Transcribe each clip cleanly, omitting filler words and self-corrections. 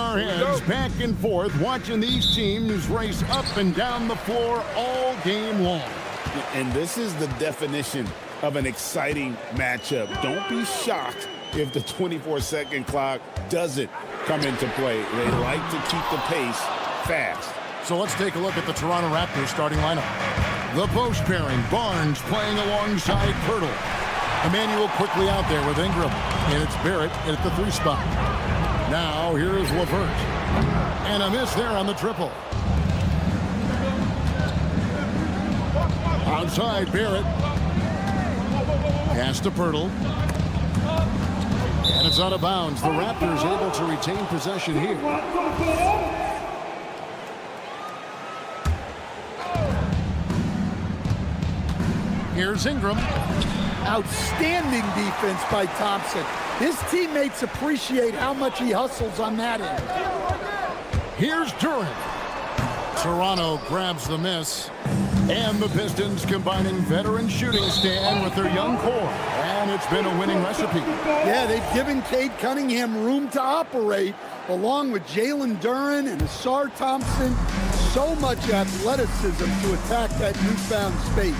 our heads back and forth, watching these teams race up and down the floor all game long. And this is the definition of an exciting matchup. Don't be shocked if the 24-second clock doesn't come into play. They like to keep the pace fast. So let's take a look at the Toronto Raptors starting lineup. The post pairing, Barnes playing alongside Pirtle. Emmanuel quickly out there with Ingram. And it's Barrett at the 3 spot. Now here's LeVert. And a miss there on the triple. Outside Barrett. Pass to Pirtle. And it's out of bounds. The Raptors able to retain possession here. Here's Ingram. Outstanding defense by Thompson. His teammates appreciate how much he hustles on that end. Here's Durant. Toronto grabs the miss. And the Pistons combining veteran shooting stand with their young core. And it's been a winning recipe. Yeah, they've given Cade Cunningham room to operate, along with Jalen Duren and Asar Thompson. So much athleticism to attack that newfound space.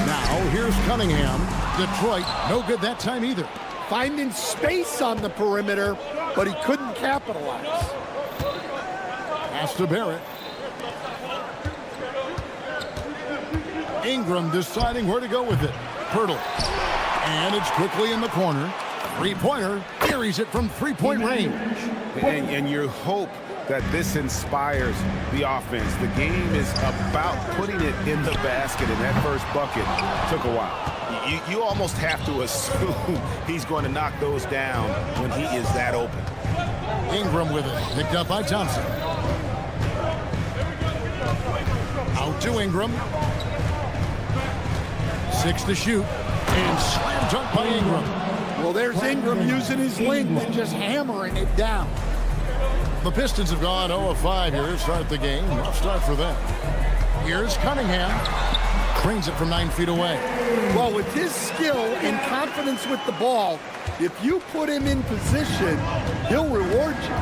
Now, here's Cunningham. Detroit, no good that time either. Finding space on the perimeter, but he couldn't capitalize. Pass to Barrett. Ingram deciding where to go with it. Pirtle. And it's quickly in the corner. Three-pointer. Carries it from three-point range. And you hope that this inspires the offense. The game is about putting it in the basket, and that first bucket took a while. You almost have to assume he's going to knock those down when he is that open. Ingram with it. Picked up by Thompson. Out to Ingram. 6 to shoot. And slam dunk by Ingram. Well, there's Ingram using his length and just hammering it down. The Pistons have gone 0 of 5 here to start the game. Rough start for them. Here's Cunningham. Cranes it from 9 feet away. Well, with his skill and confidence with the ball, if you put him in position, he'll reward you.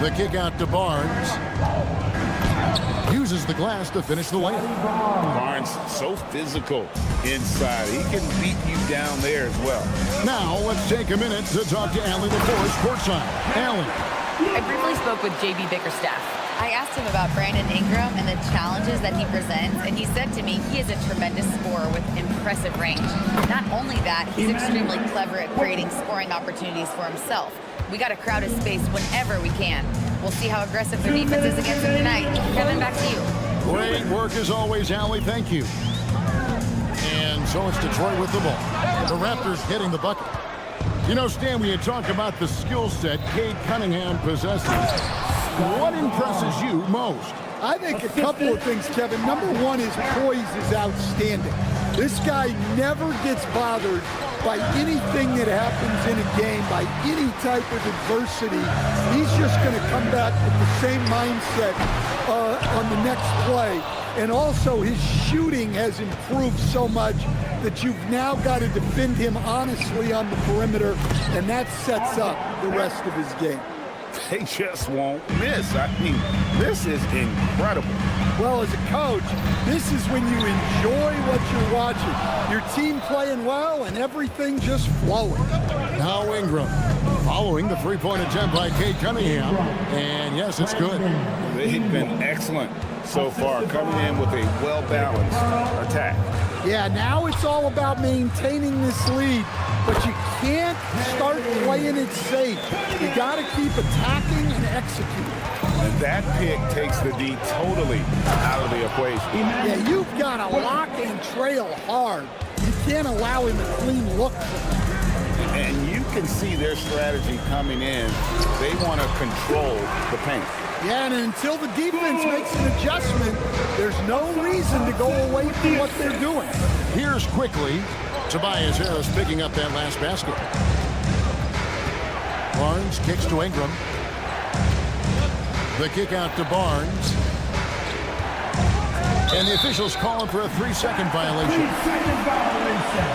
The kick out to Barnes. Uses the glass to finish the layup. Barnes, so physical inside. He can beat you down there as well. Now, let's take a minute to talk to Allie LaForest courtside. Allie. I briefly spoke with J.B. Bickerstaff. I asked him about Brandon Ingram and the challenges that he presents, and he said to me he is a tremendous scorer with impressive range. Not only that, he's extremely clever at creating scoring opportunities for himself. We got to crowd his space whenever we can. We'll see how aggressive the defense is against him tonight. Kevin, back to you. Great work as always, Allie. Thank you. And so it's Detroit with the ball. The Raptors hitting the bucket. You know, Stan, we had talked about the skill set Cade Cunningham possesses. What impresses you most? I think a couple of things, Kevin. Number one, his poise is outstanding. This guy never gets bothered by anything that happens in a game, by any type of adversity. He's just going to come back with the same mindset on the next play. And also, his shooting has improved so much that you've now got to defend him honestly on the perimeter, and that sets up the rest of his game. They just won't miss. I mean, this is incredible. Well, as a coach, this is when you enjoy what you're watching. Your team playing well and everything just flowing. Now Ingram following the three-point attempt by Cade Cunningham. And yes, it's good. They've been excellent so far, coming in with a well-balanced attack. Yeah, now it's all about maintaining this lead, but you can't start playing it safe. You got to keep attacking and executing. And that pick takes the D totally out of the equation. Yeah, you've got to lock and trail hard. You can't allow him a clean look from him. And you can see their strategy coming in. They want to control the paint. Yeah, and until the defense makes an adjustment, there's no reason to go away from what they're doing. Here's quickly Tobias Harris picking up that last basket. Barnes kicks to Ingram. The kick out to Barnes. And the officials calling for a 3-second violation. 3-second violation.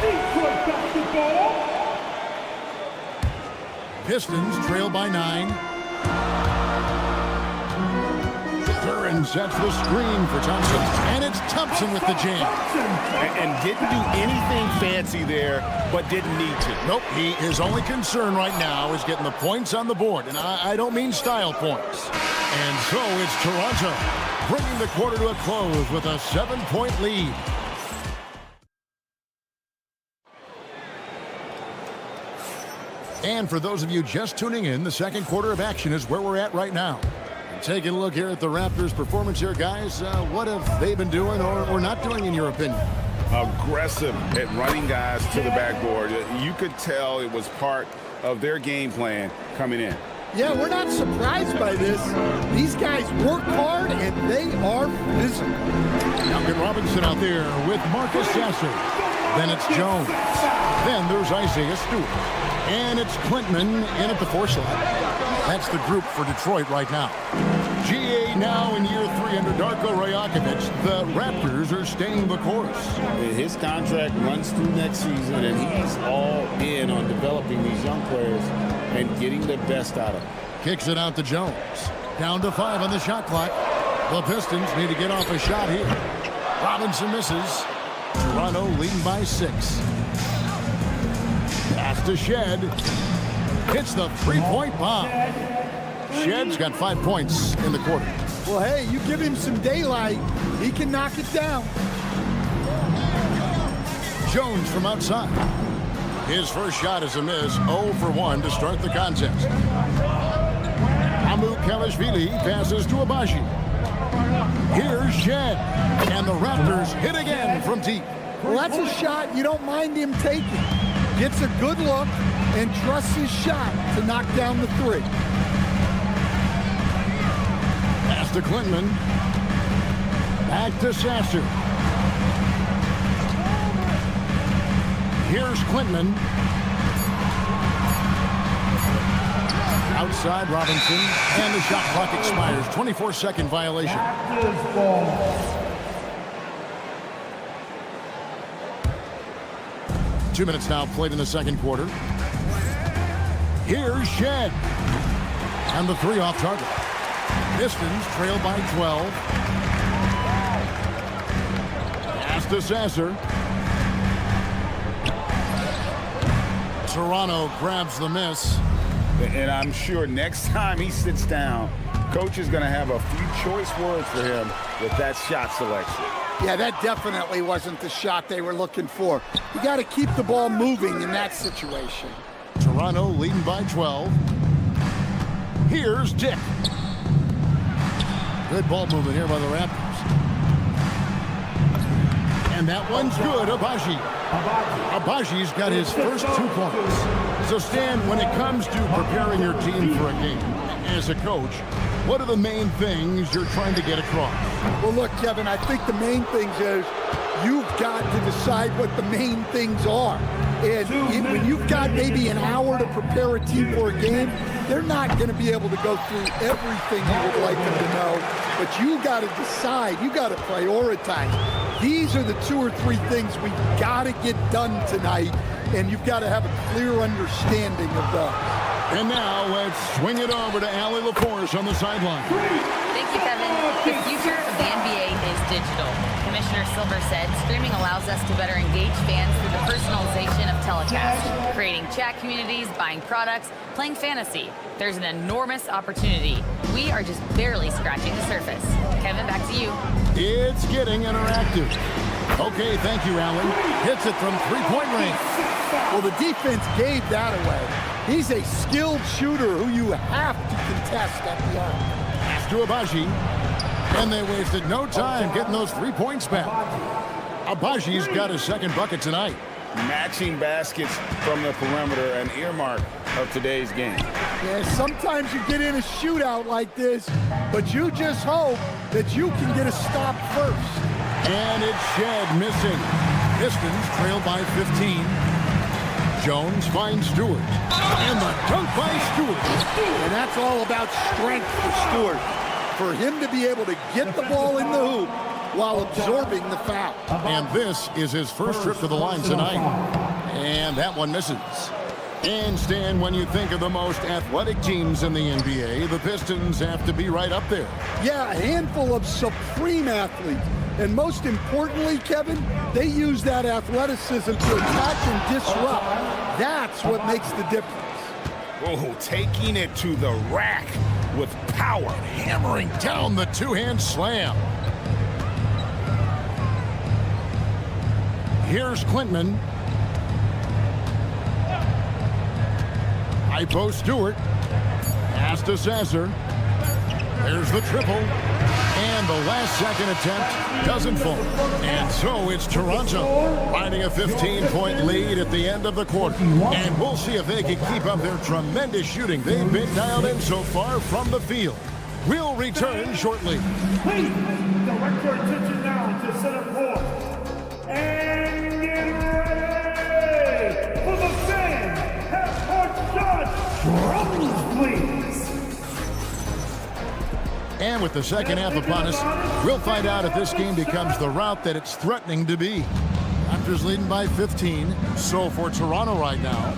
Detroit basketball. Pistons trail by 9. Curran sets the screen for Thompson, and it's Thompson with the jam. And didn't do anything fancy there, but didn't need to. Nope, his only concern right now is getting the points on the board, and I don't mean style points. And so it's Toronto, bringing the quarter to a close with a 7-point lead. And for those of you just tuning in, the second quarter of action is where we're at right now. And taking a look here at the Raptors' performance here, guys. What have they been doing or not doing, in your opinion? Aggressive at running guys to the backboard. You could tell it was part of their game plan coming in. Yeah, we're not surprised by this. These guys work hard, and they are physical. Duncan Robinson out there with Marcus Sasser. Then it's Jones. Then there's Isaiah Stewart. And it's Clinton in at the 4 slot. That's the group for Detroit right now. GA now in year 3 under Darko Rajakovic. The Raptors are staying the course. His contract runs through next season, and he's all in on developing these young players and getting the best out of them. Kicks it out to Jones. Down to 5 on the shot clock. The Pistons need to get off a shot here. Robinson misses. Toronto leading by 6. Pass to Shed. Hits the 3-point bomb. Shed's got 5 points in the quarter. Well, hey, you give him some daylight, he can knock it down. Jones from outside. His first shot is a miss, 0 for 1 to start the contest. Amu Kalashvili passes to Abaji. Here's Shed, and the Raptors hit again from deep. Well, that's a shot you don't mind him taking. Gets a good look and trusts his shot to knock down the 3. Pass to Clinton. Back to Sasser. Here's Clinton. Outside Robinson, and the shot clock expires. 24-second violation. 2 minutes now played in the second quarter. Here's Shed. And the 3 off target. Pistons trail by 12. Pass to Sasser. Toronto grabs the miss. And I'm sure next time he sits down, coach is going to have a few choice words for him with that shot selection. Yeah, that definitely wasn't the shot they were looking for. You got to keep the ball moving in that situation. Toronto leading by 12. Here's Dick. Good ball movement here by the Raptors. And that one's good, Abaji. Abaji's got his first 2 points. So, Stan, when it comes to preparing your team for a game, as a coach, what are the main things you're trying to get across? Well, look, Kevin, I think the main things is you've got to decide what the main things are. And when you've got maybe an hour to prepare a team for a game, they're not going to be able to go through everything you would like them to know. But you got to decide. You got to prioritize. These are the 2 or 3 things we've got to get done tonight, and you've got to have a clear understanding of those. And now let's swing it over to Allie LaForce on the sideline. Thank you, Kevin. The future of the NBA is digital. Commissioner Silver said streaming allows us to better engage fans through the personalization of telecast, creating chat communities, buying products, playing fantasy. There's an enormous opportunity. We are just barely scratching the surface. Kevin, back to you. It's getting interactive. Okay, thank you, Allen. Hits it from 3-point range. Well, the defense gave that away. He's a skilled shooter who you have to contest at the arc. Pass to Abaji. And they wasted no time getting those 3 points back. Abaji's got his second bucket tonight. Matching baskets from the perimeter, an earmark of today's game. Yeah, sometimes you get in a shootout like this, but you just hope that you can get a stop first. And it's Shed missing. Pistons trail by 15. Jones finds Stewart. And the dunk by Stewart. And that's all about strength for Stewart. For him to be able to get the ball in the hoop while absorbing the foul. And this is his first trip to the line tonight. And that one misses. And Stan, when you think of the most athletic teams in the NBA, the Pistons have to be right up there. Yeah, a handful of supreme athletes. And most importantly, Kevin, they use that athleticism to attack and disrupt. That's what makes the difference. Oh, taking it to the rack with power. Hammering down the two-hand slam. Here's Quintman. High post Stewart. Pass to Sasser. There's the triple. And the last second attempt doesn't fall. And so it's Toronto riding a 15-point lead at the end of the quarter. And we'll see if they can keep up their tremendous shooting they've been dialed in so far from the field. We'll return shortly. Please direct your attention now to center court. And get ready for the fan. Half-court shots. Drums, please. And with the second half upon us, we'll find out if this game becomes the route that it's threatening to be. Raptors leading by 15. So for Toronto right now,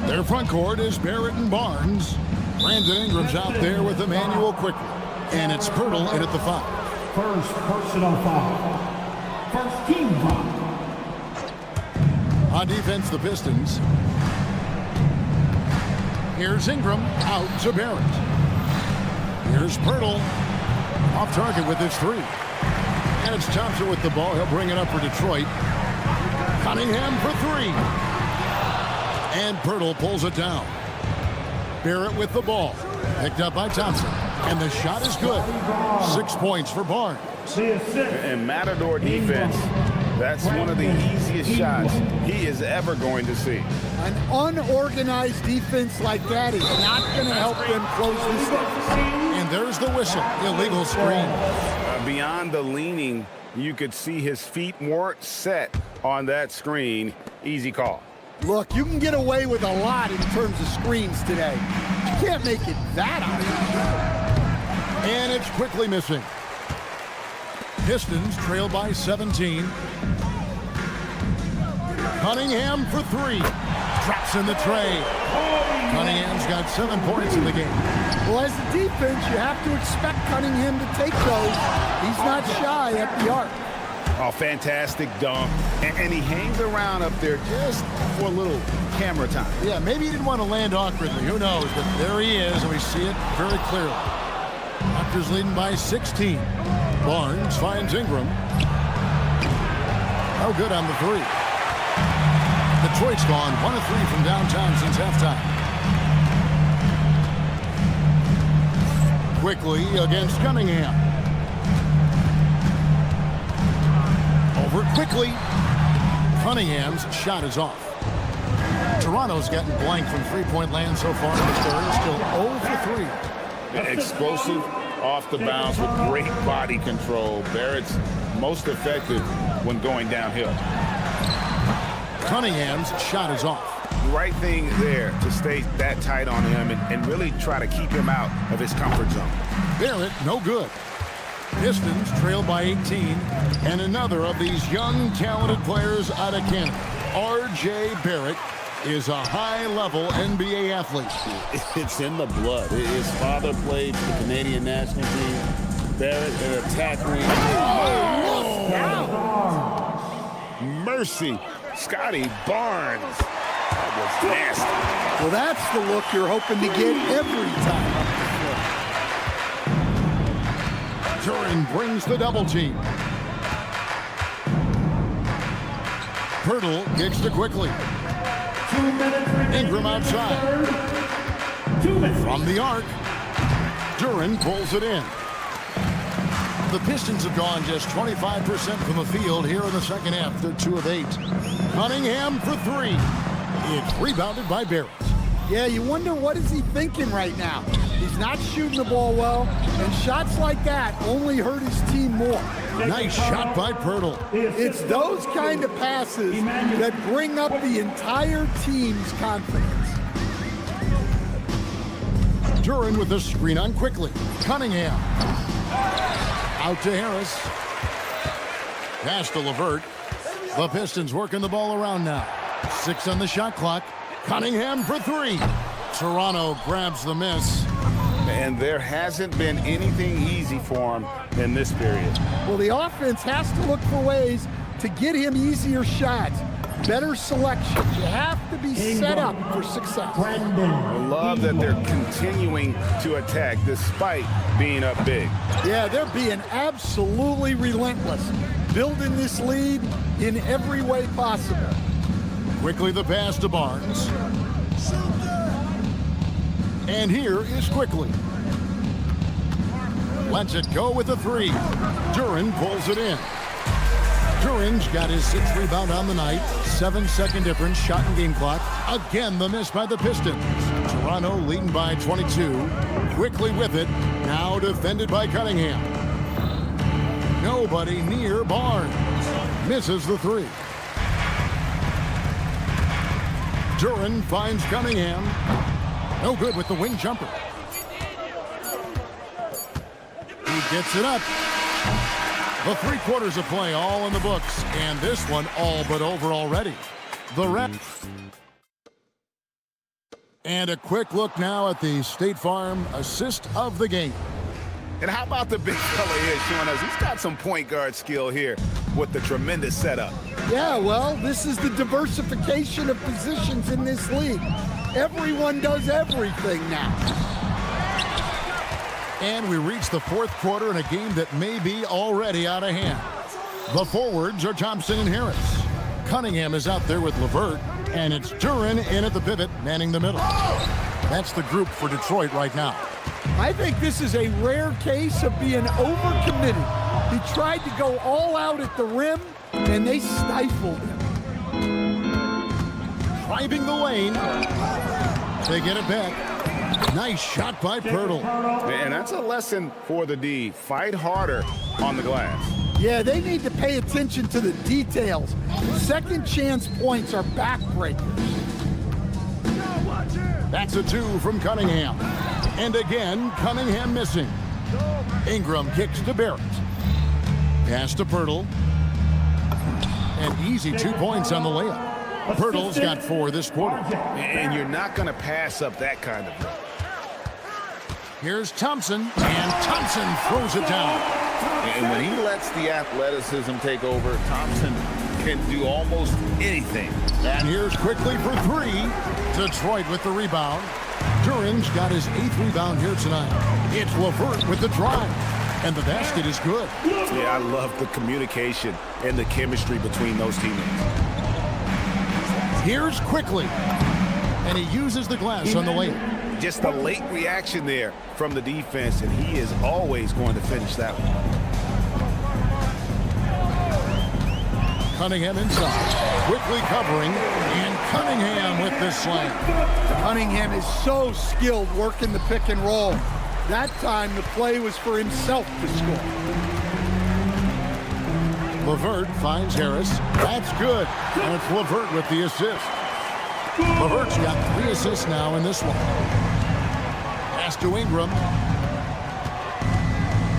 their front court is Barrett and Barnes. Brandon Ingram's out there with Emmanuel quickly. And it's Pirtle in at the 5. First personal foul. First team foul. On defense, the Pistons. Here's Ingram out to Barrett. Here's Pirtle. Off target with his 3. And it's Thompson with the ball. He'll bring it up for Detroit. Cunningham for 3. And Pirtle pulls it down. Barrett with the ball. Picked up by Thompson. And the shot is good. 6 points for Barnes. And Matador defense, that's one of the easiest shots he is ever going to see. An unorganized defense like that is not going to help them close this deficit. And there's the whistle. Illegal screen. Beyond the leaning, you could see his feet weren't set on that screen. Easy call. Look, you can get away with a lot in terms of screens today. You can't make it that obvious. And it's quickly missing. Pistons trail by 17. Cunningham for 3. Drops in the tray. Cunningham's got 7 points in the game. Well, as a defense, you have to expect Cunningham to take those. He's not shy at the arc. Oh, fantastic dunk. And he hangs around up there just for a little camera time. Yeah, maybe he didn't want to land awkwardly. Who knows? But there he is, and we see it very clearly. Raptors leading by 16. Barnes finds Ingram. Oh, good on the 3. Detroit's gone 1 of 3 from downtown since halftime. Quickly against Cunningham. Over quickly. Cunningham's shot is off. Toronto's gotten blank from three-point land so far in the third. Still 0 for 3. Explosive off the bounce with great body control. Barrett's most effective when going downhill. Cunningham's shot is off. Right thing there to stay that tight on him and really try to keep him out of his comfort zone. Barrett, no good. Pistons trail by 18. And another of these young, talented players out of Canada, R.J. Barrett, is a high-level NBA athlete. It's in the blood. His father played for the Canadian national team. Barrett, an attack wing. Oh, mercy. Scotty Barnes. That was nasty. Well, that's the look you're hoping to get every time. Turin brings the double team. Pirtle kicks to quickly. 2 minutes remaining. Ingram outside. 2 minutes. From the arc, Duran pulls it in. The Pistons have gone just 25% from the field here in the second half. They're 2 of 8. Cunningham for 3. It's rebounded by Barrett. Yeah, you wonder what is he thinking right now. He's not shooting the ball well, and shots like that only hurt his team more. Nice shot by Pirtle. It's those kind of passes that bring up the entire team's confidence. Duran with the screen on quickly. Cunningham. Out to Harris. Pass to LeVert. The Pistons working the ball around now. 6 on the shot clock. Cunningham for three. Toronto grabs the miss. And there hasn't been anything easy for him in this period. Well, the offense has to look for ways to get him easier shots, better selections. You have to be set up for success. I love that they're continuing to attack despite being up big. Yeah, they're being absolutely relentless, building this lead in every way possible. Quickly the pass to Barnes. And here is Quickly. Lets it go with a three. Duren pulls it in. Duren's got his 6th rebound on the night. 7-second difference, shot and game clock. Again, the miss by the Pistons. Toronto leading by 22. Quickly with it. Now defended by Cunningham. Nobody near Barnes. Misses the three. Duren finds Cunningham. No good with the wing jumper. He gets it up. The 3 quarters of play all in the books, and this one all but over already. The Raptors. And a quick look now at the State Farm assist of the game. And how about the big fella here showing us? He's got some point guard skill here with the tremendous setup. Yeah, well, this is the diversification of positions in this league. Everyone does everything now. And we reach the 4th quarter in a game that may be already out of hand. The forwards are Thompson and Harris. Cunningham is out there with LeVert, and it's Duren in at the pivot, manning the middle. That's the group for Detroit right now. I think this is a rare case of being overcommitted. He tried to go all out at the rim, and they stifled him. Driving the lane. They get it back. Nice shot by Pirtle. And that's a lesson for the D. Fight harder on the glass. Yeah, they need to pay attention to the details. Second chance points are backbreakers. That's a 2 from Cunningham. And again, Cunningham missing. Ingram kicks to Barrett. Pass to Pirtle. An easy 2 points on the layup. Pirtle's got 4 this quarter. And you're not going to pass up that kind of play. Here's Thompson, and Thompson throws it down. And when he lets the athleticism take over, Thompson can do almost anything. And here's Quickly for 3. Detroit with the rebound. Duren's got his 8th rebound here tonight. It's LeVert with the drive. And the basket is good. Yeah, I love the communication and the chemistry between those teammates. Here's Quickly. And he uses the glass on the layup. Just a late reaction there from the defense, and he is always going to finish that one. Cunningham inside. Quickly covering. And Cunningham with the slam. Cunningham is so skilled working the pick and roll. That time the play was for himself to score. LeVert finds Harris. That's good. And it's LeVert with the assist. LeVert's got 3 assists now in this one. Pass to Ingram.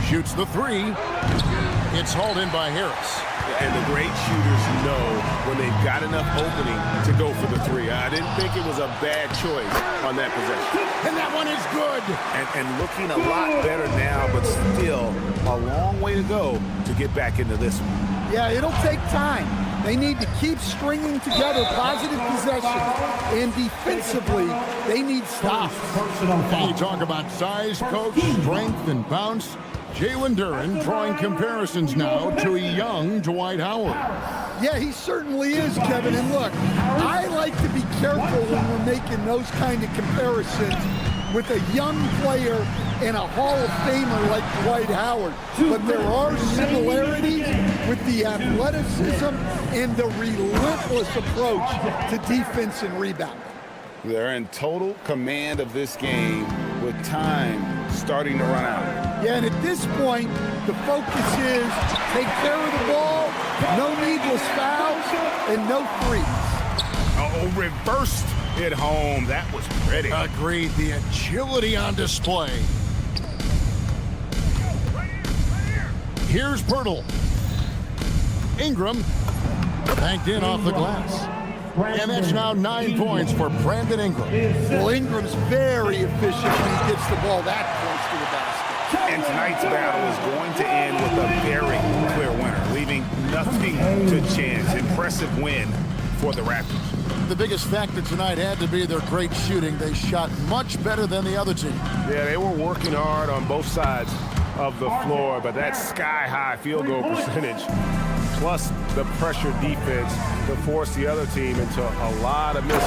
Shoots the 3. It's hauled in by Harris. And the great shooters know when they've got enough opening to go for the 3. I didn't think it was a bad choice on that possession. And that one is good. And looking a lot better now, but still a long way to go to get back into this one. Yeah, it'll take time. They need to keep stringing together positive possessions. And defensively, they need stops. And you talk about size, coach, strength, and bounce. Jalen Duren drawing comparisons now to a young Dwight Howard. Yeah, he certainly is, Kevin. And look, I like to be careful when we're making those kind of comparisons with a young player and a Hall of Famer like Dwight Howard. But there are similarities with the athleticism and the relentless approach to defense and rebound. They're in total command of this game with time starting to run out. Yeah, and at this point, the focus is take care of the ball, no needless fouls, and no threes. Oh, reversed it home. That was pretty. Agreed. The agility on display. Here's Pirtle. Ingram banked in off the glass. And that's now 9 points for Brandon Ingram. Well, Ingram's very efficient when he gets the ball that close to the basket. And tonight's battle is going to end with a very clear winner, leaving nothing to chance. Impressive win for the Raptors. The biggest factor tonight had to be their great shooting. They shot much better than the other team. Yeah, they were working hard on both sides of the floor, but that sky-high field goal percentage, plus the pressure defense to force the other team into a lot of misses.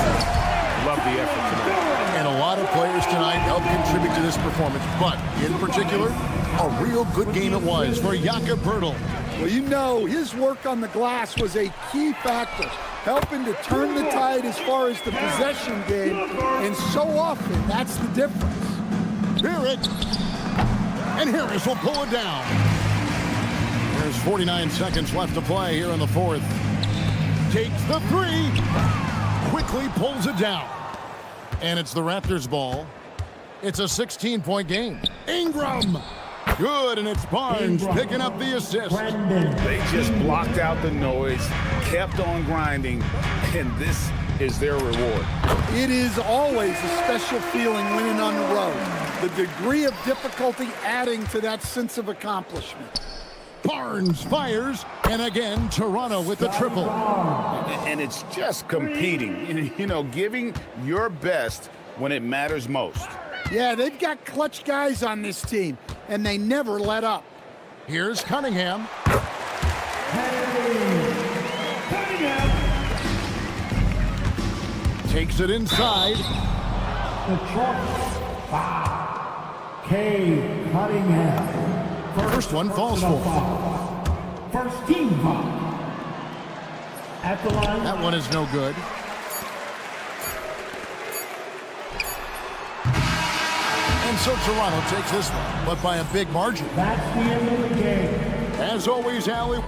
Love the effort tonight. And a lot of players tonight helped contribute to this performance, but in particular, a real good game it was for Jakob Poeltl. Well, you know, his work on the glass was a key factor, helping to turn the tide as far as the possession game, and so often that's the difference. Barrett, and Harris will pull it down. There's 49 seconds left to play here in the fourth. Takes the three, quickly pulls it down. And it's the Raptors' ball. It's a 16-point game. Ingram, good, and it's Barnes picking up the assist. They just blocked out the noise, kept on grinding, and this is their reward. It is always a special feeling winning on the road. The degree of difficulty adding to that sense of accomplishment. Barnes fires, and again, Toronto with the triple. And it's just competing, you know, giving your best when it matters most. Yeah, they've got clutch guys on this team, and they never let up. Here's Cunningham. Takes it inside. The choice by K. Cunningham. First one falls for. First team foul. At the line. That one is no good. And so Toronto takes this one, but by a big margin. That's the end of the game. As always, Allie.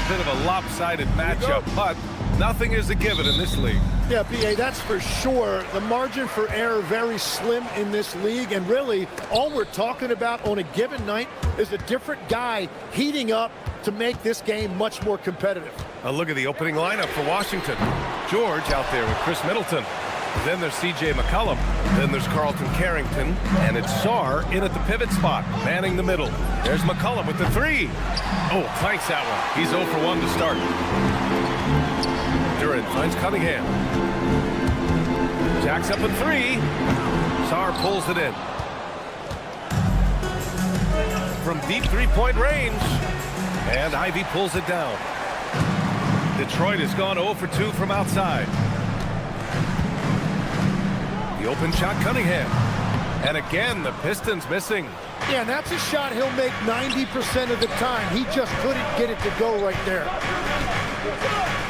bit of a lopsided matchup, but nothing is a given in this league. Yeah, B.A., that's for sure. The margin for error very slim in this league, and really all we're talking about on a given night is a different guy heating up to make this game much more competitive. A look at the opening lineup for Washington. George out there with Chris Middleton. Then there's C.J. McCollum. Then there's Carlton Carrington. And it's Sarr in at the pivot spot, manning the middle. There's McCollum with the three. Oh, clanks that one. He's 0 for 1 to start. Duran finds Cunningham. Jacks up a three. Sarr pulls it in. From deep three-point range. And Ivy pulls it down. Detroit has gone 0 for 2 from outside. The open shot, Cunningham. And again, the Pistons missing. Yeah, and that's a shot he'll make 90% of the time. He just couldn't get it to go right there.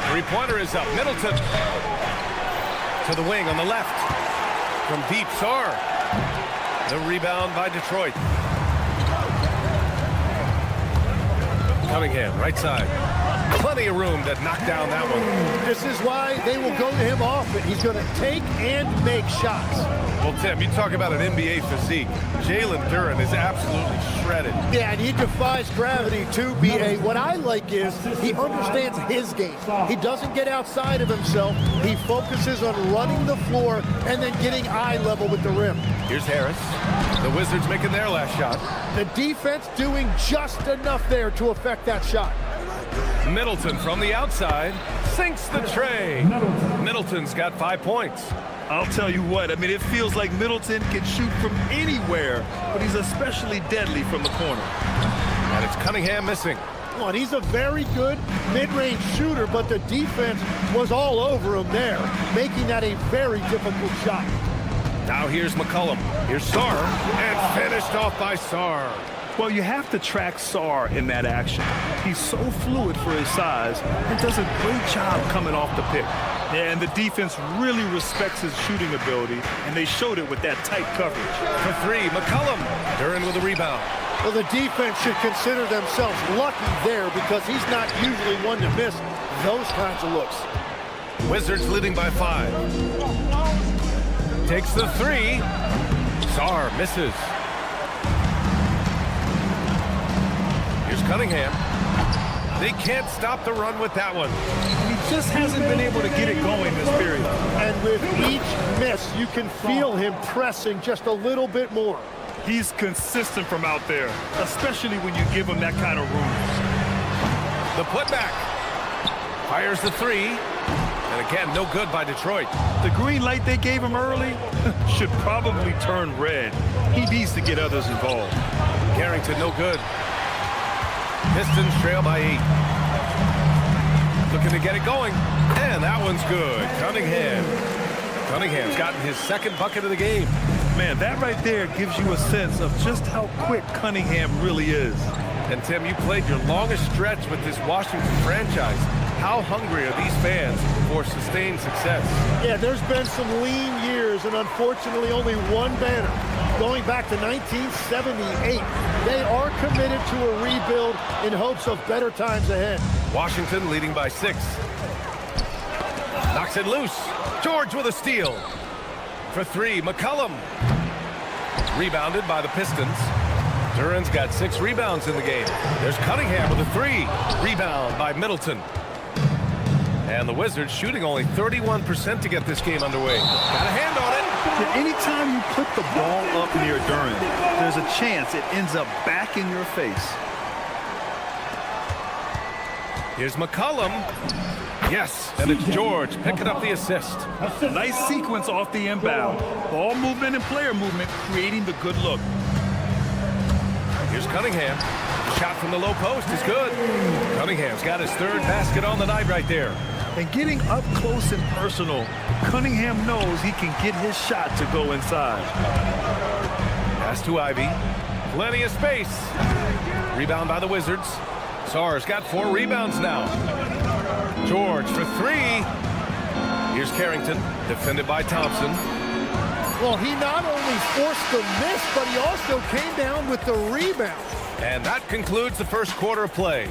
Three-pointer is up. Middleton to the wing on the left. From deep, Sarr. The rebound by Detroit. Cunningham, right side. Plenty of room to knock down that one. This is why they will go to him often. He's going to take and make shots. Well, Tim, you talk about an NBA physique. Jalen Duran is absolutely shredded. Yeah, and he defies gravity too, B.A. What I like is he understands his game. He doesn't get outside of himself. He focuses on running the floor and then getting eye level with the rim. Here's Harris. The Wizards making their last shot. The defense doing just enough there to affect that shot. Middleton from the outside sinks the tray. Middleton's got 5 points. I'll tell you what, I mean, it feels like Middleton can shoot from anywhere, but he's especially deadly from the corner. And it's Cunningham missing. Well, he's a very good mid-range shooter, but the defense was all over him there, making that a very difficult shot. Now here's McCollum. Here's Sarr, and finished off by Sarr. Well, you have to track Sarr in that action. He's so fluid for his size and does a great job coming off the pick. Yeah, and the defense really respects his shooting ability, and they showed it with that tight coverage. For three, McCollum. Duran with a rebound. Well, the defense should consider themselves lucky there because he's not usually one to miss those kinds of looks. Wizards leading by 5. Takes the three. Sarr misses. Here's Cunningham. They can't stop the run with that one. He just hasn't been able to get it going this period. And with each miss, you can feel him pressing just a little bit more. He's consistent from out there, especially when you give him that kind of room. The putback. Fires the three. And again, no good by Detroit. The green light they gave him early should probably turn red. He needs to get others involved. Carrington, no good. Pistons trail by 8. Looking to get it going. And that one's good. Cunningham's gotten his second bucket of the game. Man, that right there gives you a sense of just how quick Cunningham really is. And Tim, you played your longest stretch with this Washington franchise. How hungry are these fans for sustained success? Yeah, there's been some lean years and unfortunately only one banner. Going back to 1978, they are committed to a rebuild in hopes of better times ahead. Washington leading by 6. Knocks it loose. George with a steal. For 3, McCollum. Rebounded by the Pistons. Duran's got 6 rebounds in the game. There's Cunningham with a 3. Rebound by Middleton. And the Wizards shooting only 31% to get this game underway. Got a hand on it. Anytime you put the ball up near Duran, there's a chance it ends up back in your face. Here's McCollum. Yes, and it's George picking up the assist. Nice sequence off the inbound. Ball movement and player movement creating the good look. Here's Cunningham. Shot from the low post is good. Cunningham's got his 3rd basket on the night right there. And getting up close and personal, Cunningham knows he can get his shot to go inside. Pass to Ivy. Plenty of space. Rebound by the Wizards. Sarr's got 4 rebounds now. George for 3. Here's Carrington, defended by Thompson. Well, he not only forced the miss, but he also came down with the rebound. And that concludes the first quarter of play.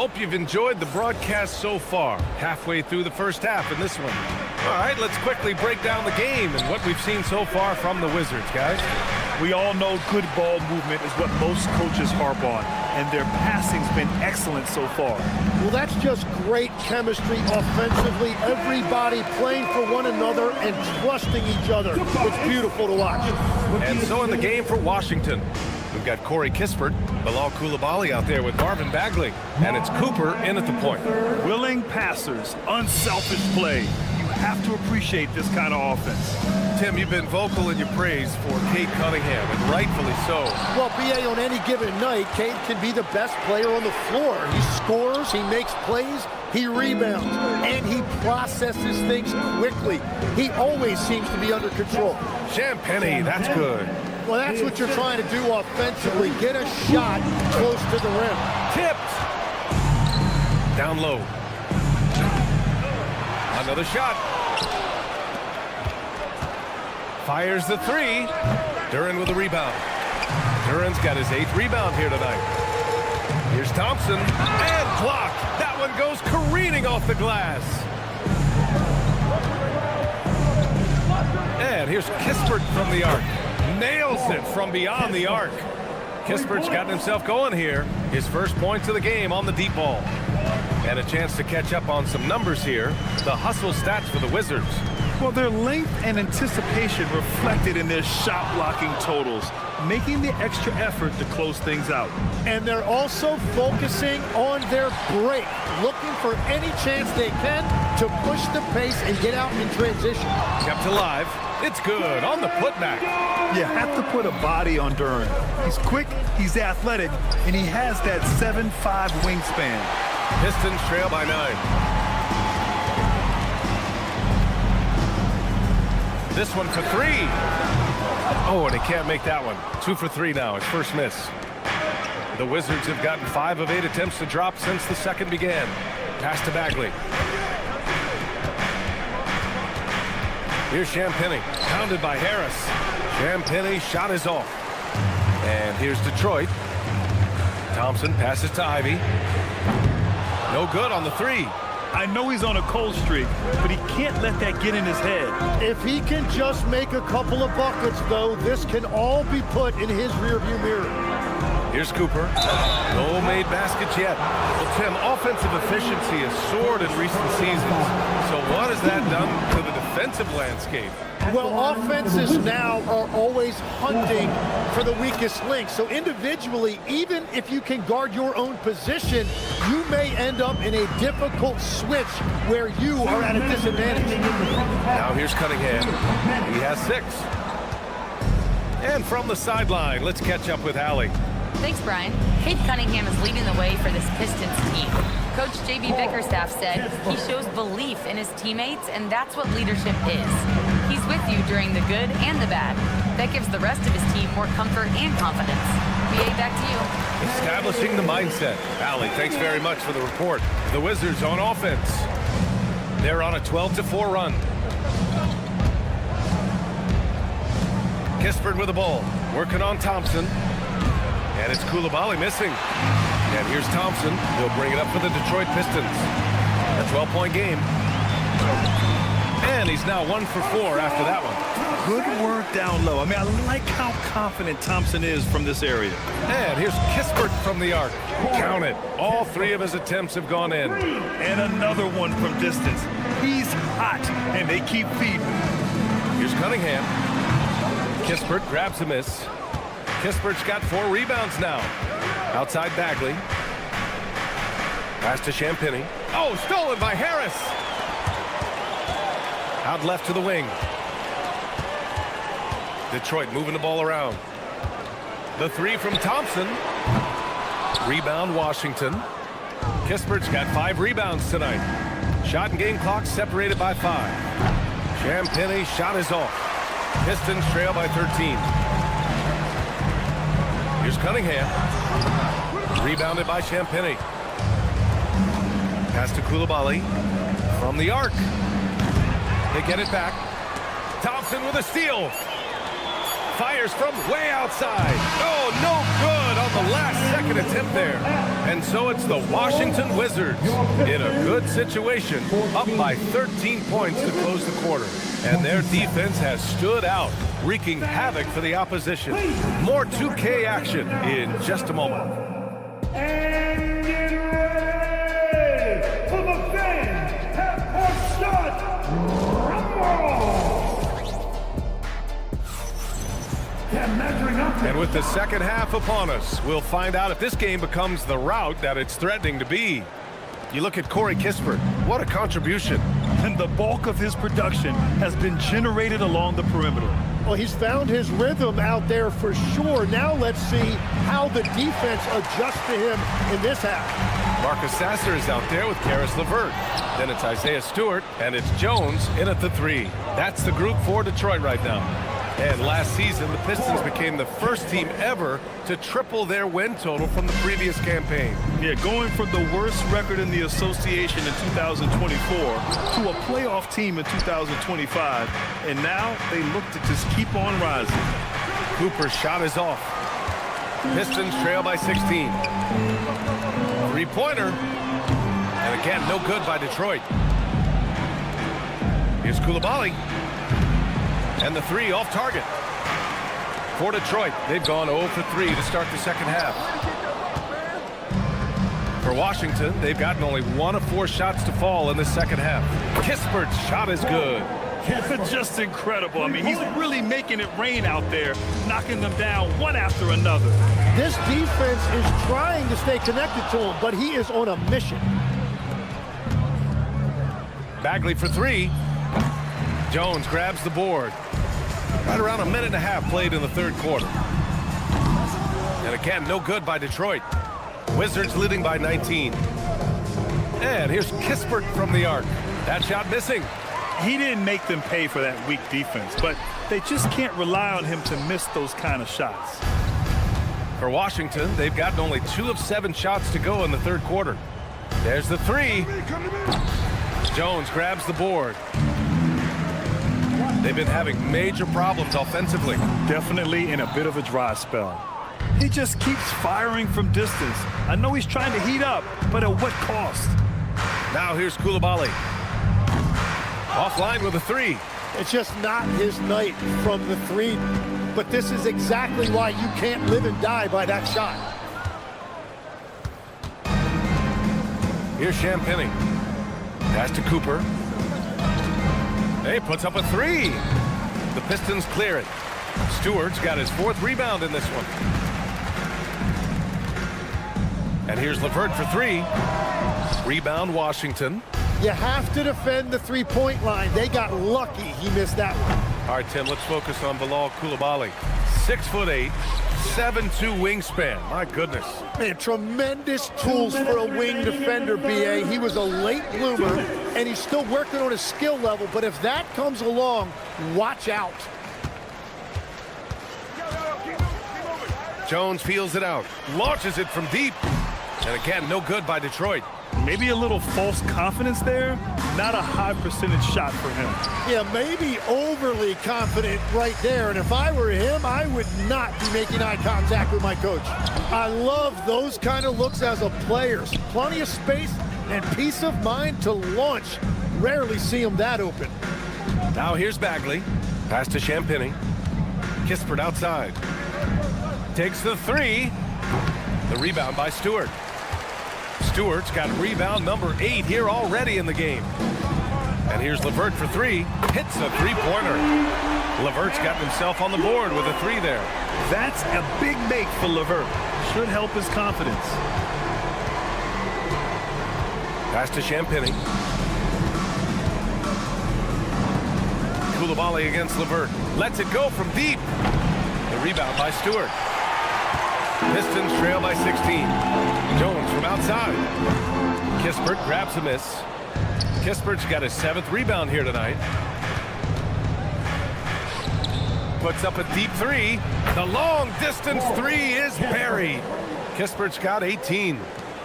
Hope you've enjoyed the broadcast so far. Halfway through the first half in this one. All right, let's quickly break down the game and what we've seen so far from the Wizards, guys. We all know good ball movement is what most coaches harp on, and their passing's been excellent so far. Well, that's just great chemistry offensively. Everybody playing for one another and trusting each other. It's beautiful to watch. And so in the game for Washington, we've got Corey Kispert, Bilal Coulibaly out there with Marvin Bagley, and it's Cooper in at the point. Willing passers, unselfish play. You have to appreciate this kind of offense. Tim, you've been vocal in your praise for Cade Cunningham, and rightfully so. Well, BA, on any given night, Cade can be the best player on the floor. He scores, he makes plays, he rebounds, and he processes things quickly. He always seems to be under control. Champagny, that's good. Well, that's what you're trying to do offensively. Get a shot close to the rim. Tipped. Down low. Another shot. Fires the three. Duren with a rebound. Duren's got his 8th rebound here tonight. Here's Thompson. And blocked. That one goes careening off the glass. And here's Kispert from the arc. Nails it from beyond the arc. Kispert's gotten himself going here. His first points of the game on the deep ball. And a chance to catch up on some numbers here. The hustle stats for the Wizards. Well, their length and anticipation reflected in their shot blocking totals, making the extra effort to close things out. And they're also focusing on their break, looking for any chance they can to push the pace and get out in transition. Kept alive. It's good on the putback. You have to put a body on Duren. He's quick, he's athletic, and he has that 7'5" wingspan. Pistons trail by 9. This one for 3. Oh, and he can't make that one. 2 for 3 now. His first miss. The Wizards have gotten 5 of 8 attempts to drop since the second began. Pass to Bagley. Here's Champagny, pounded by Harris. Champagny shot is off. And here's Detroit. Thompson passes to Ivy. No good on the 3. I know he's on a cold streak, but he can't let that get in his head. If he can just make a couple of buckets, though, this can all be put in his rearview mirror. Here's Cooper. No made baskets yet. Well, Tim, offensive efficiency has soared in recent seasons. So what has that done to the defensive landscape? Well, offenses now are always hunting for the weakest link. So individually, even if you can guard your own position, you may end up in a difficult switch where you are at a disadvantage. Now here's Cunningham. He has 6. And from the sideline, let's catch up with Allie. Thanks, Brian. Cade Cunningham is leading the way for this Pistons team. Coach J.B. Bickerstaff said he shows belief in his teammates, and that's what leadership is. He's with you during the good and the bad. That gives the rest of his team more comfort and confidence. B.A., back to you. Establishing the mindset. Allie, thanks very much for the report. The Wizards on offense. They're on a 12-4 run. Kispert with the ball. Working on Thompson. And it's Coulibaly missing. And here's Thompson. He'll bring it up for the Detroit Pistons. A 12-point game. And he's now 1 for 4 after that one. Good work down low. I mean, I like how confident Thompson is from this area. And here's Kispert from the arc. Count it. All 3 of his attempts have gone in. And another one from distance. He's hot, and they keep feeding. Here's Cunningham. Kispert grabs a miss. Kispert's got 4 rebounds now. Outside Bagley. Pass to Champagny. Oh, stolen by Harris. Out left to the wing. Detroit moving the ball around. The 3 from Thompson. Rebound Washington. Kispert's got 5 rebounds tonight. Shot and game clock separated by 5. Champagny shot is off. Pistons trail by 13. Here's Cunningham. Rebounded by Champagny. Pass to Coulibaly. From the arc. They get it back. Thompson with a steal. Fires from way outside. Oh, no good on on the last-second attempt there. And so it's the Washington Wizards in a good situation, up by 13 points to close the quarter. And their defense has stood out, wreaking havoc for the opposition. More 2K action in just a moment. And get ready for the fans half-court shot rumble. And with the second half upon us, we'll find out if this game becomes the rout that it's threatening to be. You look at Corey Kispert, what a contribution. And the bulk of his production has been generated along the perimeter. Well, he's found his rhythm out there for sure. Now let's see how the defense adjusts to him in this half. Marcus Sasser is out there with Karis LeVert. Then it's Isaiah Stewart, and it's Jones in at the 3. That's the group for Detroit right now. And last season, the Pistons became the first team ever to triple their win total from the previous campaign. Yeah, going from the worst record in the association in 2024 to a playoff team in 2025. And now they look to just keep on rising. Cooper's shot is off. Pistons trail by 16. Three-pointer. And again, no good by Detroit. Here's Coulibaly. And the 3 off target. For Detroit, they've gone 0 for 3 to start the second half. For Washington, they've gotten only 1 of 4 shots to fall in the second half. Kispert's shot is good. Just incredible. I mean, he's really making it rain out there, knocking them down one after another. This defense is trying to stay connected to him, but he is on a mission. Bagley for 3. Jones grabs the board. Right around a minute and a half played in the third quarter. And again, no good by Detroit. Wizards leading by 19. And here's Kispert from the arc. That shot missing. He didn't make them pay for that weak defense, but they just can't rely on him to miss those kind of shots. For Washington, they've gotten only 2 of 7 shots to go in the third quarter. There's the 3. Jones grabs the board. They've been having major problems offensively. Definitely in a bit of a dry spell. He just keeps firing from distance. I know he's trying to heat up, but at what cost? Now here's Coulibaly. Offline with a 3. It's just not his night from the 3. But this is exactly why you can't live and die by that shot. Here's Champagnie. Pass to Cooper. He puts up a 3. The Pistons clear it. Stewart's got his 4th rebound in this one. And here's LeVert for 3. Rebound Washington. You have to defend the three-point line. They got lucky he missed that one. All right, Tim, let's focus on Bilal Coulibaly. 6'8", 7'2" wingspan. My goodness. Man, tremendous tools for a wing defender, B.A. He was a late bloomer, and he's still working on his skill level. But if that comes along, watch out. Jones feels it out. Launches it from deep. And again, no good by Detroit. Maybe a little false confidence there. Not a high percentage shot for him. Yeah, maybe overly confident right there. And if I were him, I would not be making eye contact with my coach. I love those kind of looks as a player. Plenty of space and peace of mind to launch. Rarely see him that open. Now here's Bagley. Pass to Champagnie. Kispert outside. Takes the 3. The rebound by Stewart. Stewart's got rebound number 8 here already in the game. And here's LeVert for 3. Hits a three-pointer. LeVert's gotten himself on the board with a 3 there. That's a big make for LeVert. Should help his confidence. Pass to Champagnie. Coulibaly against LeVert. Lets it go from deep. The rebound by Stewart. Pistons trail by 16. Jones from outside. Kispert grabs a miss. Kispert's got his 7th rebound here tonight. Puts up a deep 3. The long distance 3 is buried. Kispert's got 18.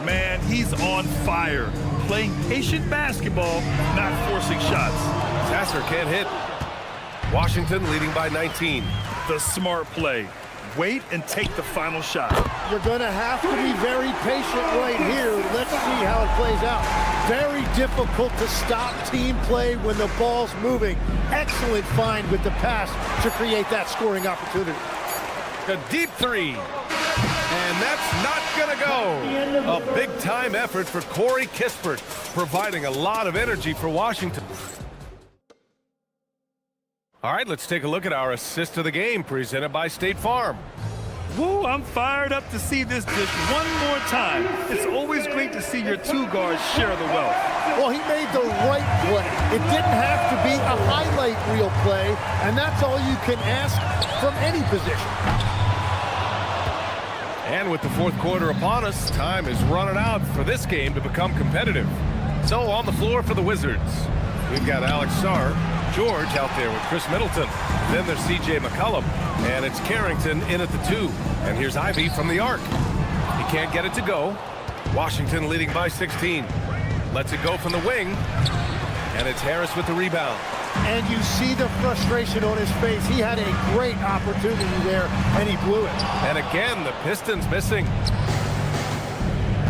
Man, he's on fire. Playing patient basketball, not forcing shots. Sasser can't hit. Washington leading by 19. The smart play. wait and take the final shot. You're going to have to be very patient right here. Let's see how it plays out. Very difficult to stop team play when the ball's moving. Excellent find with the pass to create that scoring opportunity. A deep three. And that's not going to go. A big-time effort for Corey Kispert, providing a lot of energy for Washington. All right, let's take a look at our assist of the game, presented by State Farm. Woo, I'm fired up to see this just one more time. It's always great to see your two guards share the wealth. Well, he made the right play. It didn't have to be a highlight reel play, and that's all you can ask from any position. And with the fourth quarter upon us, time is running out for this game to become competitive. So on the floor for the Wizards, we've got Alex Sarr, George out there with Chris Middleton. Then there's C.J. McCollum, and it's Carrington in at the 2. And here's Ivy from the arc. He can't get it to go. Washington leading by 16. Lets it go from the wing, and it's Harris with the rebound. And you see the frustration on his face. He had a great opportunity there, and he blew it. And again, the Pistons missing.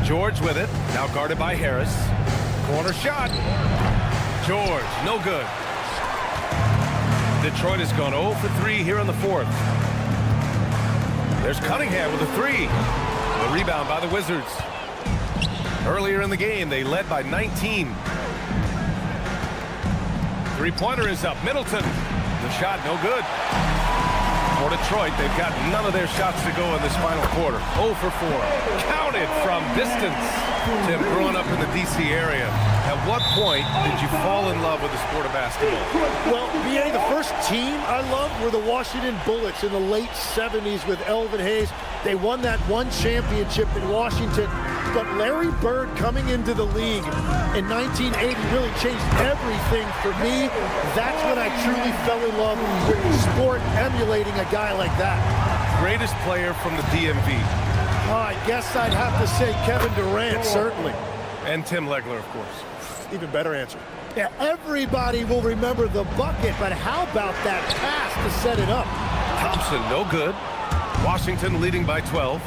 George with it, now guarded by Harris. Corner shot. George, no good. Detroit has gone 0 for 3 here in the fourth. There's Cunningham with a 3. The rebound by the Wizards. Earlier in the game, they led by 19. Three-pointer is up. Middleton. The shot, no good. For Detroit, they've got none of their shots to go in this final quarter. 0 for 4. Counted from distance. Tim, growing up in the D.C. area, at what point did you fall in love with the sport of basketball? Well, BA, the first team I loved were the Washington Bullets in the late 70s with Elvin Hayes. They won that one championship in Washington. But Larry Bird coming into the league in 1980 really changed everything for me. That's when I truly fell in love with the sport, emulating a guy like that. Greatest player from the DMV. I guess I'd have to say Kevin Durant, certainly. And Tim Legler, of course. Even better answer. Yeah, everybody will remember the bucket, but how about that pass to set it up? Thompson, no good. Washington leading by 12.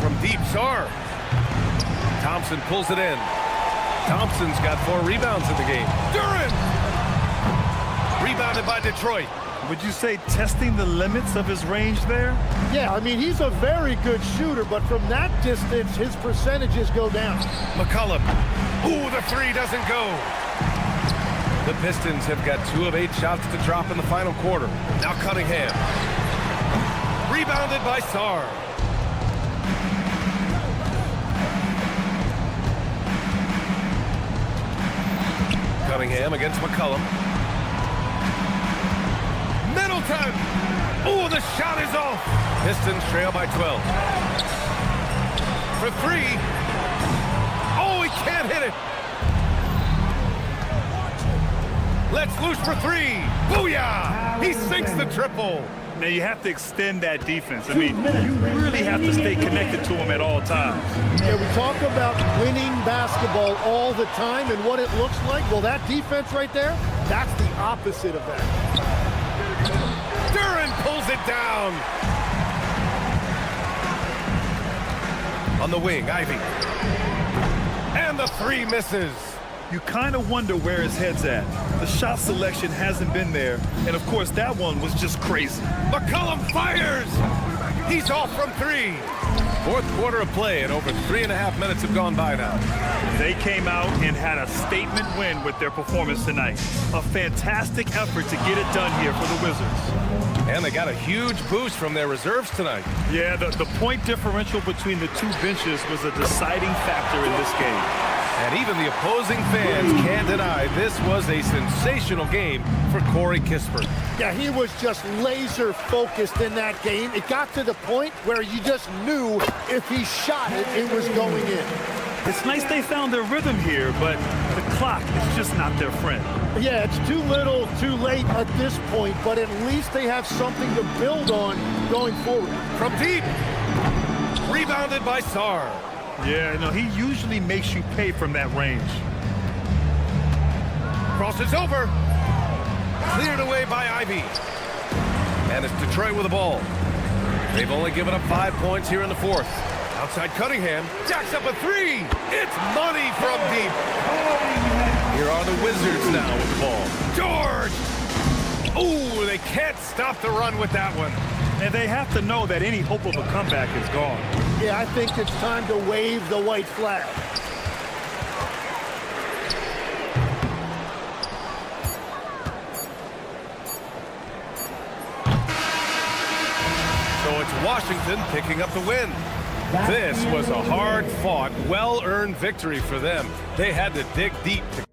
From deep, Sarr. Thompson pulls it in. Thompson's got 4 rebounds in the game. Duran! Rebounded by Detroit. Would you say testing the limits of his range there? Yeah, I mean, he's a very good shooter, but from that distance, his percentages go down. McCollum. Ooh, the 3 doesn't go. The Pistons have got 2 of 8 shots to drop in the final quarter. Now Cunningham. Rebounded by Sarr. Cunningham against McCollum. Middleton! Oh, the shot is off! Pistons trail by 12. For 3. Oh, he can't hit it! Let's loose for 3. Booyah! He sinks the triple. Now you have to extend that defense. I mean, you really have to stay connected to him at all times. Yeah, we talk about winning basketball all the time and what it looks like. Well, that defense right there, that's the opposite of that. Duran pulls it down. On the wing, Ivy. And the 3 misses. You kind of wonder where his head's at. The shot selection hasn't been there, and of course that one was just crazy. McCollum fires! He's off from 3. Fourth quarter of play, and over 3.5 minutes have gone by now. They came out and had a statement win with their performance tonight. A fantastic effort to get it done here for the Wizards. And they got a huge boost from their reserves tonight. Yeah, the point differential between the 2 benches was a deciding factor in this game. And even the opposing fans can't deny this was a sensational game for Corey Kispert. Yeah, he was just laser focused in that game. It got to the point where you just knew if he shot it, it was going in. It's nice they found their rhythm here, but the clock is just not their friend. Yeah, it's too little, too late at this point, but at least they have something to build on going forward. From deep, rebounded by Sarr. Yeah, no, he usually makes you pay from that range. Crosses over. Cleared away by Ivy. And it's Detroit with the ball. They've only given up 5 points here in the fourth. Outside Cunningham, jacks up a three. It's money from deep. Here are the Wizards now with the ball. George! Ooh, they can't stop the run with that one. And they have to know that any hope of a comeback is gone. Yeah, I think it's time to wave the white flag. So it's Washington picking up the win. This was a hard-fought, well-earned victory for them. They had to dig deep to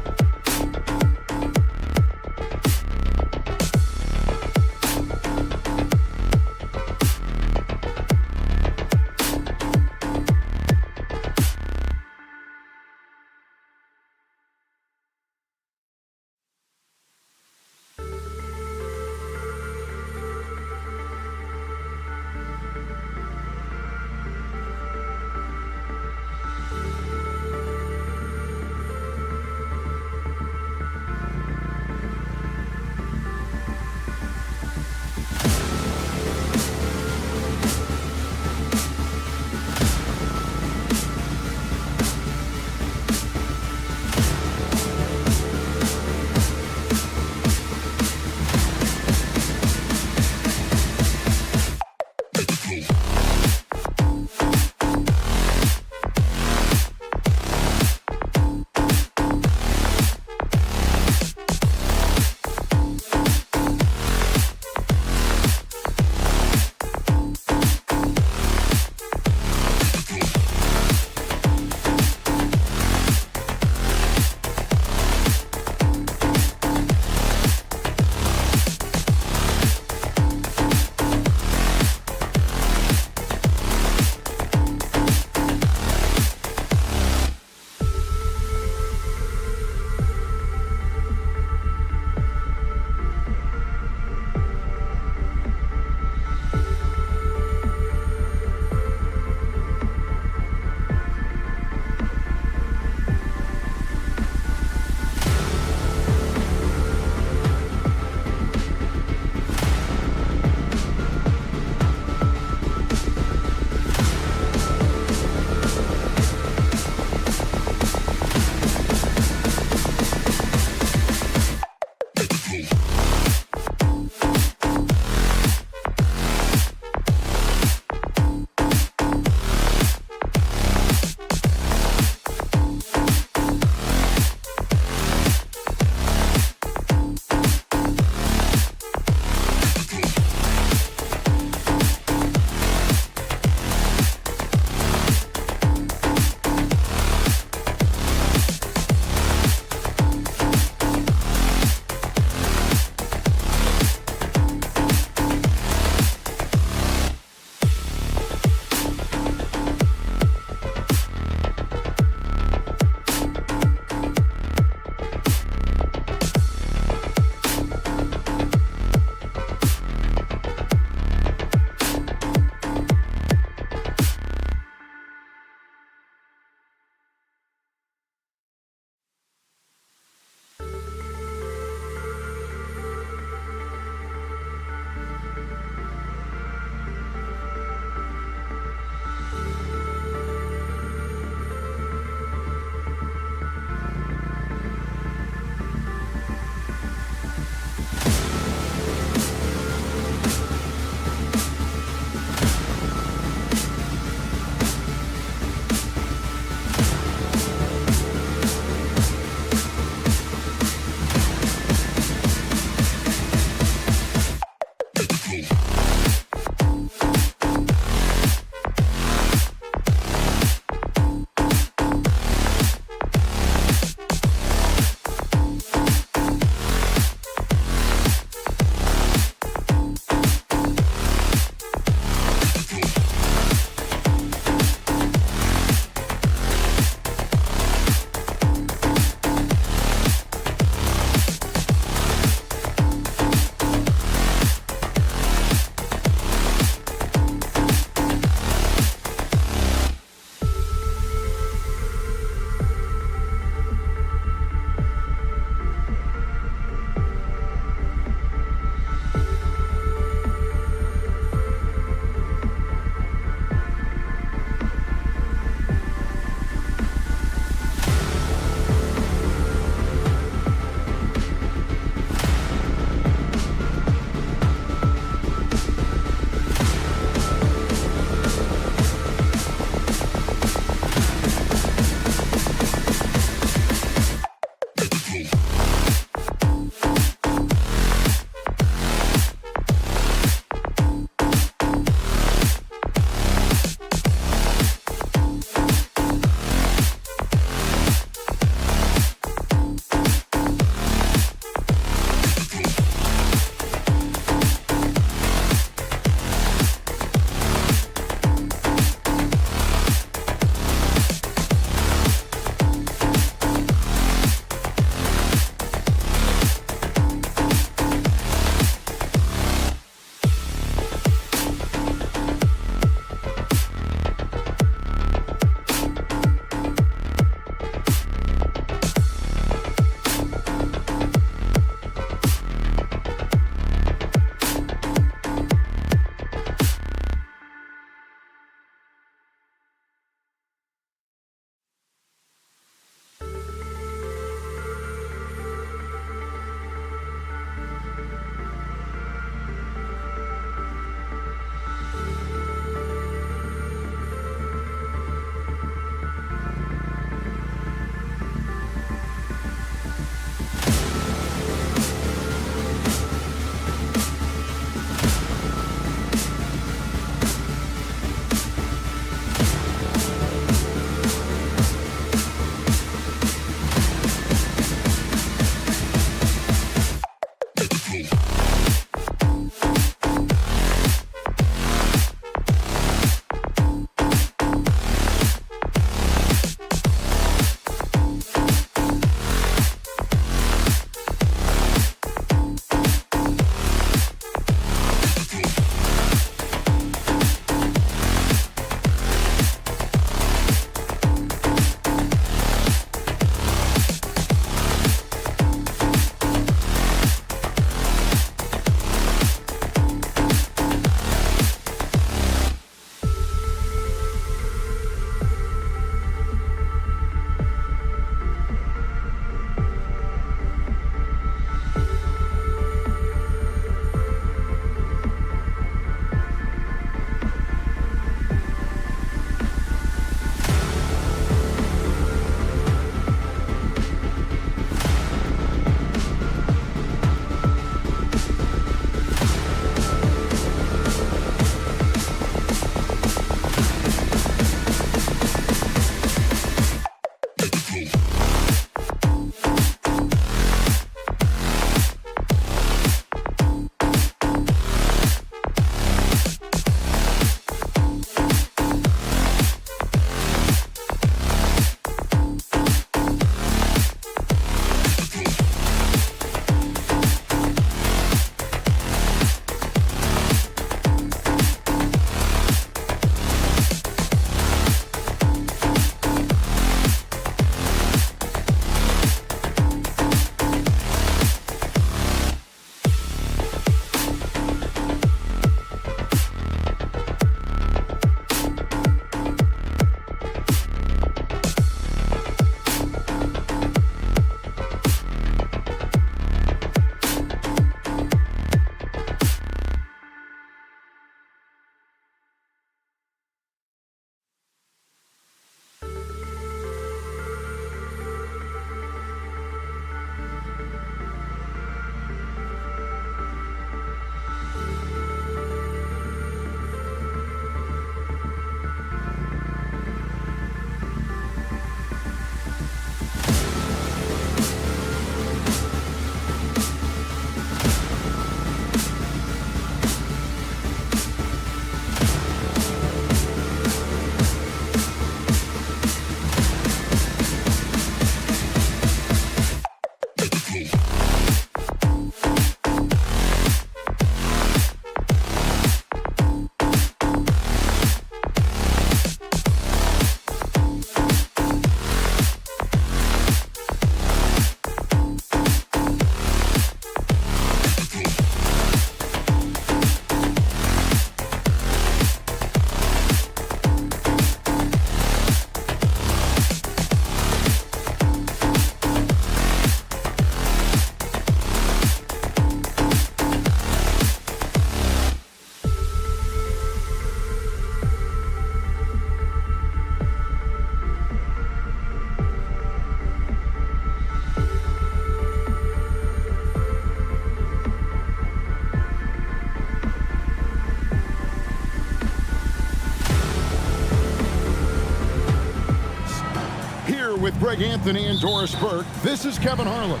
Greg Anthony and Doris Burke, this is Kevin Harlan.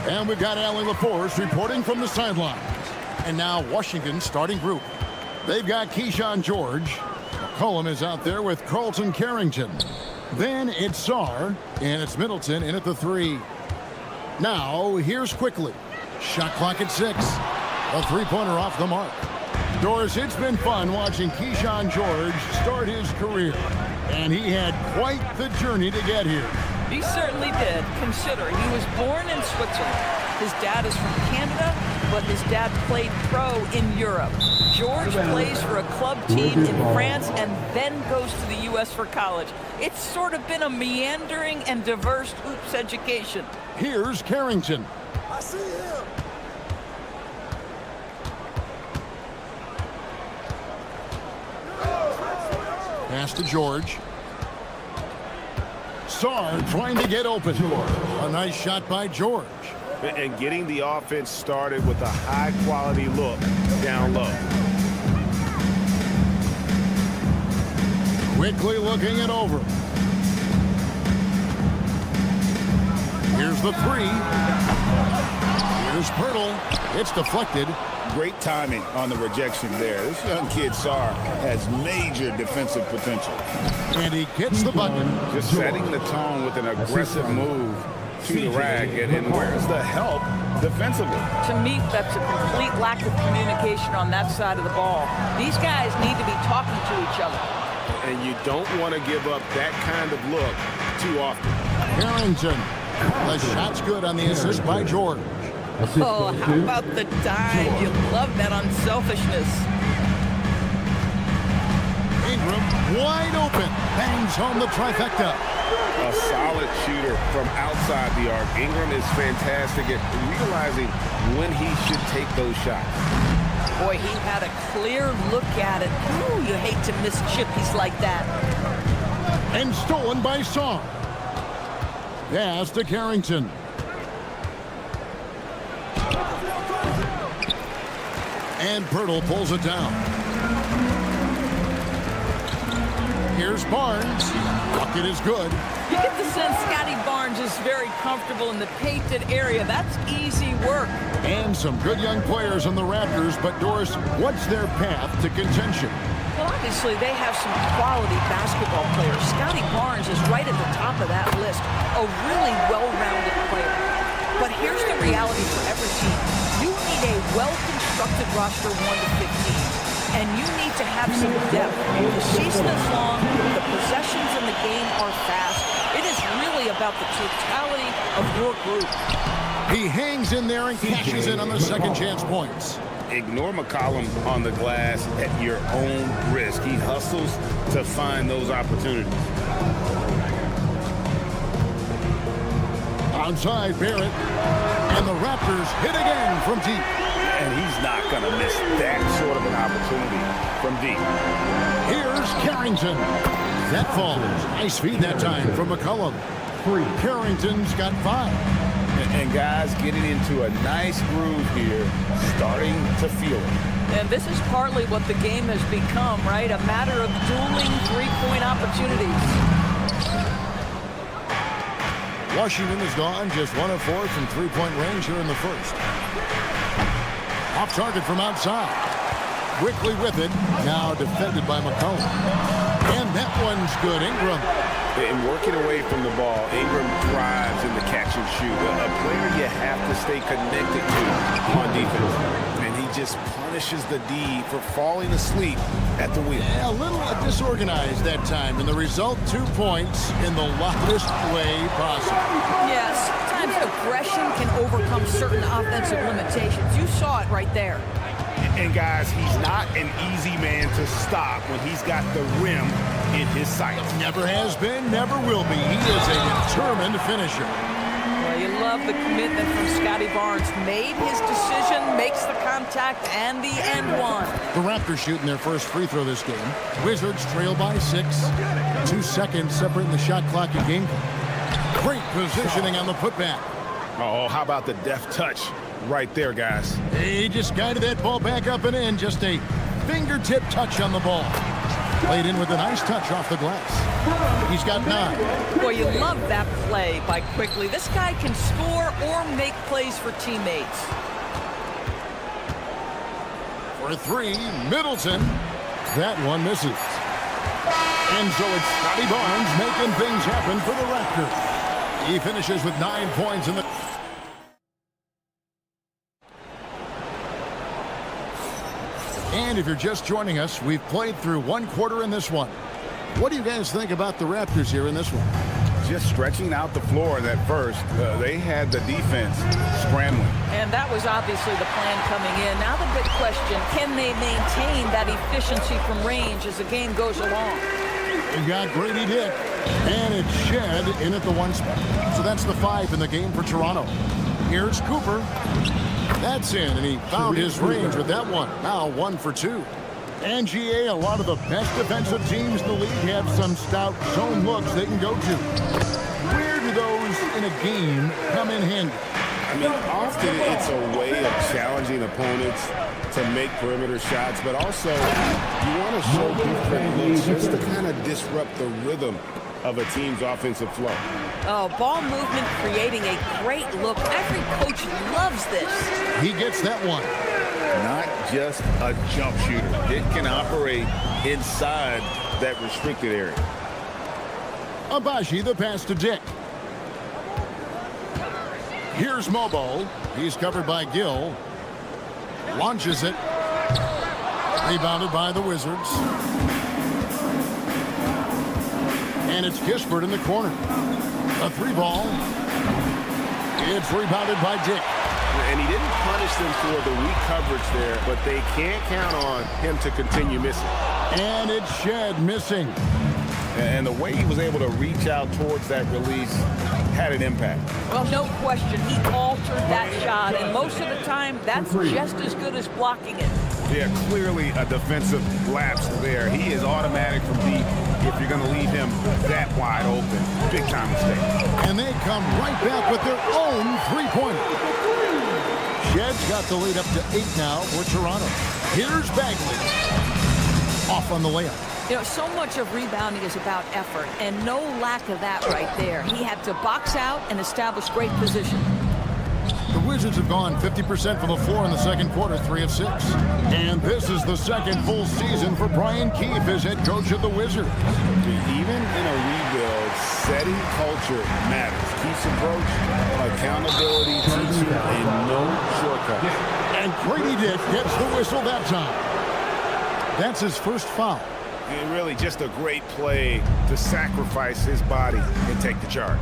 And we've got Allie LaForce reporting from the sidelines. And now Washington's starting group. They've got Keyshawn George. McCollum is out there with Carlton Carrington. Then it's Sarr, and it's Middleton in at the 3. Now, here's Quickly. Shot clock at 6. A three-pointer off the mark. Doris, it's been fun watching Keyshawn George start his career. And he had quite the journey to get here. He certainly did. Consider, he was born in Switzerland. His dad is from Canada, but his dad played pro in Europe. George plays for a club team in France and then goes to the U.S. for college. It's sort of been a meandering and diverse hoops education. Here's Carrington. I see him. Pass to George. Sarr trying to get open. A nice shot by George. And getting the offense started with a high-quality look down low. Quickly looking it over. Here's the 3. Here's Pirtle. It's deflected. Great timing on the rejection there. This young kid, Sarr, has major defensive potential. And he gets the bucket. Just setting the tone with an aggressive move to the rack. And where's the help defensively? To me, that's a complete lack of communication on that side of the ball. These guys need to be talking to each other. And you don't want to give up that kind of look too often. Carrington. The shot's good on the assist by George. Oh, how about the dive? You love that unselfishness. Ingram wide open. Bangs home the trifecta. A solid shooter from outside the arc. Ingram is fantastic at realizing when he should take those shots. Boy, he had a clear look at it. Ooh, you hate to miss chippies like that. And stolen by Sarr. Pass to Carrington. And Pirtle pulls it down. Here's Barnes. Bucket is good. You get the sense Scotty Barnes is very comfortable in the painted area. That's easy work. And some good young players on the Raptors, but Doris, what's their path to contention? Well, obviously, they have some quality basketball players. Scotty Barnes is right at the top of that list. A really well-rounded player. But here's the reality for every team. You need a well-constructed roster 1 to 15. And you need to have some depth. The season is long. The possessions in the game are fast. It is really about the totality of your group. He hangs in there and cashes in on the second chance points. Ignore McCollum on the glass at your own risk. He hustles to find those opportunities. Outside Barrett. And the Raptors hit again from deep. And he's not going to miss that sort of an opportunity from deep. Here's Carrington. That falls. Nice feed that time from McCollum. Carrington's got 5. And guys getting into a nice groove here, starting to feel it. And this is partly what the game has become, right? A matter of dueling three-point opportunities. Washington is gone just 1 of 4 from three-point range here in the first. Off target from outside. Quickly with it. Now defended by McCollum. And that one's good. Ingram. And working away from the ball, Ingram thrives in the catch and shoot. A player you have to stay connected to on defense. And he just punishes the D for falling asleep at the wheel. A little disorganized that time. And the result, 2 points in the loudest way possible. Yeah, sometimes aggression can overcome certain offensive limitations. You saw it right there. And guys, he's not an easy man to stop when he's got the rim in his sights. Never has been, never will be. He is a determined finisher. Well, you love the commitment from Scotty Barnes. Made his decision, makes the contact, and the end one. The Raptors shooting their first free throw this game. Wizards trail by 6. 2 seconds separating the shot clock and game clock. Great positioning on the putback. Oh, how about the deft touch right there, guys? He just guided that ball back up and in. Just a fingertip touch on the ball. Played in with a nice touch off the glass. He's got 9. Boy, you love that play by Quickly. This guy can score or make plays for teammates. For 3, Middleton. That one misses. And so it's Scotty Barnes making things happen for the Raptors. He finishes with 9 points in the... And if you're just joining us, we've played through 1 quarter in this one. What do you guys think about the Raptors here in this one? Just stretching out the floor that first. They had the defense scrambling. And that was obviously the plan coming in. Now the big question, can they maintain that efficiency from range as the game goes along? We've got Grady Dick, and it's Shed in at the 1 spot. So that's the 5 in the game for Toronto. Here's Cooper. That's in, and he found his range with that one. Now 1 for 2. And GA, a lot of the best defensive teams in the league have some stout zone looks they can go to. Where do those in a game come in handy? I mean, often it's a way of challenging opponents to make perimeter shots, but also you want to show different looks just to kind of disrupt the rhythm of a team's offensive flow. Oh, ball movement creating a great look. Every coach loves this. He gets that one. Not just a jump shooter. It can operate inside that restricted area. Abaji, the pass to Dick. Here's Mobo. He's covered by Gill. Launches it. Rebounded by the Wizards. And it's Kispert in the corner. A 3-ball. It's rebounded by Dick. And he didn't punish them for the weak coverage there, but they can't count on him to continue missing. And it's Shed missing. And the way he was able to reach out towards that release had an impact. Well, no question. He altered that shot, and most of the time, that's just as good as blocking it. Yeah, clearly a defensive lapse there. He is automatic from deep if you're going to leave him that wide open. Big time mistake. And they come right back with their own 3-pointer. Shed's got the lead up to 8 now for Toronto. Here's Bagley. Off on the layup. You know, so much of rebounding is about effort, and no lack of that right there. He had to box out and establish great position. The Wizards have gone 50% from the floor in the second quarter, 3 of 6. And this is the second full season for Brian Keefe as head coach of the Wizards. Even in a rebuild, setting culture matters. Keefe's approach, accountability, teaching, and no shortcuts. And Grady Dick gets the whistle that time. That's his first foul. And really just a great play to sacrifice his body and take the charge.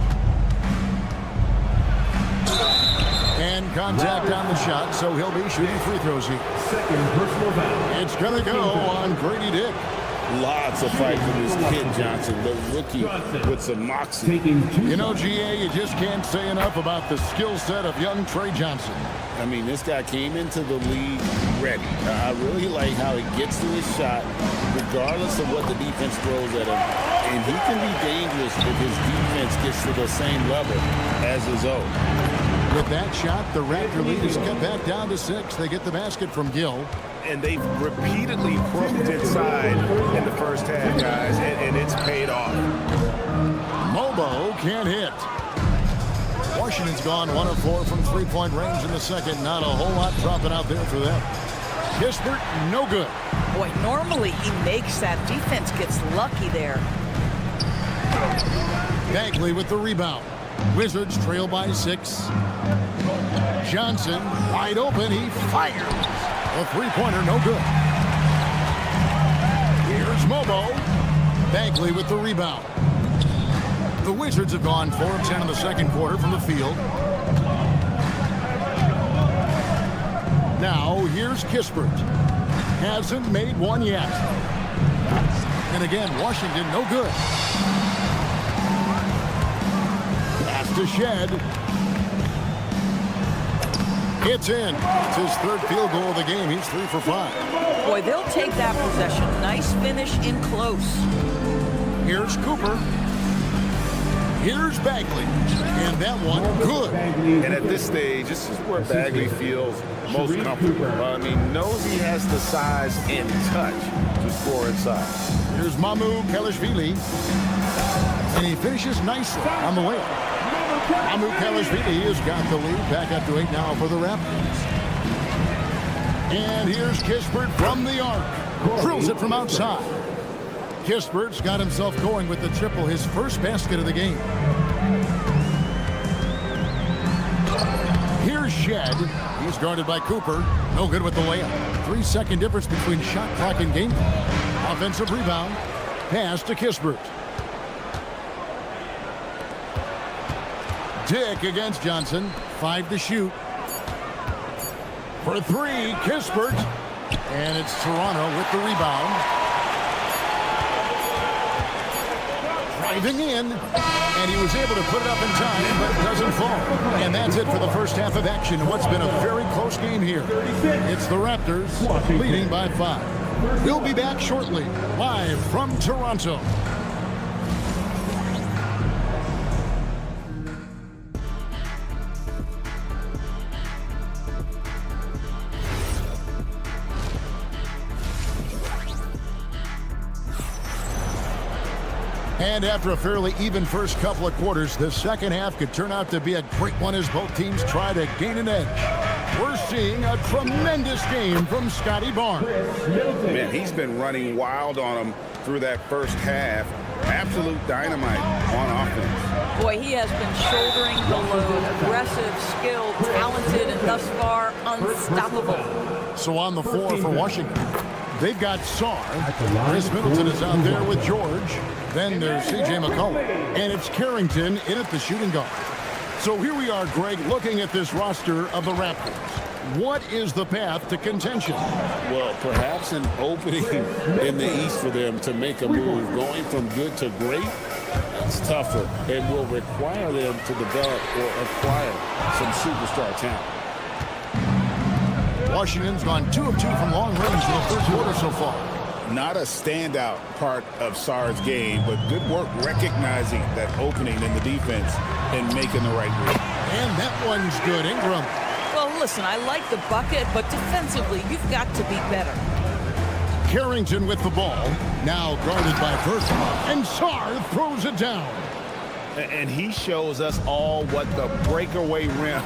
And contact on the shot, so he'll be shooting free throws here. Second personal foul. It's going to go on Grady Dick. Lots of fight from this kid, Johnson, the rookie with some moxie. You know, GA, you just can't say enough about the skill set of young Trey Johnson. I mean, this guy came into the league ready. I really like how he gets to his shot, regardless of what the defense throws at him. And he can be dangerous if his defense gets to the same level as his own. With that shot, the Raptor lead is cut back down to 6. They get the basket from Gill. And they've repeatedly crooked inside in the first half, guys, and it's paid off. Mobo can't hit. Washington's gone 1 of 4 from 3-point range in the second. Not a whole lot dropping out there for them. Kispert, no good. Boy, normally he makes that. Defense gets lucky there. Bagley with the rebound. Wizards trail by 6. Johnson wide open. He fires. A 3-pointer, no good. Here's Mobo. Bagley with the rebound. The Wizards have gone 4 of 10 in the second quarter from the field. Now, here's Kispert. Hasn't made one yet. And again, Washington, no good. Pass to Shed. It's in. It's his 3rd field goal of the game. He's 3 for 5. Boy, they'll take that possession. Nice finish in close. Here's Cooper. Here's Bagley. And that one, good. And at this stage, this is where Bagley feels most comfortable. I mean, knows he has the size and touch to score inside. Here's Mamu Kelishvili. And he finishes nicely on the way. Mamu Kelishvili has got the lead. Back up to 8 now for the Raptors. And here's Kispert from the arc. Drills it from outside. Kispert's got himself going with the triple, his first basket of the game. Here's Shed. He's guarded by Cooper. No good with the layup. 3-second difference between shot clock and game clock. Offensive rebound. Pass to Kispert. Dick against Johnson. 5 to shoot. For 3, Kispert. And it's Toronto with the rebound. Driving in, and he was able to put it up in time, but it doesn't fall. And that's it for the first half of action in what's been a very close game here. It's the Raptors leading by 5. We'll be back shortly, live from Toronto. And after a fairly even first couple of quarters, the second half could turn out to be a great one as both teams try to gain an edge. We're seeing a tremendous game from Scotty Barnes. Man, he's been running wild on him through that first half. Absolute dynamite on offense. Boy, he has been shouldering the load. Aggressive, skilled, talented, and thus far unstoppable. So on the floor for Washington, they've got Sarr. Chris Middleton is out there with George. Then there's C.J. McCollum. And it's Carrington in at the shooting guard. So here we are, Greg, looking at this roster of the Raptors. What is the path to contention? Well, perhaps an opening in the East for them to make a move. Going from good to great, that's tougher and will require them to develop or acquire some superstar talent. Washington's gone 2 of 2 from long range in the first quarter so far. Not a standout part of Sarr's game, but good work recognizing that opening in the defense and making the right move. And that one's good. Ingram. Well, listen, I like the bucket, but defensively, you've got to be better. Carrington with the ball. Now guarded by Burton. And Sarr throws it down. And he shows us all what the breakaway rim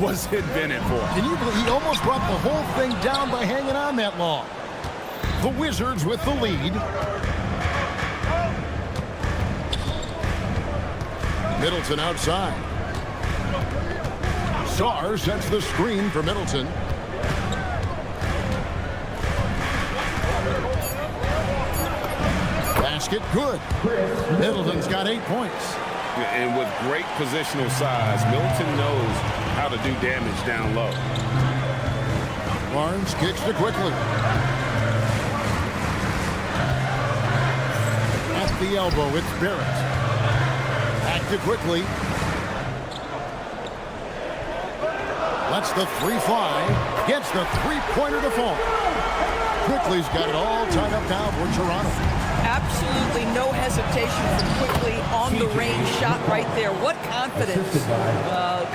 was invented for. Can you believe he almost brought the whole thing down by hanging on that long? The Wizards with the lead. Middleton outside. Sarr sets the screen for Middleton. Basket good. Middleton's got 8 points. And with great positional size, Middleton knows how to do damage down low. Barnes kicks to quickly. At the elbow, it's Barrett. Back to quickly. Lets the 3 fly. Gets the 3-pointer to fall. Quickly's got it all tied up now for Toronto. Absolutely no hesitation from Quickly on the range shot right there. What confidence.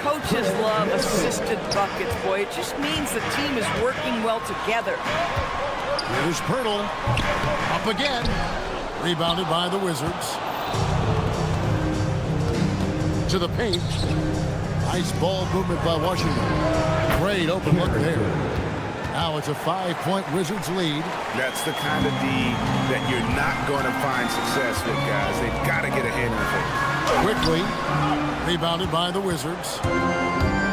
Coaches love assisted buckets, boy. It just means the team is working well together. Here's Pirtle. Up again. Rebounded by the Wizards. To the paint. Nice ball movement by Washington. Great open look there. Now it's a 5-point Wizards lead. That's the kind of D that you're not going to find success with, guys. They've got to get a hand in the face. Quickly, rebounded by the Wizards.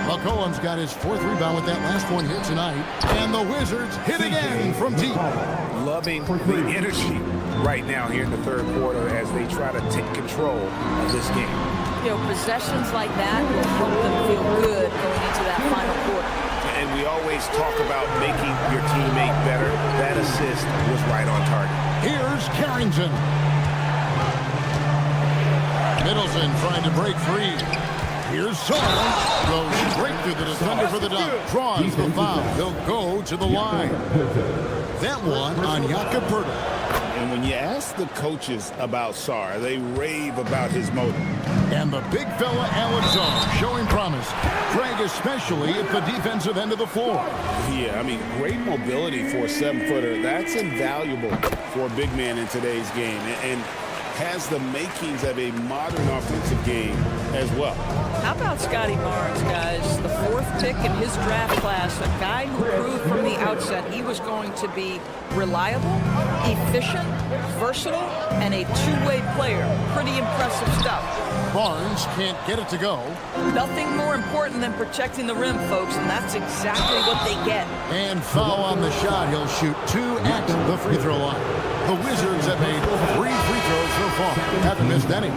McCollum's got his 4th rebound with that last one here tonight. And the Wizards hit again from deep. Loving the energy right now here in the third quarter as they try to take control of this game. You know, possessions like that will help them feel good going into that final quarter. And we always talk about making your teammate better. That assist was right on target. Here's Carrington. Middleton trying to break free. Here's Sarr. Goes straight through the defender for the dunk. Draws the foul. He'll go to the line. That one on Jakob Pirtle. And when you ask the coaches about Sarr, they rave about his motor. And the big fella, Alexander, showing promise. Greg, especially at the defensive end of the floor. Yeah, I mean, great mobility for a 7-footer. That's invaluable for a big man in today's game. And has the makings of a modern offensive game as well. How about Scotty Barnes, guys? The 4th pick in his draft class, a guy who proved from the outset he was going to be reliable, efficient, versatile, and a two-way player. Pretty impressive stuff. Barnes can't get it to go. Nothing more important than protecting the rim, folks, and that's exactly what they get. And foul on the shot. He'll shoot 2 at the free throw line. The Wizards have made 3 free throws so far. Haven't missed any.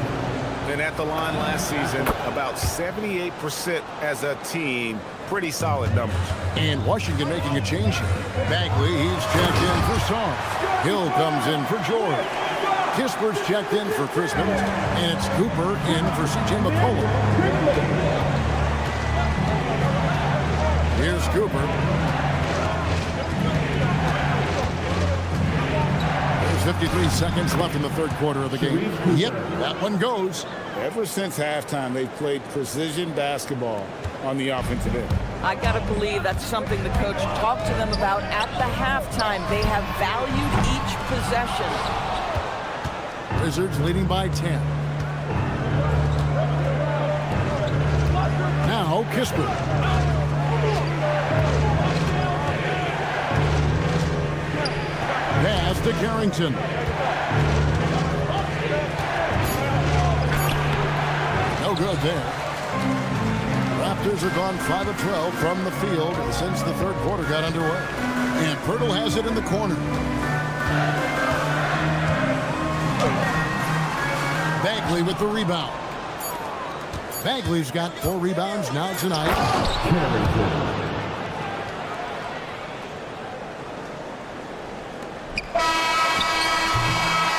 And at the line last season, about 78% as a team. Pretty solid numbers. And Washington making a change here. Bagley, he's checked in for Sarr. Hill comes in for George. Kisper's checked in for Chrisman. And it's Cooper in for C.J. McCollum. Here's Cooper. There's 53 seconds left in the 3rd quarter of the game. Yep, that one goes. Ever since halftime, they've played precision basketball on the offensive end. I got to believe that's something the coach talked to them about at the halftime. They have valued each possession. Wizards leading by 10. Now Kisper. Pass to Carrington. No good there. Raptors are gone 5 of 12 from the field since the 3rd quarter got underway. And Pirtle has it in the corner. Bagley with the rebound. Bagley's got 4 rebounds now tonight.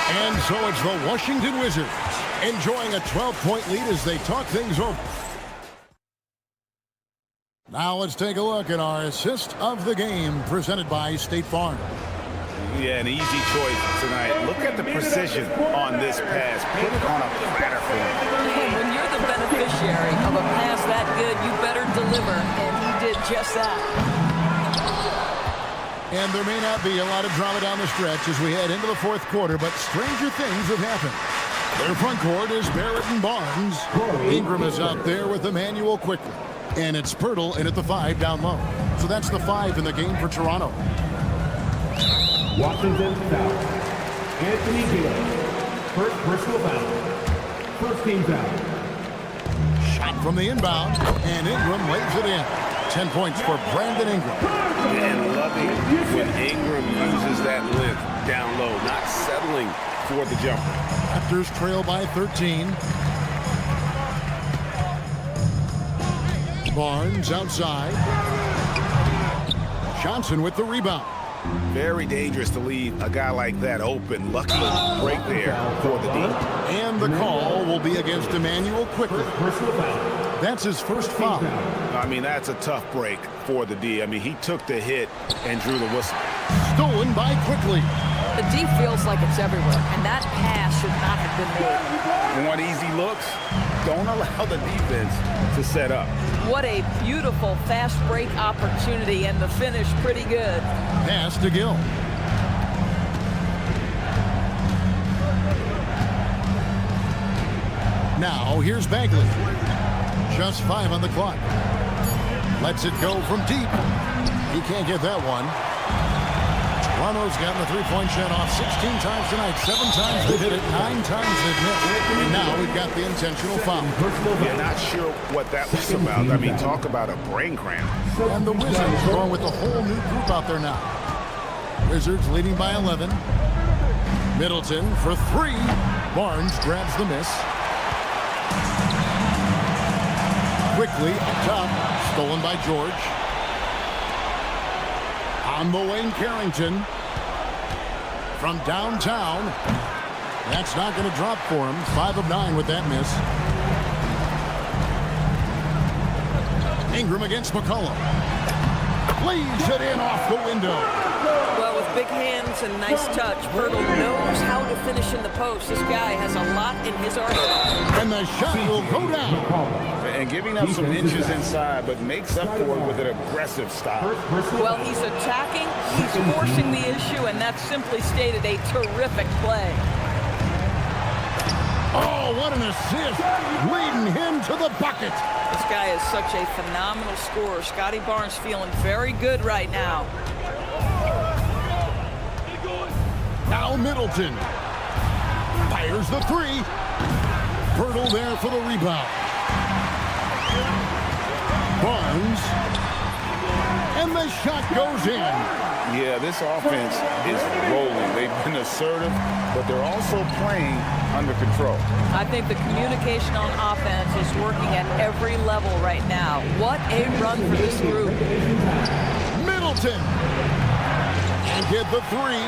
And so it's the Washington Wizards enjoying a 12-point lead as they talk things over. Now let's take a look at our assist of the game presented by State Farm. Yeah, an easy choice tonight. Look at the precision on this pass. Put it on a platter for him. And when you're the beneficiary of a pass that good, you better deliver, and he did just that. And there may not be a lot of drama down the stretch as we head into the 4th quarter, but stranger things have happened. Their front court is Barrett and Barnes. Ingram is out there with Emmanuel quickly. And it's Pirtle in at the 5 down low. So that's the 5 in the game for Toronto. Washington foul. Anthony Gill. First personal foul. First team foul. Shot from the inbound, and Ingram lays it in. 10 points for Brandon Ingram. And loving when Ingram uses that lift down low, not settling for the jumper. Raptors trail by 13. Barnes outside. Johnson with the rebound. Very dangerous to leave a guy like that open. Lucky break there for the D. And the call will be against Emmanuel quickly. That's his first foul. I mean, that's a tough break for the D. I mean, he took the hit and drew the whistle. Stolen by Quickly. The D feels like it's everywhere, and that pass should not have been made. Want easy looks? Don't allow the defense to set up. What a beautiful fast break opportunity, and the finish pretty good. Pass to Gill. Now here's Bagley. Just 5 on the clock. Lets it go from deep. He can't get that one. Toronto's gotten the three-point shot off 16 times tonight. 7 times they've hit it, 9 times they've missed. And now we've got the intentional foul. Yeah, not sure what that was about. I mean, talk about a brain cramp. And the Wizards going with a whole new group out there now. Wizards leading by 11. Middleton for 3. Barnes grabs the miss. Quickly up top, stolen by George. On the wing, Carrington. From downtown. That's not going to drop for him. 5 of 9 with that miss. Ingram against McCollum. Leaves it in off the window. Well, with big hands That's a nice touch. Pirtle knows how to finish in the post. This guy has a lot in his arsenal. And the shot will go down. And giving up some inches inside, but makes up for it with an aggressive stop. Well, he's attacking, he's forcing the issue, and that's simply stated a terrific play. Oh, what an assist, leading him to the bucket. This guy is such a phenomenal scorer. Scotty Barnes feeling very good right now. Now Middleton fires the three. Pirtle there for the rebound. Barnes, and the shot goes in. Yeah, this offense is rolling. They've been assertive, but they're also playing under control. I think the communication on offense is working at every level right now. What a run for this group. Middleton, and get the three.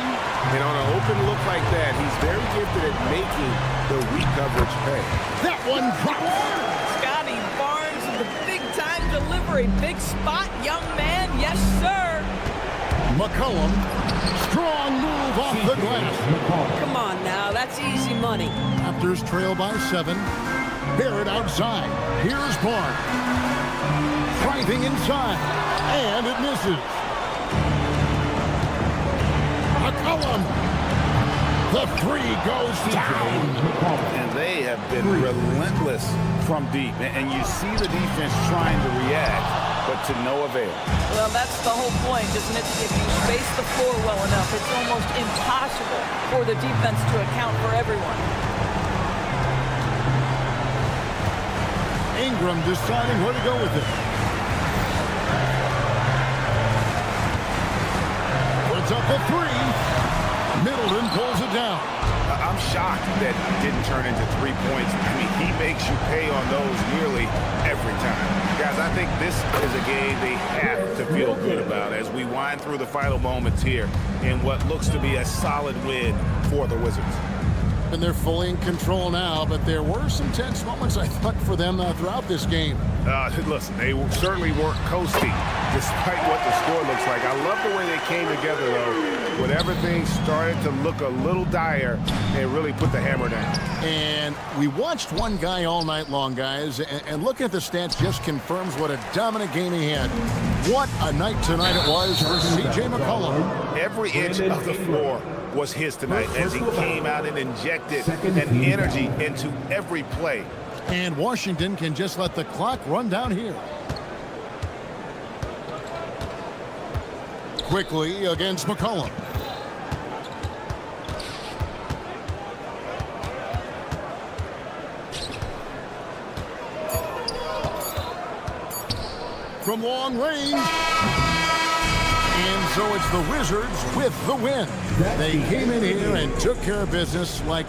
And on an open look like that, he's very gifted at making the weak coverage pay. That one drops. Scotty Barnes with the big-time delivery. Big spot, young man. Yes, sir. McCollum, strong move off the glass. Come on now, that's easy money. Raptors trail by 7. Barrett outside. Here's Barnes. Driving inside, and it misses. McCollum. The three goes down. And they have been relentless from deep. And you see the defense trying to react, but to no avail. Well, that's the whole point, isn't it? If you space the floor well enough, it's almost impossible for the defense to account for everyone. Ingram deciding where to go with it. Puts up a three. Middleton pulls it down. I'm shocked that it didn't turn into 3 points. I mean, he makes you pay on those nearly every time. Guys, I think this is a game they have to feel good about as we wind through the final moments here in what looks to be a solid win for the Wizards. And they're fully in control now, but there were some tense moments, I thought, for them throughout this game. Listen, they certainly weren't coasting despite what the score looks like. I love the way they came together, though, when everything started to look a little dire and really put the hammer down. And we watched one guy all night long, guys, and looking at the stats just confirms what a dominant game he had. What a night tonight it was for C.J. McCollum. Every inch of the floor was his tonight as he came out and injected an energy into every play. And Washington can just let the clock run down here. Quickly against McCollum. From long range. And so it's the Wizards with the win. They came in here and took care of business like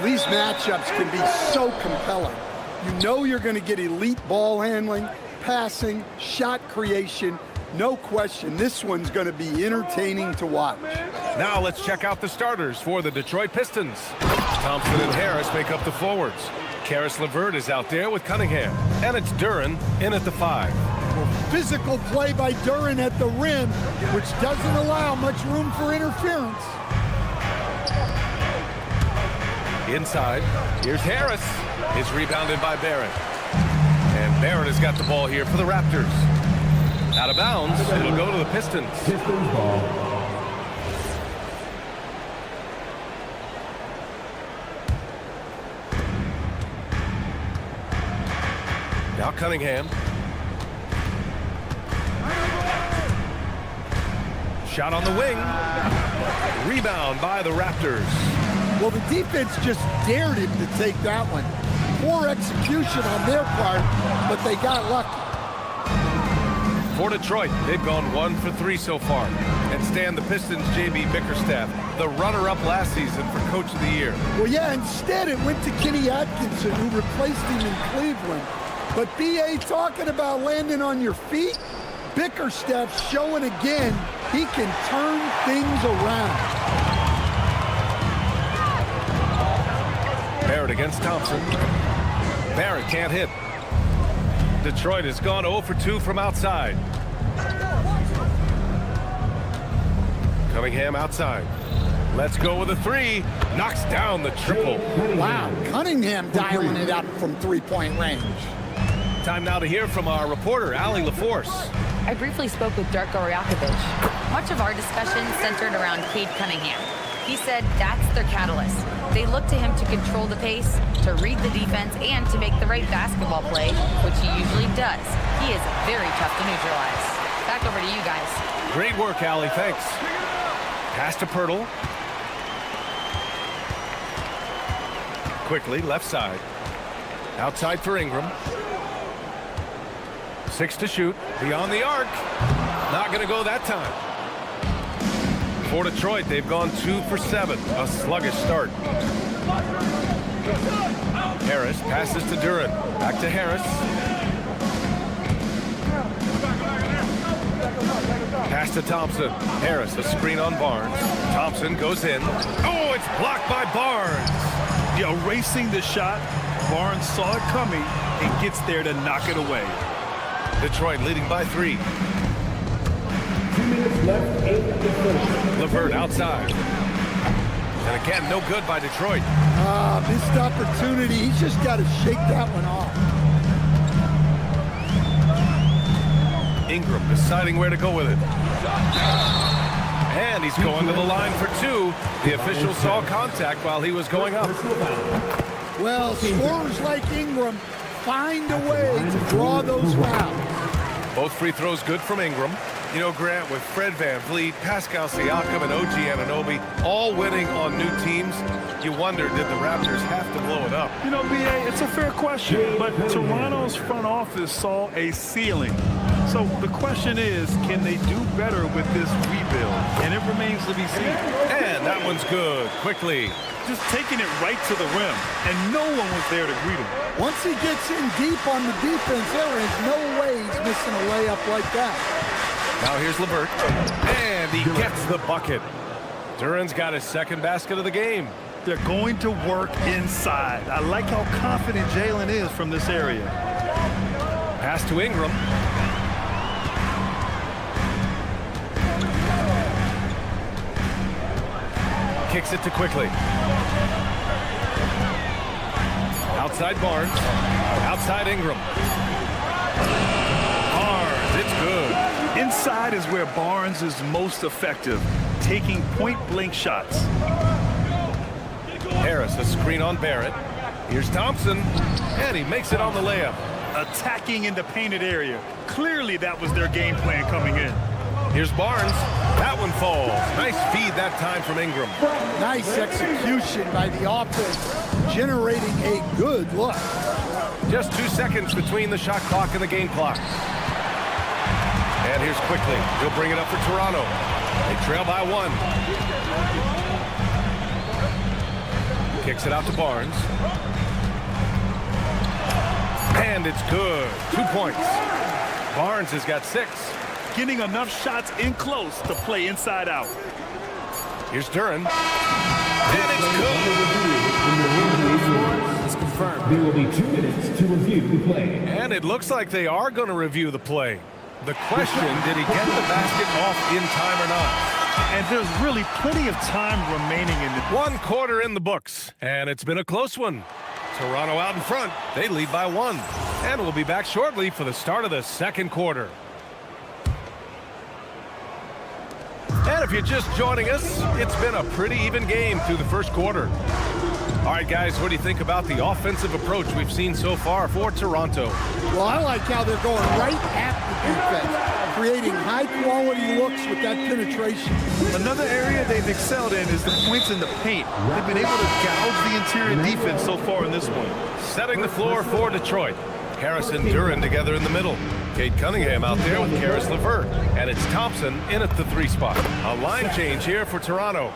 these matchups can be so compelling. You know you're going to get elite ball handling, passing, shot creation. No question, this one's going to be entertaining to watch. Now let's check out the starters for the Detroit Pistons. Thompson and Harris make up the forwards. Karis LeVert is out there with Cunningham. And it's Duren in at the 5. Physical play by Duren at the rim, which doesn't allow much room for interference. Inside, here's Harris. Is rebounded by Barrett. And Barrett has got the ball here for the Raptors. Out of bounds, it'll go to the Pistons. Pistons ball. Now Cunningham. Shot on the wing. Rebound by the Raptors. Well, the defense just dared him to take that one. Poor execution on their part, but they got lucky. For Detroit, they've gone 1 for 3 so far. And stand the Pistons' J.B. Bickerstaff, the runner-up last season for Coach of the Year. Well, yeah, instead it went to Kenny Atkinson, who replaced him in Cleveland. But B.A. talking about landing on your feet, Bickerstaff showing again he can turn things around. Barrett against Thompson. Barrett can't hit. Detroit has gone 0 for 2 from outside. Cunningham outside. Let's go with a 3. Knocks down the triple. Wow, Cunningham dialing it up from three-point range. Time now to hear from our reporter, Allie LaForce. I briefly spoke with Darko Rajakovic. Much of our discussion centered around Cade Cunningham. He said that's their catalyst. They look to him to control the pace, to read the defense, and to make the right basketball play, which he usually does. He is very tough to neutralize. Back over to you guys. Great work, Allie. Thanks. Pass to Pirtle. Quickly, left side. Outside for Ingram. 6 to shoot. Beyond the arc. Not going to go that time. For Detroit, they've gone 2 for 7. A sluggish start. Harris passes to Duren. Back to Harris. Pass to Thompson. Harris, a screen on Barnes. Thompson goes in. Oh, it's blocked by Barnes. Yeah, erasing the shot. Barnes saw it coming and gets there to knock it away. Detroit leading by 3. 2 minutes left, 8 to finish. LeVert outside. And again, no good by Detroit. Missed opportunity. He's just got to shake that one off. Ingram deciding where to go with it. And he's going to the line for 2. The official saw contact while he was going up. Well, scorers like Ingram find a way to draw those fouls. Both free throws good from Ingram. You know, Grant, with Fred VanVleet, Pascal Siakam, and OG Anunoby all winning on new teams, you wonder, did the Raptors have to blow it up? You know, B.A., it's a fair question, but Toronto's front office saw a ceiling. So the question is, can they do better with this rebuild? And it remains to be seen. And that one's good. Quickly. Just taking it right to the rim, and no one was there to greet him. Once he gets in deep on the defense, there is no way he's missing a layup like that. Now here's LeVert, and he gets the bucket. Duren's got his second basket of the game. They're going to work inside. I like how confident Jalen is from this area. Pass to Ingram. Kicks it to Quickly. Outside Barnes. Outside Ingram. Barnes, it's good. Inside is where Barnes is most effective, taking point-blank shots. Harris, a screen on Barrett. Here's Thompson, and he makes it on the layup. Attacking in the painted area. Clearly that was their game plan coming in. Here's Barnes. That one falls. Nice feed that time from Ingram. Nice execution by the offense, generating a good look. Just 2 seconds between the shot clock and the game clock. And here's Quickly. He'll bring it up for Toronto. They trail by 1. Kicks it out to Barnes. And it's good. 2 points. Barnes has got 6. Getting enough shots in close to play inside out. Here's Duran. And it's good. It's confirmed. There will be 2 minutes to review the play. And it looks like they are going to review the play. The question, did he get the basket off in time or not? And there's really plenty of time remaining in the 1 quarter in the books. And it's been a close one. Toronto out in front. They lead by 1. And we'll be back shortly for the start of the second quarter. And if you're just joining us, it's been a pretty even game through the first quarter. All right, guys, what do you think about the offensive approach we've seen so far for Toronto? Well, I like how they're going right at the defense, creating high-quality looks with that penetration. Another area they've excelled in is the points in the paint. They've been able to gouge the interior defense so far in this one. Setting the floor for Detroit. Harris and Duran together in the middle. Cade Cunningham out there with Karis LeVert. And it's Thompson in at the 3 spot. A line change here for Toronto.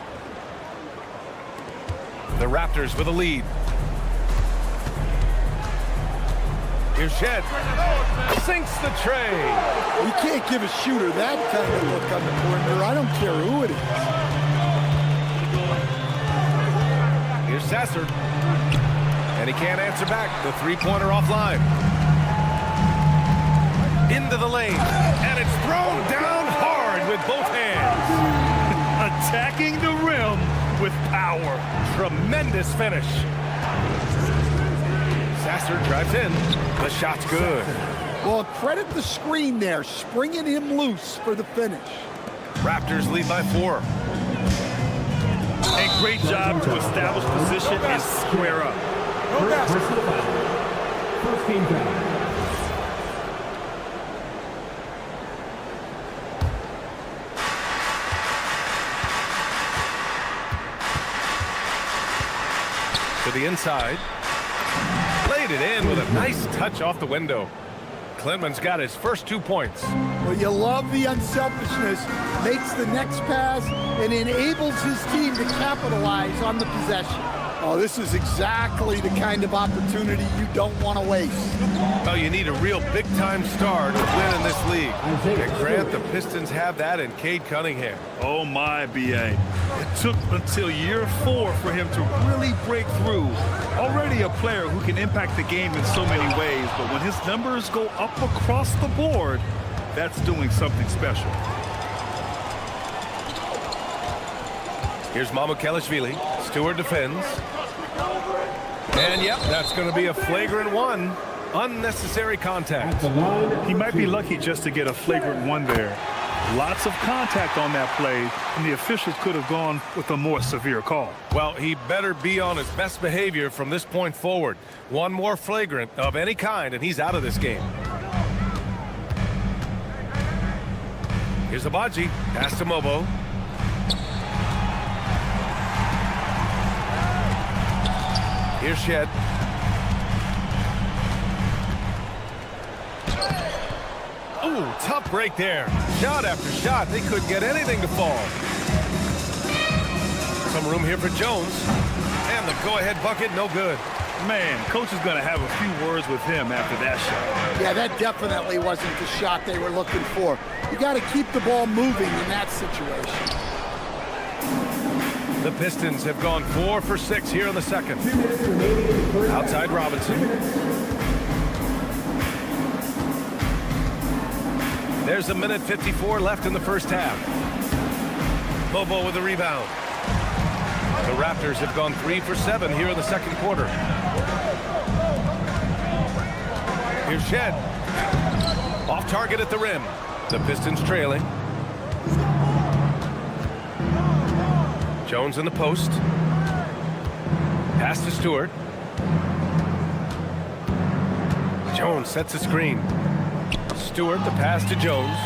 The Raptors with a lead. Here's Shed. Sinks the tray. You can't give a shooter that kind of look on the perimeter. I don't care who it is. Here's Sasser. And he can't answer back. The 3-pointer offline. Into the lane. And it's thrown down hard with both hands. attacking the rim with power. Tremendous finish. Sasser drives in. The shot's good. Well, credit the screen there, springing him loose for the finish. Raptors lead by 4. A great job to establish position and square up. First team foul. To the inside. Laid it in with a nice touch off the window. Clinton's got his first 2 points. Well, you love the unselfishness, makes the next pass, and enables his team to capitalize on the possession. Oh, this is exactly the kind of opportunity you don't want to waste. Oh, you need a real big-time star to win in this league. And Grant, the Pistons have that in Cade Cunningham. Oh, my, B.A. It took until year 4 for him to really break through. Already a player who can impact the game in so many ways, but when his numbers go up across the board, that's doing something special. Here's Mamukelashvili. Stewart defends. And, yep, that's going to be a flagrant 1. Unnecessary contact. He might be lucky just to get a flagrant 1 there. Lots of contact on that play, and the officials could have gone with a more severe call. Well, he better be on his best behavior from this point forward. One more flagrant of any kind, and he's out of this game. Here's Abaji. Pass to Mobo. Here's Shed. Ooh, tough break there. Shot after shot. They couldn't get anything to fall. Some room here for Jones. And the go-ahead bucket, no good. Man, coach is going to have a few words with him after that shot. Yeah, that definitely wasn't the shot they were looking for. You got to keep the ball moving in that situation. The Pistons have gone 4 for 6 here in the second. Outside Robinson. There's 1:54 left in the first half. Bobo with the rebound. The Raptors have gone 3 for 7 here in the second quarter. Here's Shed. Off target at the rim. The Pistons trailing. Jones in the post. Pass to Stewart. Jones sets a screen. Stewart, the pass to Jones.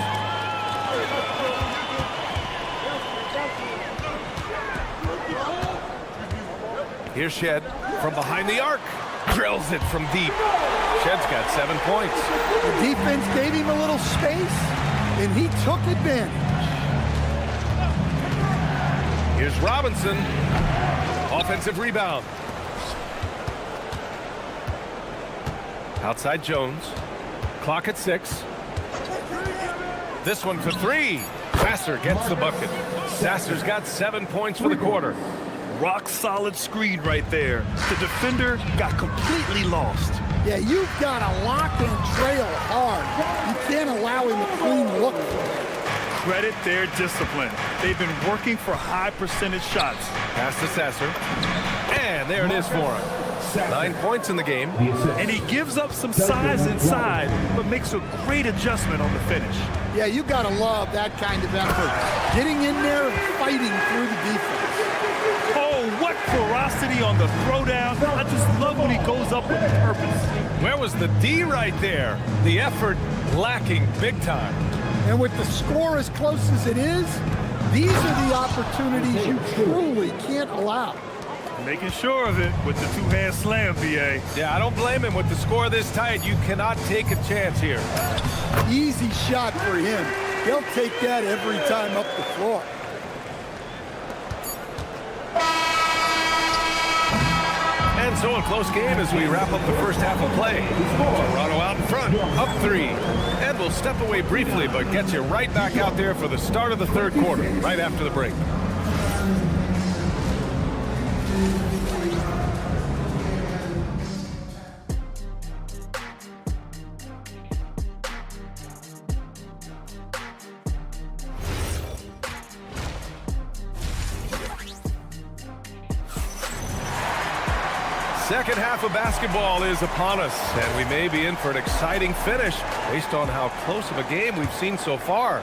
Here's Shed from behind the arc. Drills it from deep. Shed's got 7 points. The defense gave him a little space, and he took advantage. Here's Robinson. Offensive rebound. Outside Jones. Clock at 6. This one for 3. Sasser gets the bucket. Sasser's got 7 points for the quarter. Rock solid screen right there. The defender got completely lost. Yeah, you've got to lock and trail hard. You can't allow him a clean look. Credit their discipline. They've been working for high percentage shots. Pass to Sasser. And there it is for him. 9 points in the game. And he gives up some size inside, but makes a great adjustment on the finish. Yeah, you got to love that kind of effort. Getting in there and fighting through the defense. Oh, what ferocity on the throwdown. I just love when he goes up with purpose. Where was the D right there? The effort lacking big time. And with the score as close as it is, these are the opportunities you truly can't allow. Making sure of it with the two-hand slam, BA. Yeah, I don't blame him. With the score this tight, you cannot take a chance here. Easy shot for him. He'll take that every time up the floor. And so a close game as we wrap up the first half of play. Toronto out in front, up 3. And we'll step away briefly, but get you right back out there for the start of the third quarter, right after the break. Second half of basketball is upon us, and we may be in for an exciting finish based on how close of a game we've seen so far.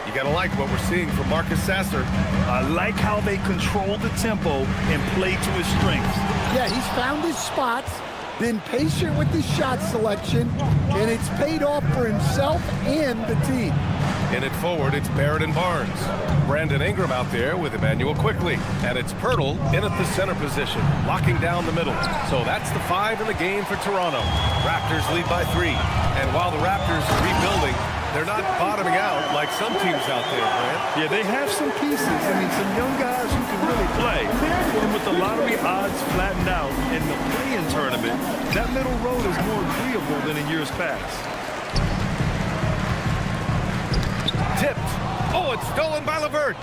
You gotta like what we're seeing from Marcus Sasser. I like how they control the tempo and play to his strengths. Yeah, he's found his spots, been patient with his shot selection, and it's paid off for himself and the team. In it forward, it's Barrett and Barnes. Brandon Ingram out there with Emmanuel quickly. And it's Pirtle in at the center position, locking down the middle. So that's the 5 in the game for Toronto. Raptors lead by 3. And while the Raptors are rebuilding, they're not bottoming out like some teams out there, Grant. Yeah, they have some pieces. I mean, some young guys who can really play. And with the lottery odds flattened out in the play-in tournament, that middle road is more agreeable than in years past. Tipped. Oh, it's stolen by LeVert.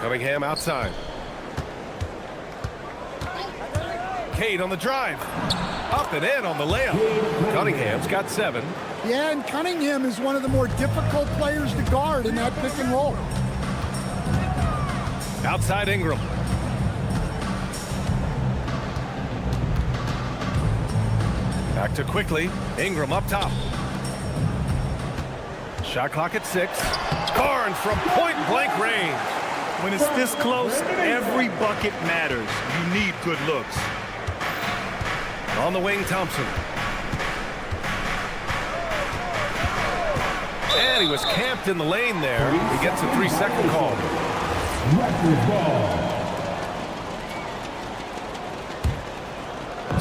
Cunningham outside. Cade on the drive. Up and in on the layup. Cunningham's got 7. Yeah, and Cunningham is one of the more difficult players to guard in that pick and roll. Outside Ingram. Back to quickly. Ingram up top. Shot clock at 6. Barnes from point-blank range. When it's this close, every bucket matters. You need good looks. On the wing, Thompson. And he was camped in the lane there. He gets a 3-second call. Raptors ball.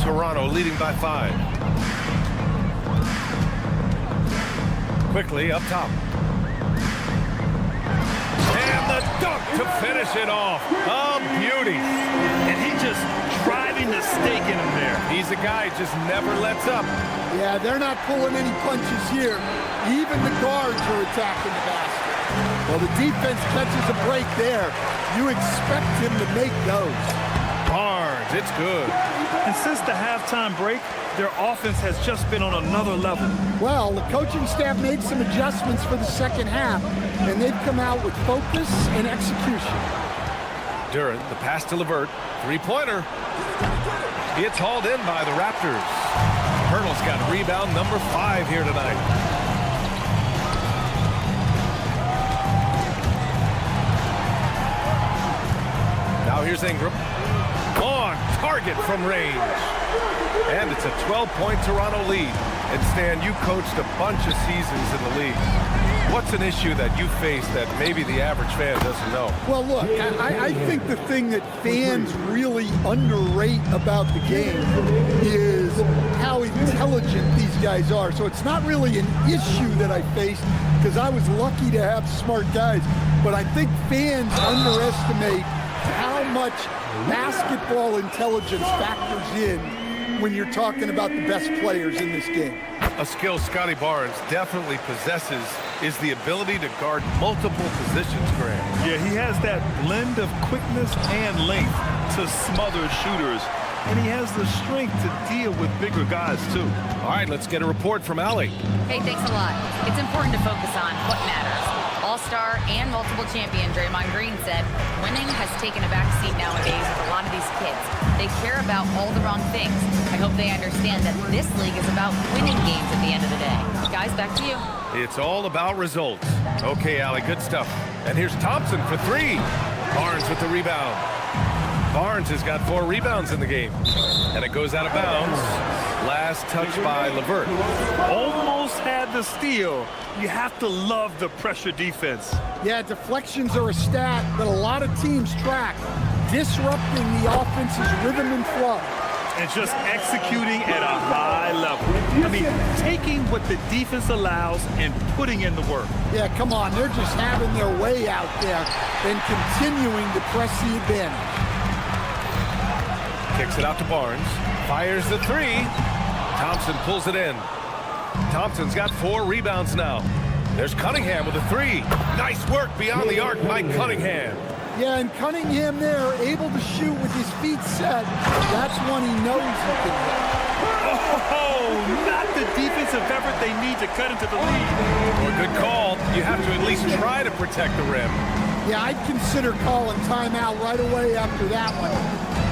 Toronto leading by 5. Quickly up top. And the dunk to finish it off. A beauty. And he just driving the stake in him there. He's a guy who just never lets up. Yeah, they're not pulling any punches here. Even the guards are attacking the basket. Well, the defense catches a break there. You expect him to make those. Barnes, it's good. And since the halftime break, their offense has just been on another level. Well, the coaching staff made some adjustments for the second half, and they've come out with focus and execution. Duran, the pass to LeVert. 3-pointer. It's hauled in by the Raptors. Pirtle's got rebound number 5 here tonight. Now here's Ingram. On target from range. And it's a 12-point Toronto lead. And Stan, you coached a bunch of seasons in the league. What's an issue that you face that maybe the average fan doesn't know? Well, look, I think the thing that fans really underrate about the game is how intelligent these guys are. So it's not really an issue that I faced because I was lucky to have smart guys. But I think fans underestimate how much basketball intelligence factors in when you're talking about the best players in this game. A skill Scotty Barnes definitely possesses is the ability to guard multiple positions, Graham. Yeah, he has that blend of quickness and length to smother shooters. And he has the strength to deal with bigger guys, too. All right, let's get a report from Allie. Hey, thanks a lot. It's important to focus on what matters. All-star and multiple champion Draymond Green said winning has taken a back seat nowadays with a lot of these kids. They care about all the wrong things. I hope they understand that this league is about winning games at the end of the day. Guys, back to you. It's all about results. Okay, Allie, good stuff. And here's Thompson for three. Barnes with the rebound. Barnes has got 4 rebounds in the game. And it goes out of bounds. Last touch by LeVert. Almost had the steal. You have to love the pressure defense. Yeah, deflections are a stat that a lot of teams track, disrupting the offense's rhythm and flow. And just executing at a high level. I mean, taking what the defense allows and putting in the work. Yeah, come on. They're just having their way out there and continuing to press the advantage. Kicks it out to Barnes. Fires the three. Thompson pulls it in. Thompson's got 4 rebounds now. There's Cunningham with a 3. Nice work beyond the arc by Cunningham. Yeah, and Cunningham there, able to shoot with his feet set. That's one he knows he can hit. Oh, not the defensive effort they need to cut into the lead. Well, good call. You have to at least try to protect the rim. Yeah, I'd consider calling timeout right away after that one.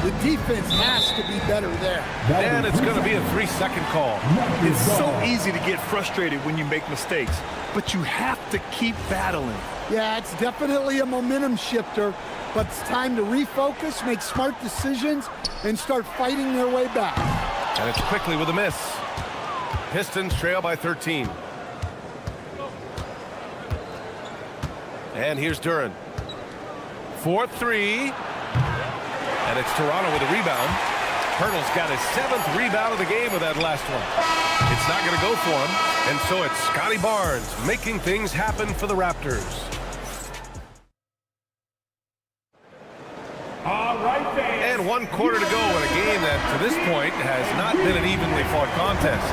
The defense has to be better there. And it's going to be a 3-second call. It's so easy to get frustrated when you make mistakes, but you have to keep battling. Yeah, it's definitely a momentum shifter, but it's time to refocus, make smart decisions, and start fighting their way back. And it's quickly with a miss. Pistons trail by 13. And here's Duren. 4-3. And it's Toronto with a rebound. Hurdle's got his 7th rebound of the game with that last one. It's not going to go for him. And so it's Scotty Barnes making things happen for the Raptors. All right, fans. And 1 quarter to go in a game that, to this point, has not been an evenly fought contest.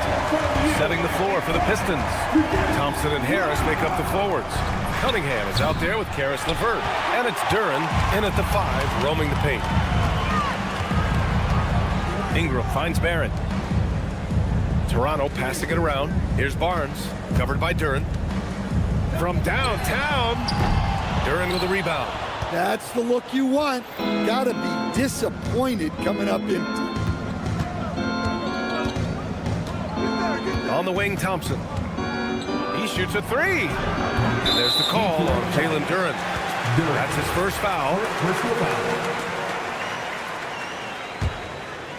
Setting the floor for the Pistons. Thompson and Harris make up the forwards. Cunningham is out there with Karis LeVert. And it's Duren in at the 5, roaming the paint. Ingram finds Barrett. Toronto passing it around. Here's Barnes, covered by Duren. From downtown, Duren with a rebound. That's the look you want. Gotta be disappointed coming up empty. On the wing, Thompson. He shoots a 3. And there's the call on Jalen Duren. That's his first foul.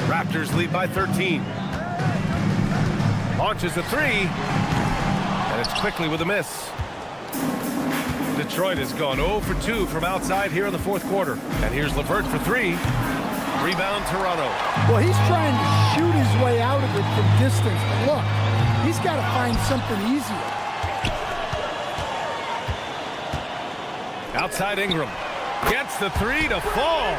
Raptors lead by 13. Launches a 3. And it's quickly with a miss. Detroit has gone 0 for 2 from outside here in the 4th quarter. And here's LeVert for 3. Rebound, Toronto. Well, he's trying to shoot his way out of it from distance. But look, he's got to find something easier. Outside Ingram. Gets the 3 to fall.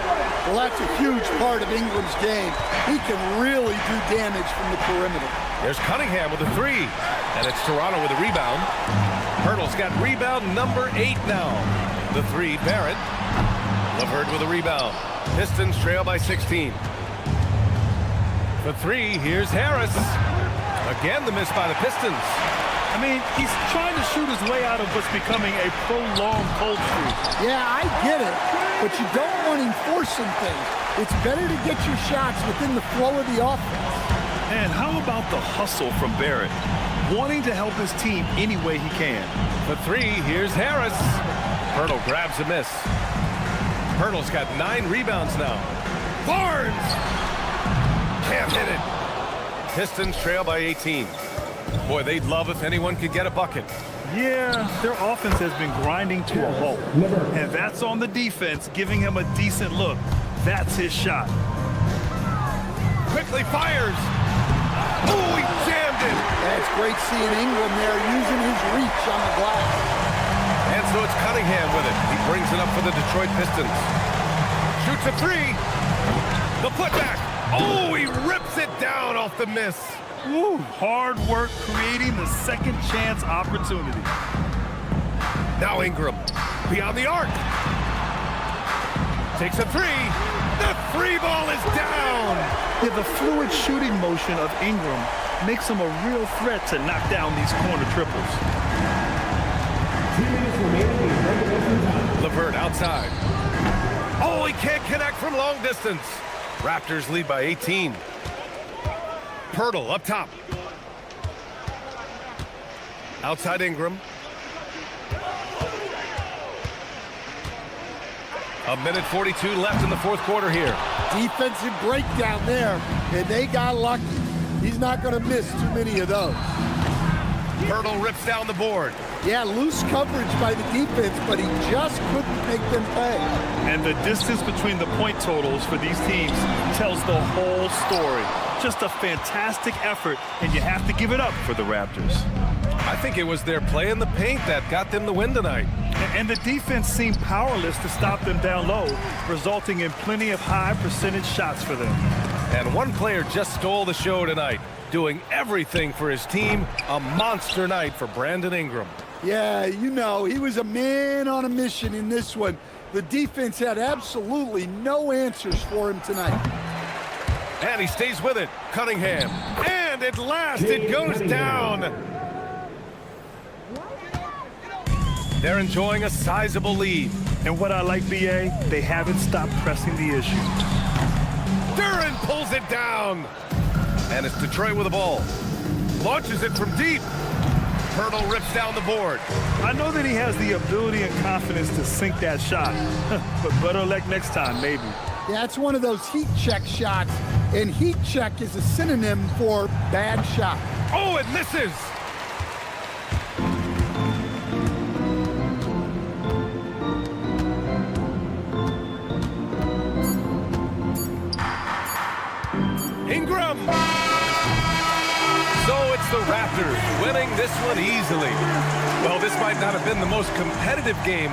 Well, that's a huge part of Ingram's game. He can really do damage from the perimeter. There's Cunningham with a 3. And it's Toronto with a rebound. Hurdle's got rebound number 8 now. The 3, Barrett. LeVert with a rebound. Pistons trail by 16. For 3, here's Harris. Again, the miss by the Pistons. I mean, he's trying to shoot his way out of what's becoming a prolonged cold streak. Yeah, I get it, but you don't want him forcing things. It's better to get your shots within the flow of the offense. And how about the hustle from Barrett? Wanting to help his team any way he can. For 3, here's Harris. Hurdle grabs a miss. Hurdle's got 9 rebounds now. Barnes! Can't hit it. Pistons trail by 18. Boy, they'd love if anyone could get a bucket. Yeah, their offense has been grinding to a halt. And that's on the defense, giving him a decent look. That's his shot. Quickly fires. Oh, he jammed it. That's great seeing Ingram there using his reach on the glass. And so it's Cunningham with it. He brings it up for the Detroit Pistons. Shoots a 3. The putback. Oh, he rips it down off the miss. Woo, hard work creating the second chance opportunity. Now Ingram, beyond the arc. Takes a three. The three ball is down. Yeah, the fluid shooting motion of Ingram makes him a real threat to knock down these corner triples. 2 minutes remaining in regulation time. LeVert outside. Oh, he can't connect from long distance. Raptors lead by 18. Pirtle up top. Outside Ingram. A minute 42 left in the fourth quarter here. Defensive breakdown there, and they got lucky. He's not going to miss too many of those. Pirtle rips down the board. Yeah, loose coverage by the defense, but he just couldn't make them pay. And the distance between the point totals for these teams tells the whole story. Just a fantastic effort, and you have to give it up for the Raptors. I think it was their play in the paint that got them the win tonight. And the defense seemed powerless to stop them down low, resulting in plenty of high percentage shots for them. And one player just stole the show tonight, doing everything for his team. A monster night for Brandon Ingram. Yeah, you know, he was a man on a mission in this one. The defense had absolutely no answers for him tonight. And he stays with it. Cunningham. And at last it goes down. They're enjoying a sizable lead. And what I like, B.A., they haven't stopped pressing the issue. Duren pulls it down. And it's Detroit with the ball. Launches it from deep. Pirtle rips down the board. I know that he has the ability and confidence to sink that shot. But better luck next time, maybe. Yeah, it's one of those heat check shots. And heat check is a synonym for bad shot. Oh, it misses. Ingram! So it's the Raptors winning this one easily. Well, this might not have been the most competitive game.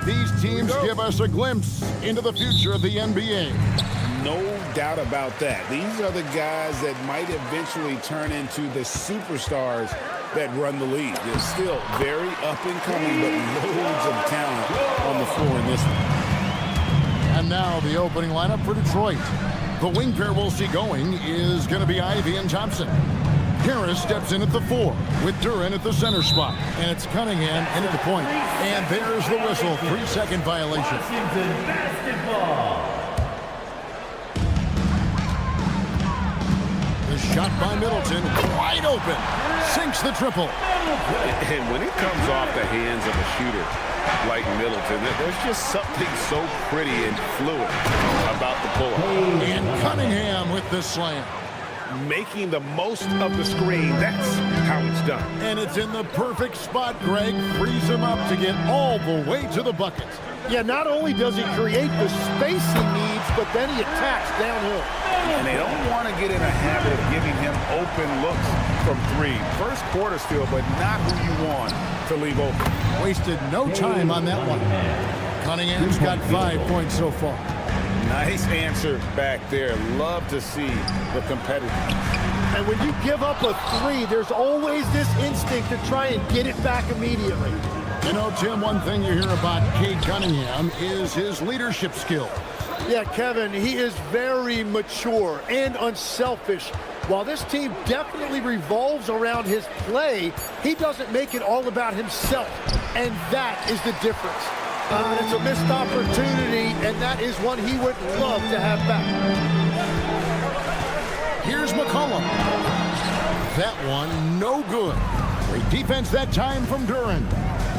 these teams give us a glimpse into the future of the NBA. No doubt about that. These are the guys that might eventually turn into the superstars that run the league. They're still very up and coming, but loads of talent on the floor in this one. And now the opening lineup for Detroit. The wing pair we'll see going is going to be Ivy and Thompson. Harris steps in at the 4 with Duren at the center spot. And it's Cunningham in at the point. And there's the whistle. 3-second violation. Washington basketball. The shot by Middleton, wide open. Sinks the triple. And when it comes off the hands of a shooter like Middleton, there's just something so pretty and fluid about the pull-up. And Cunningham with the slam. Making the most of the screen. That's how it's done. And it's in the perfect spot. Greg frees him up to get all the way to the bucket. Yeah, not only does he create the space he needs, but then he attacks downhill. And they don't want to get in a habit of giving him open looks from 3. First quarter still, but not who you want to leave open. Wasted no time on that one. Cunningham's got 5 points so far. Nice answer back there. Love to see the competitive. And when you give up a 3, there's always this instinct to try and get it back immediately. You know, Tim, one thing you hear about Cade Cunningham is his leadership skill. Yeah, Kevin, he is very mature and unselfish. While this team definitely revolves around his play, he doesn't make it all about himself. And that is the difference. It's a missed opportunity, and that is one he would love to have back. Here's McCollum. That one, no good. Great defense that time from Duren.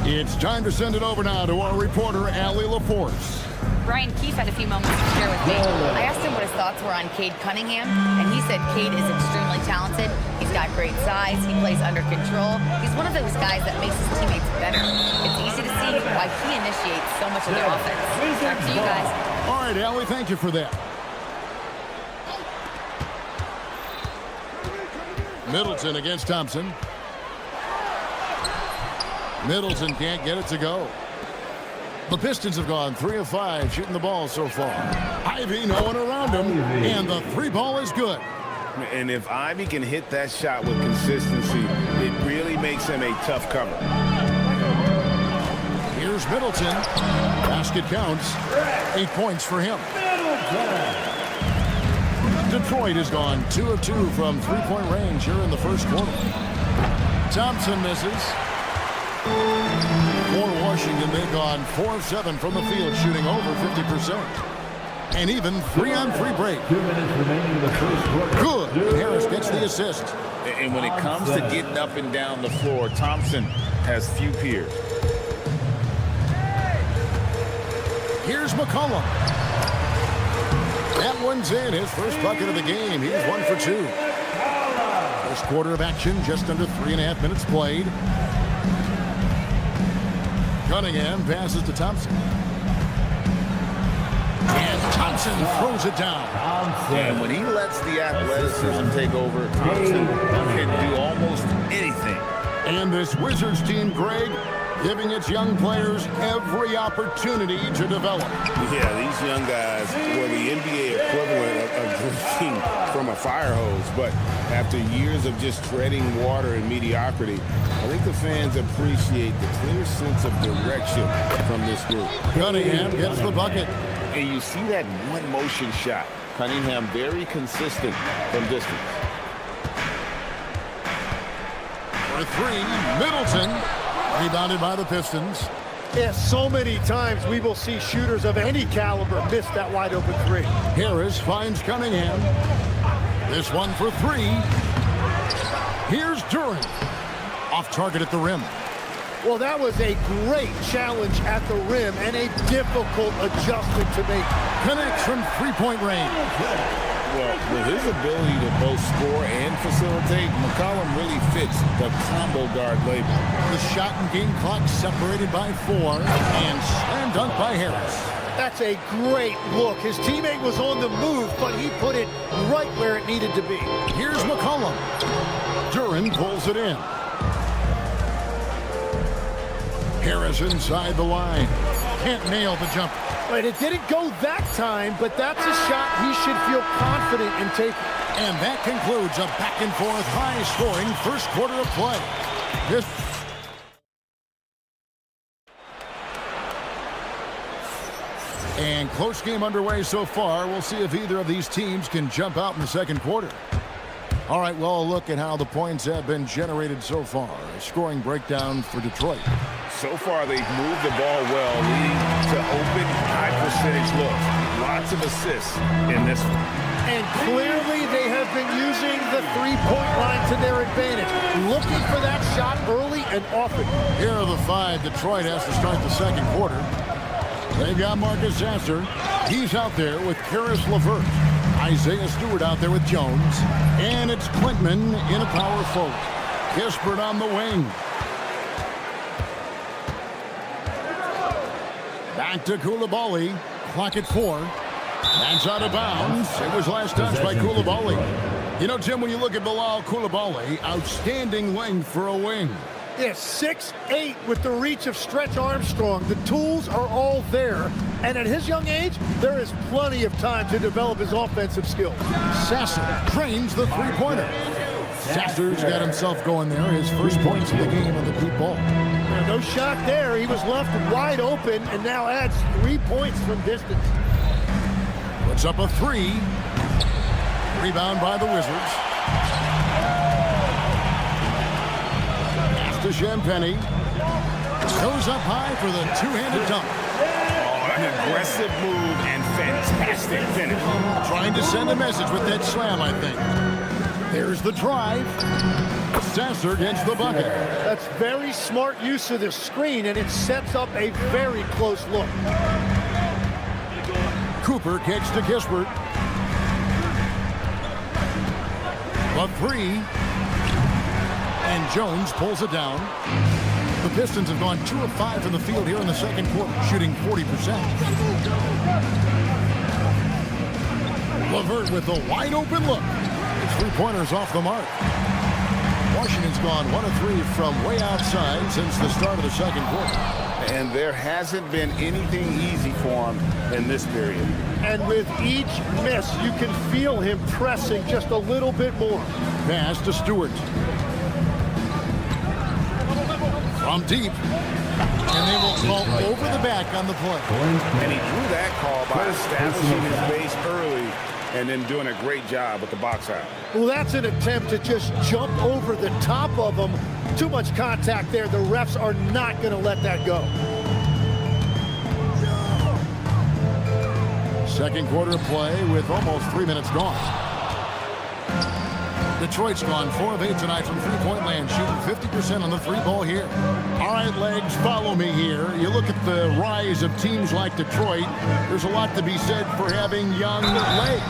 It's time to send it over now to our reporter, Allie LaForce. Brian Keefe had a few moments to share with me. I asked him what his thoughts were on Cade Cunningham, and he said Cade is extremely talented. He's got great size. He plays under control. He's one of those guys that makes his teammates better. It's easy to see why he initiates so much of their offense. Back to you guys. All right, Allie, thank you for that. Middleton against Thompson. Middleton can't get it to go. The Pistons have gone 3 of 5 shooting the ball so far. Ivy, no one around him, and the 3 ball is good. And if Ivy can hit that shot with consistency, it really makes him a tough cover. Here's Middleton. Basket counts. 8 points for him. Detroit has gone 2 of 2 from 3-point range here in the first quarter. Thompson misses. For Washington, they've gone 4 of 7 from the field, shooting over 50%. And even 3-on-3 break. 2 minutes remaining in the first quarter. Good. Harris gets the assist. And when it comes to getting up and down the floor, Thompson has few peers. Here's McCollum. That one's in. His first bucket of the game. He's 1 for 2. First quarter of action, just under 3.5 minutes played. Cunningham passes to Thompson. And Thompson throws it down. And when he lets the athleticism take over, Thompson can do almost anything. And this Wizards team, Greg, giving its young players every opportunity to develop. Yeah, these young guys were the NBA equivalent of drinking from a fire hose. But after years of just treading water and mediocrity, I think the fans appreciate the clear sense of direction from this group. Cunningham gets the bucket. And you see that one motion shot. Cunningham very consistent from distance. For 3, Middleton. Rebounded by the Pistons. Yeah, so many times we will see shooters of any caliber miss that wide open 3. Harris finds Cunningham. This one for 3. Here's Duren. Off target at the rim. Well, that was a great challenge at the rim and a difficult adjustment to make. Connects from 3-point range. Well, with his ability to both score and facilitate, McCollum really fits the combo guard label. The shot and game clock separated by 4 and slam dunk by Harris. That's a great look. His teammate was on the move, but he put it right where it needed to be. Here's McCollum. Duren pulls it in. Harris inside the line. can't nail the jumper. Right, it didn't go that time, but that's a shot he should feel confident in taking. And that concludes a back-and-forth, high-scoring first quarter of play. And close game underway so far. We'll see if either of these teams can jump out in the second quarter. All right, well, a look at how the points have been generated so far. A scoring breakdown for Detroit. So far, they've moved the ball well, leading to open, high-percentage looks. Lots of assists in this one. And clearly they have been using the three-point line to their advantage, looking for that shot early and often. Here are the 5 Detroit has to start the second quarter. They've got Marcus Sasser. He's out there with Karis LeVert. Isaiah Stewart out there with Jones. And it's Quintman in a power forward. Kispert on the wing. Back to Coulibaly. Clock at 4. That's out of bounds. It was last touched by Coulibaly. You know, Jim, when you look at Bilal Coulibaly, outstanding length for a wing. Yes, 6'8" with the reach of Stretch Armstrong. The tools are all there. And at his young age, there is plenty of time to develop his offensive skills. Sasser drains the three-pointer. Sasser's got himself going there. His first points of the game on the deep ball. No shot there. He was left wide open and now adds 3 points from distance. Puts up a 3. Rebound by the Wizards. Pass to Champagny. Goes up high for the two-handed dunk. Oh, an aggressive move and fantastic finish. Trying to send a message with that slam, I think. There's the drive. Sasser gets the bucket. That's very smart use of the screen, and it sets up a very close look. Cooper kicks to Kispert. A 3. And Jones pulls it down. The Pistons have gone 2 of 5 from the field here in the second quarter, shooting 40%. LeVert with a wide open look. His three-pointer's off the mark. Washington's gone 1 of 3 from way outside since the start of the second quarter. And there hasn't been anything easy for him in this period. And with each miss, you can feel him pressing just a little bit more. Pass to Stewart. From deep. And they will call over the back on the play. And he drew that call by establishing his base early and then doing a great job with the box out. Well, that's an attempt to just jump over the top of him. Too much contact there. The refs are not going to let that go. Second quarter of play with almost 3 minutes gone. Detroit's gone 4 of 8 tonight from three-point land, shooting 50% on the 3-ball here. All right, Legs, follow me here. You look at the rise of teams like Detroit. There's a lot to be said for having young legs.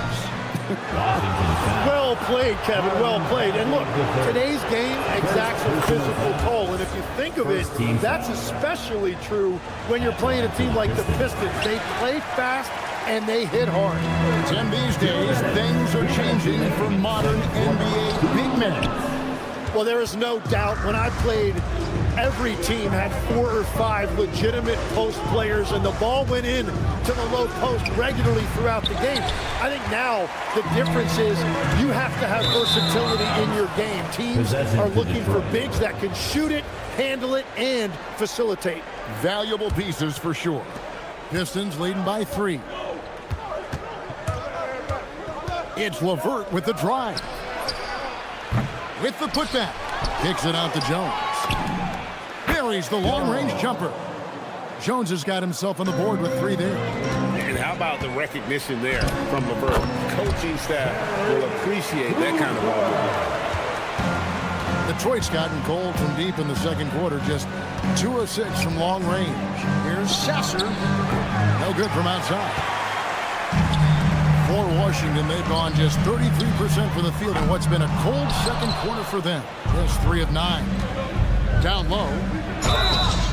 Well played, Kevin, well played. And look, today's game exacts a physical toll. And if you think of it, that's especially true when you're playing a team like the Pistons. They play fast and they hit hard. Tim, these days, things are changing for modern NBA big men. Well, there is no doubt when I played, every team had 4 or 5 legitimate post players, and the ball went in to the low post regularly throughout the game. I think now the difference is you have to have versatility in your game. Teams are looking for bigs that can shoot it, handle it, and facilitate. Valuable pieces for sure. Pistons leading by 3. It's LeVert with the drive. With the putback. Kicks it out to Jones. Buries the long-range jumper. Jones has got himself on the board with 3 there. And how about the recognition there from LeVert? Coaching staff will appreciate that kind of ball. Detroit's gotten cold from deep in the second quarter. Just 2 of 6 from long range. Here's Sasser. No good from outside. For Washington, they've gone just 33% from the field in what's been a cold second quarter for them. Just 3 of 9. Down low.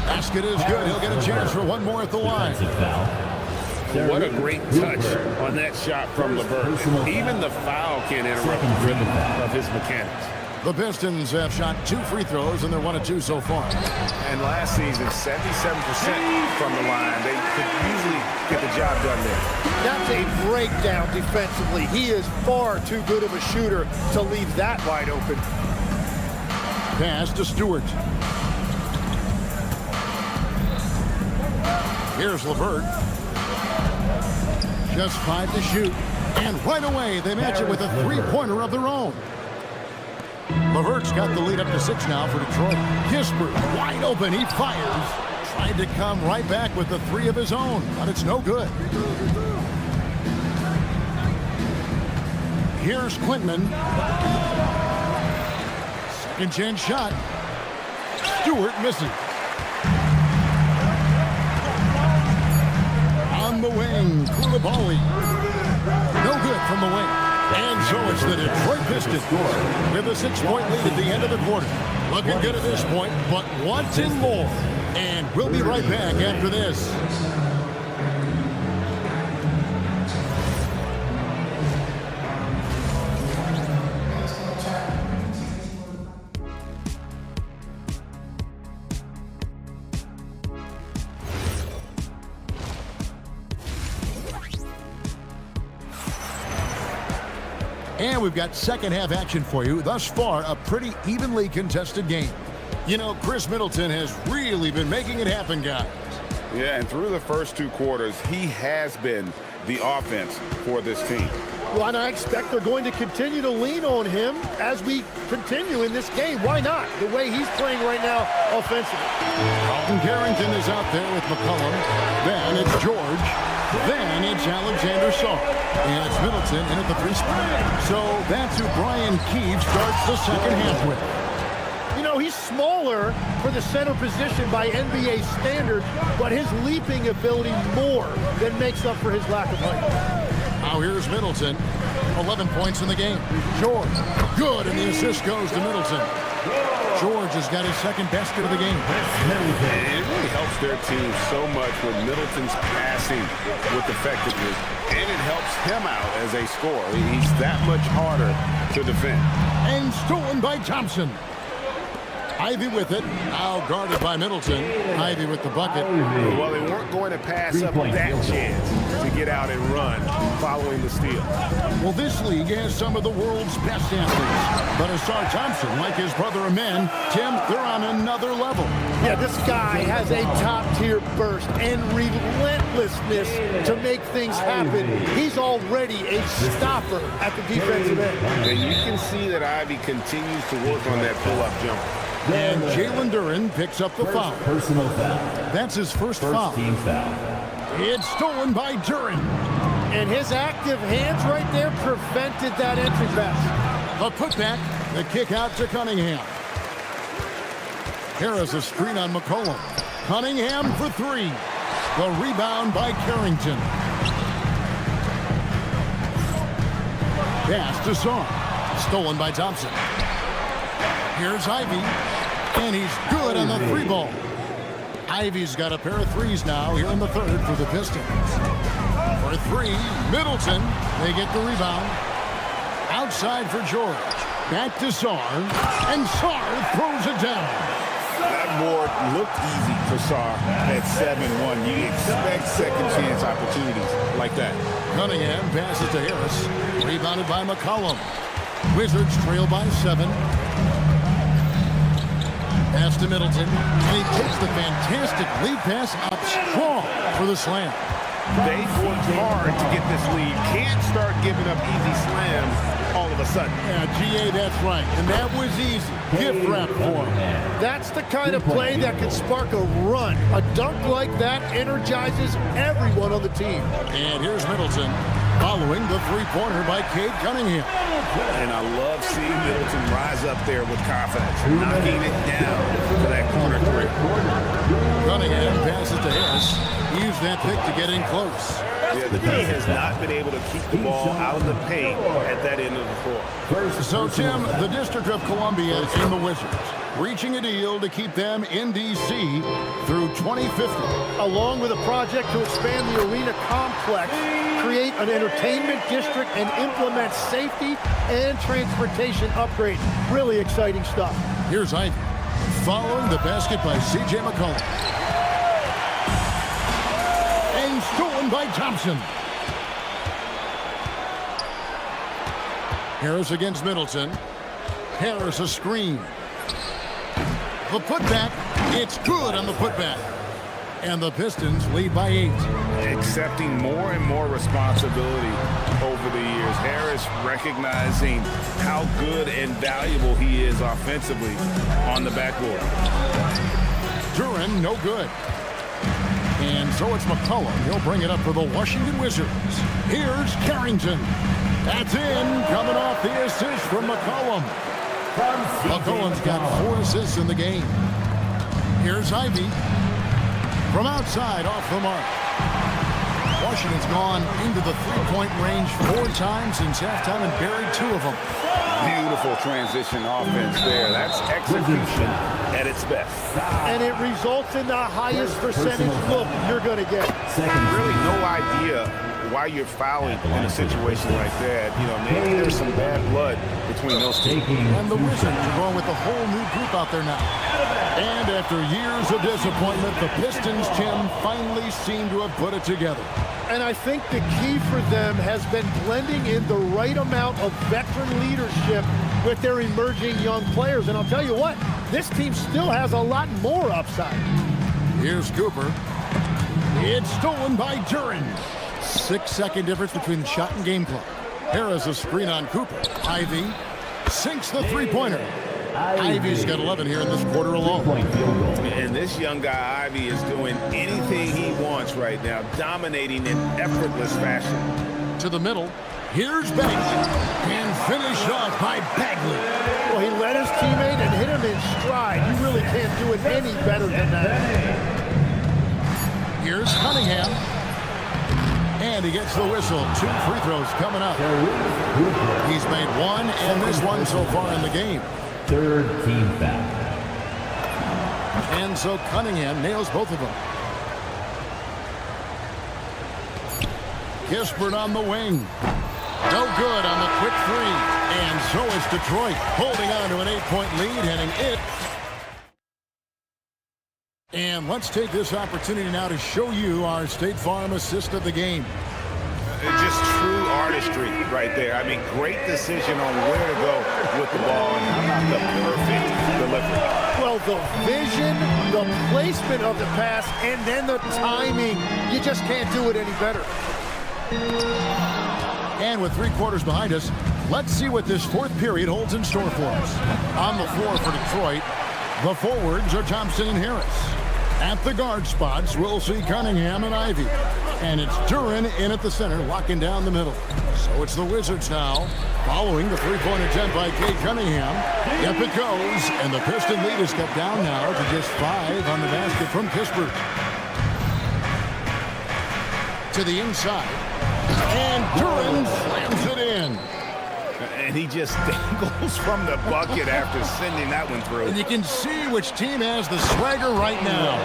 Basket is good. He'll get a chance for 1 more at the line. What a great touch on that shot from LeVert. Even the foul can't interrupt the rhythm of his mechanics. The Pistons have shot 2 free throws, and they're 1 of 2 so far. And last season, 77% from the line. They could usually get the job done there. That's a breakdown defensively. He is far too good of a shooter to leave that wide open. Pass to Stewart. Here's LeVert. Just 5 to shoot. And right away, they match it with a 3-pointer of their own. LeVert's got the lead up to 6 now for Detroit. Kispert, wide open, he fires. Tried to come right back with the 3 of his own, but it's no good. Here's Quintman. Second chance shot. Stewart misses. On the wing, Koulibaly. No good from the wing. And so it's the Detroit Pistons with a 6-point lead at the end of the quarter. Looking good at this point, but wanting more. And we'll be right back after this. And we've got second half action for you. Thus far, a pretty evenly contested game. You know, Chris Middleton has really been making it happen, guys. Yeah, and through the first 2 quarters, he has been the offense for this team. Well, and I expect they're going to continue to lean on him as we continue in this game. Why not? The way he's playing right now offensively. Colton Carrington is out there with McCollum. Then it's George. Then it's Alexander Sarr. And it's Middleton in at the 3 spot. So that's who Brian Keefe starts the second half with. You know, he's smaller for the center position by NBA standards, but his leaping ability more than makes up for his lack of height. Now here's Middleton. 11 points in the game. George, good, and the assist goes to Middleton. George has got his second basket of the game. And it really helps their team so much with Middleton's passing with effectiveness, and it helps him out as a scorer. He's that much harder to defend. And stolen by Thompson. Ivy with it, now guarded by Middleton. Ivy with the bucket. Well, they weren't going to pass up that chance to get out and run following the steal. Well, this league has some of the world's best athletes. But Asar Thompson, like his brother Amen, Tim, they're on another level. Yeah, this guy has a top-tier burst and relentlessness to make things happen. He's already a stopper at the defensive end. And you can see that Ivy continues to work on that pull-up jumper. And Jalen Duren picks up the foul. Personal foul. That's his first foul. Team foul. It's stolen by Duren. And his active hands right there prevented that entry pass. The putback, the kick out to Cunningham. Harris a screen on McCollum. Cunningham for 3. The rebound by Carrington. Pass to Sarr. Stolen by Thompson. Here's Ivy, and he's good on the 3 ball. Ivy's got a pair of 3s now here in the 3rd for the Pistons. For 3, Middleton, they get the rebound. Outside for George. Back to Sarr, and Sarr throws it down. That board looked easy for Sarr at 7-1. You expect second chance opportunities like that. Cunningham passes to Harris. Rebounded by McCollum. Wizards trail by 7. Pass to Middleton, and he takes the fantastic lead pass up strong for the slam. They've worked hard to get this lead. Can't start giving up easy slams all of a sudden. Yeah, GA, that's right. And that was easy. Gift wrap for him. That's the kind of play that can spark a run. A dunk like that energizes everyone on the team. And here's Middleton following the 3-pointer by Cade Cunningham. And I love seeing Middleton rise up there with confidence, knocking it down to that corner 3. Cunningham passes to Harris. He used that pick to get in close. Yeah, the D has not been able to keep the ball out of the paint at that end of the floor. So, Tim, the District of Columbia and the Wizards reaching a deal to keep them in D.C. through 2050. Along with a project to expand the arena complex, create an entertainment district and implements safety and transportation upgrades. Really exciting stuff. Here's Ivy. Following the basket by C.J. McCollum. And stolen by Thompson. Harris against Middleton. Harris a screen. The putback. It's good on the putback. And the Pistons lead by 8. Accepting more and more responsibility over the years. Harris recognizing how good and valuable he is offensively on the backboard. Duren, no good. And so it's McCollum. He'll bring it up for the Washington Wizards. Here's Carrington. That's in, coming off the assist from McCollum. McCollum's got 4 assists in the game. Here's Ivy. From outside, off the mark. Washington's gone into the three-point range 4 times since halftime and buried 2 of them. Beautiful transition offense there. That's execution at its best. And it results in the highest percentage look you're going to get. Really no idea why you're fouling in a situation like that. You know, maybe there's some bad blood between those two. And the Wizards are going with a whole new group out there now. And after years of disappointment, the Pistons, Tim, finally seem to have put it together. And I think the key for them has been blending in the right amount of veteran leadership with their emerging young players. And I'll tell you what, this team still has a lot more upside. Here's Cooper. It's stolen by Duren. 6-second difference between the shot and game clock. Harris a screen on Cooper. Ivy sinks the three-pointer. Ivy's got 11 here in this quarter alone. And this young guy, Ivy, is doing anything he wants right now, dominating in effortless fashion. To the middle. Here's Bagley. And finished off by Bagley. Well, he led his teammate and hit him in stride. You really can't do it any better than that. Here's Cunningham. And he gets the whistle. 2 free throws coming up. He's made 1 and this one so far in the game. 3rd team foul. And so Cunningham nails both of them. Kispert on the wing. No good on the quick 3. And so is Detroit holding on to an 8-point lead, heading it. And let's take this opportunity now to show you our State Farm assist of the game. Just true artistry right there. I mean, great decision on where to go with the ball and how about the perfect delivery. Well, the vision, the placement of the pass, and then the timing. You just can't do it any better. And with 3 quarters behind us, let's see what this 4th period holds in store for us. On the floor for Detroit, the forwards are Thompson and Harris. At the guard spots, we'll see Cunningham and Ivy. And it's Duren in at the center, locking down the middle. So it's the Wizards now, following the 3-point attempt by Cade Cunningham. Up it goes, and the Piston lead is cut down now to just 5 on the basket from Kispert. To the inside, and Duren slams it in. And he just dangles from the bucket after sending that one through. And you can see which team has the swagger right now.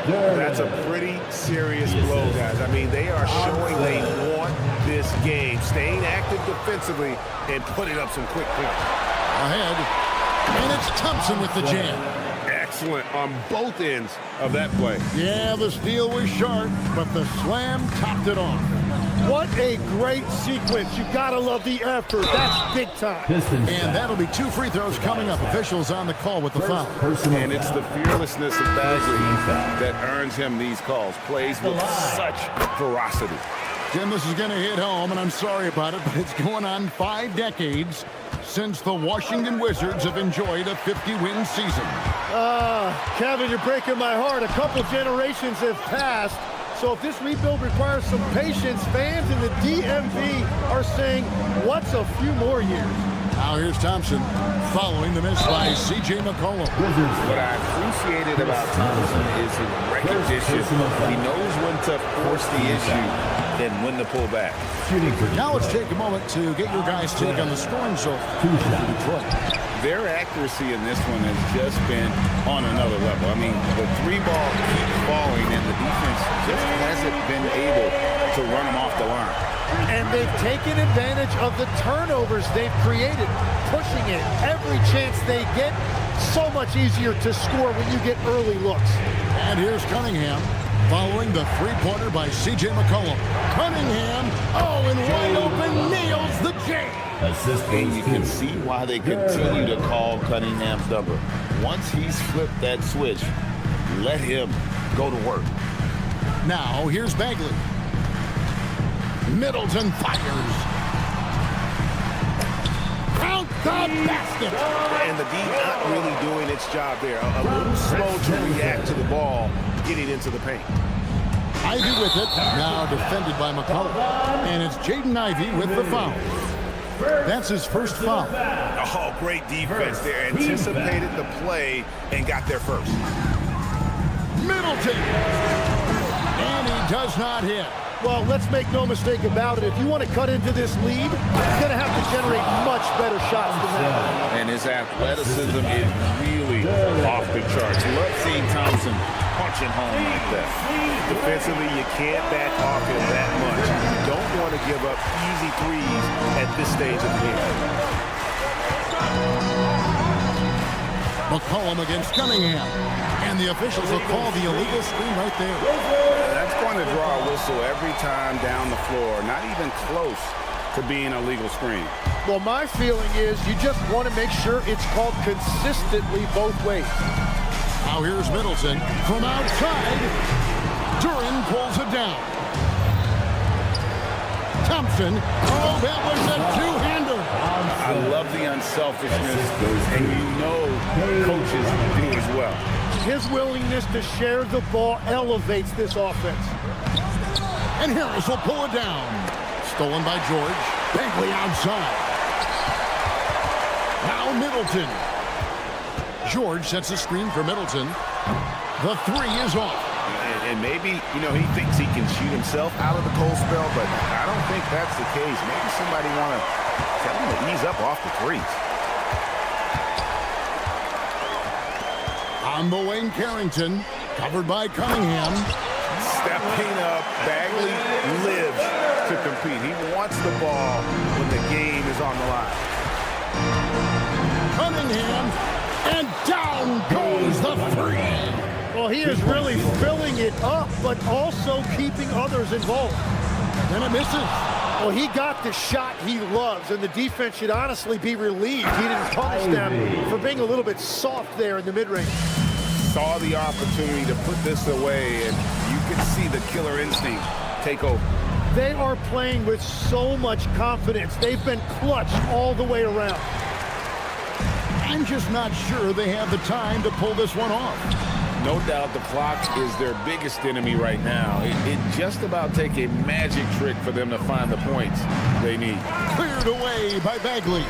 That's a pretty serious blow, guys. I mean, they are showing they want this game, staying active defensively and putting up some quick points. Ahead, and it's Thompson with the jam. Excellent on both ends of that play. Yeah, the steal was sharp, but the slam topped it off. What a great sequence. You gotta love the effort. That's big time. And that'll be 2 free throws coming up. Officials on the call with the foul. And it's the fearlessness of Bagley that earns him these calls. Plays with such ferocity. Jim, this is going to hit home, and I'm sorry about it, but it's going on 5 decades since the Washington Wizards have enjoyed a 50-win season. Kevin, you're breaking my heart. A couple generations have passed. So if this rebuild requires some patience, fans in the DMV are saying, what's a few more years? Now here's Thompson following the miss by C.J. McCollum. What I appreciated about Thompson is his recognition. He knows when to force the issue and when to pull back. Now let's take a moment to get your guys' take on the scoring zone for Detroit. Their accuracy in this one has just been on another level. I mean, the 3 ball keeps falling, and the defense just hasn't been able to run them off the line. And they've taken advantage of the turnovers they've created, pushing it every chance they get. So much easier to score when you get early looks. And here's Cunningham following the three-pointer by C.J. McCollum. Cunningham, and wide open, nails the J. And you can see why they continue to call Cunningham's number. Once he's flipped that switch, let him go to work. Now, here's Bagley. Middleton fires. Out the basket. And the D not really doing its job there. A little slow to react to the ball getting into the paint. Ivy with it, now defended by McCollum. And it's Jaden Ivey with the foul. That's his first foul. Oh, great defense there. Anticipated the play and got there first. Middleton. And he does not hit. Well, let's make no mistake about it. If you want to cut into this lead, you're going to have to generate much better shots than that. And his athleticism is really off the charts. Love seeing Thompson punching home like that. Defensively, you can't back off him that much. You don't want to give up easy threes at this stage of the game. McCollum against Cunningham. And the officials will call the illegal screen right there. That's going to draw a whistle every time down the floor. Not even close to being a legal screen. Well, my feeling is you just want to make sure it's called consistently both ways. Now here's Middleton from outside. Duran pulls it down. Thompson. Oh, that was a two-hander. I love the unselfishness, and you know coaches do as well. His willingness to share the ball elevates this offense. And Harris will pull it down. Stolen by George. Bagley outside. Now Middleton. George sets a screen for Middleton. The three is off. And maybe, he thinks he can shoot himself out of the cold spell, but I don't think that's the case. Maybe somebody want to tell him to ease up off the threes. On the wing, Carrington, covered by Cunningham. Stepping up, Bagley lives to compete. He wants the ball when the game is on the line. Cunningham, and down goes the three. Well, he is really filling it up, but also keeping others involved. And it misses. Well, he got the shot he loves, and the defense should honestly be relieved he didn't punish them for being a little bit soft there in the mid-range. Saw the opportunity to put this away, and you can see the killer instinct take over. They are playing with so much confidence. They've been clutch all the way around. I'm just not sure they have the time to pull this one off. No doubt the clock is their biggest enemy right now. It just about take a magic trick for them to find the points they need. Cleared away by Bagley.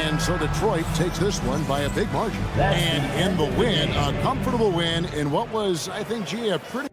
And so Detroit takes this one by a big margin. And in the win, a comfortable win in what was, I think, a pretty...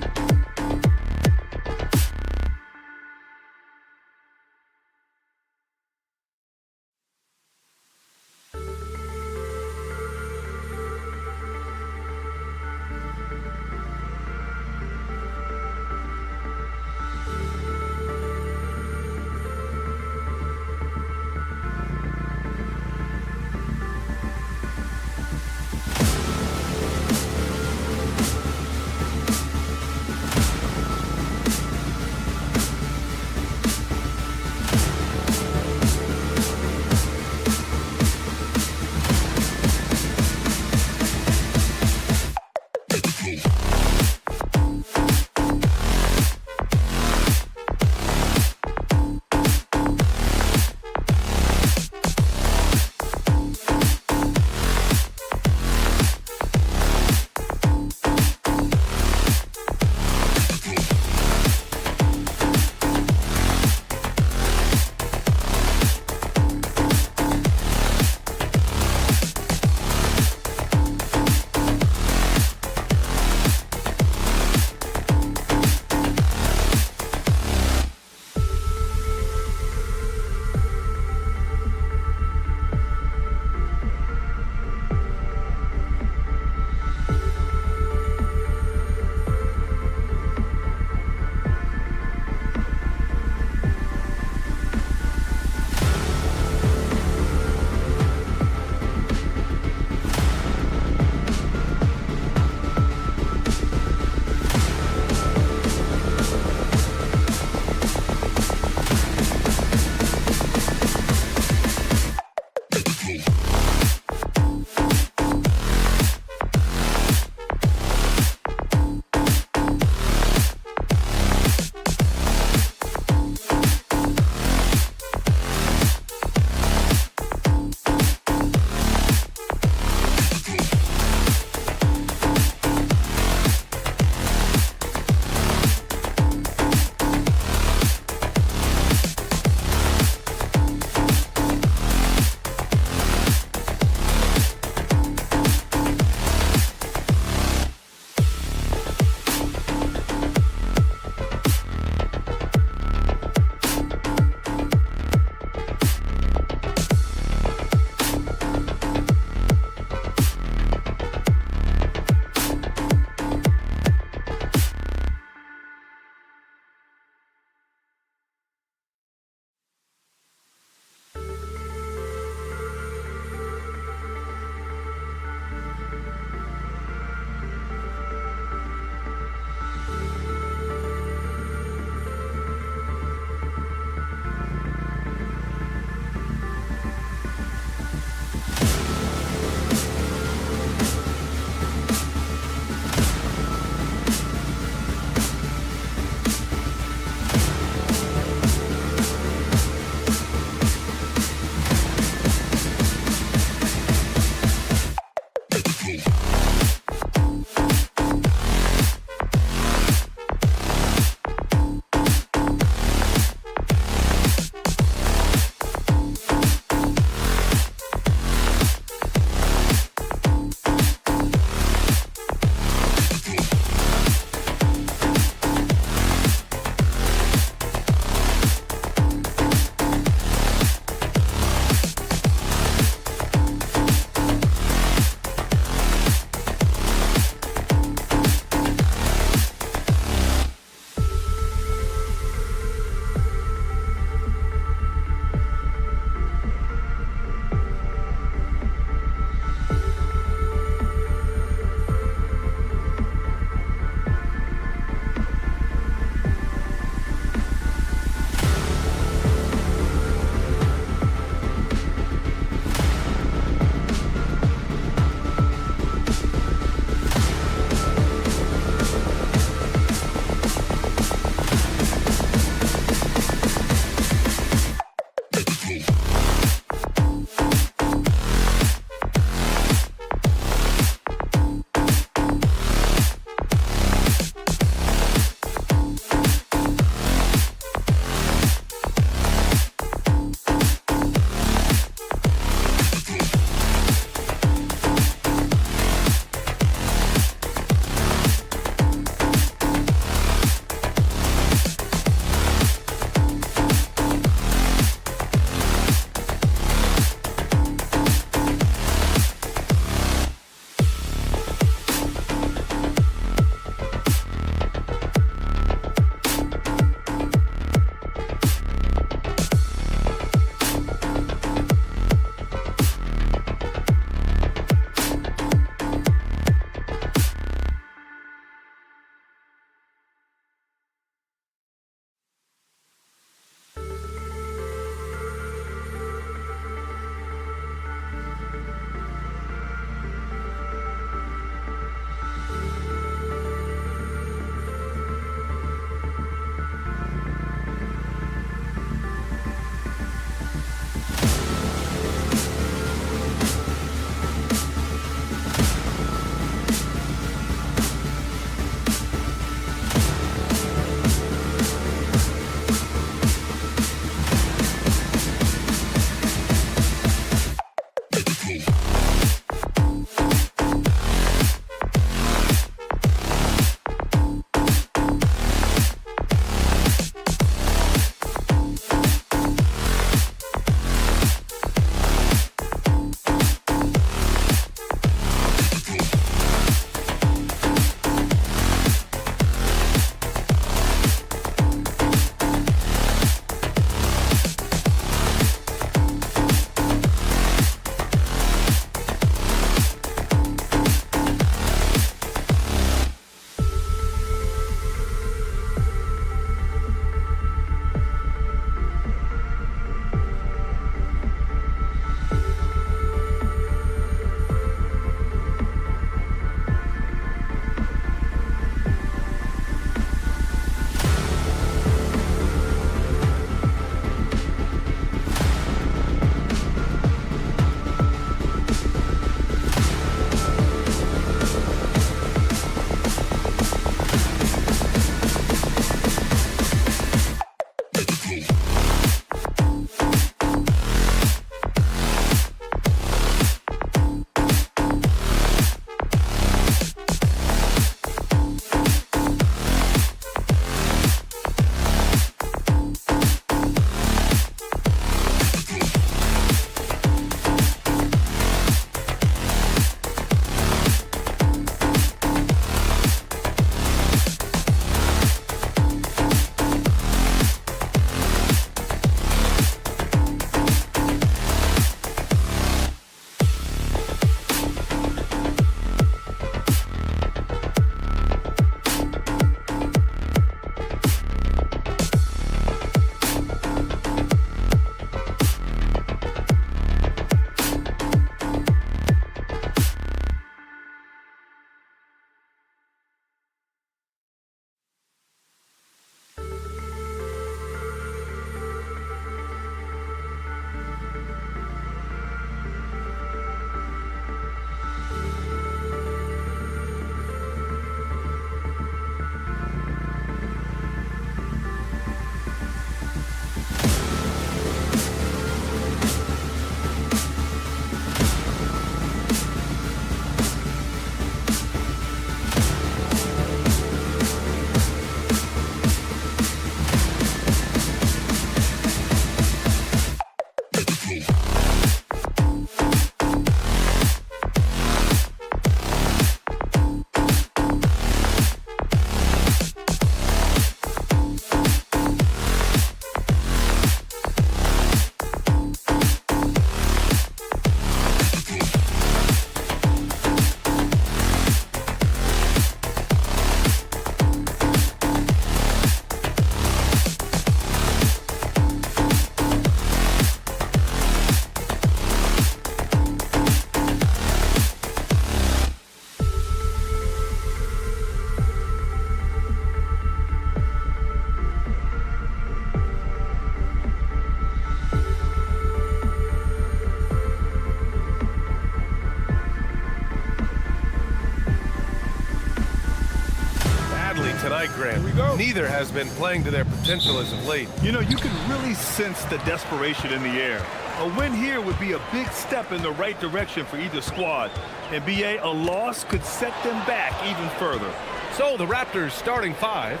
Grant. Neither has been playing to their potential as of late. You know, you can really sense the desperation in the air. A win here would be a big step in the right direction for either squad. And BA, a loss could set them back even further. So the Raptors starting 5.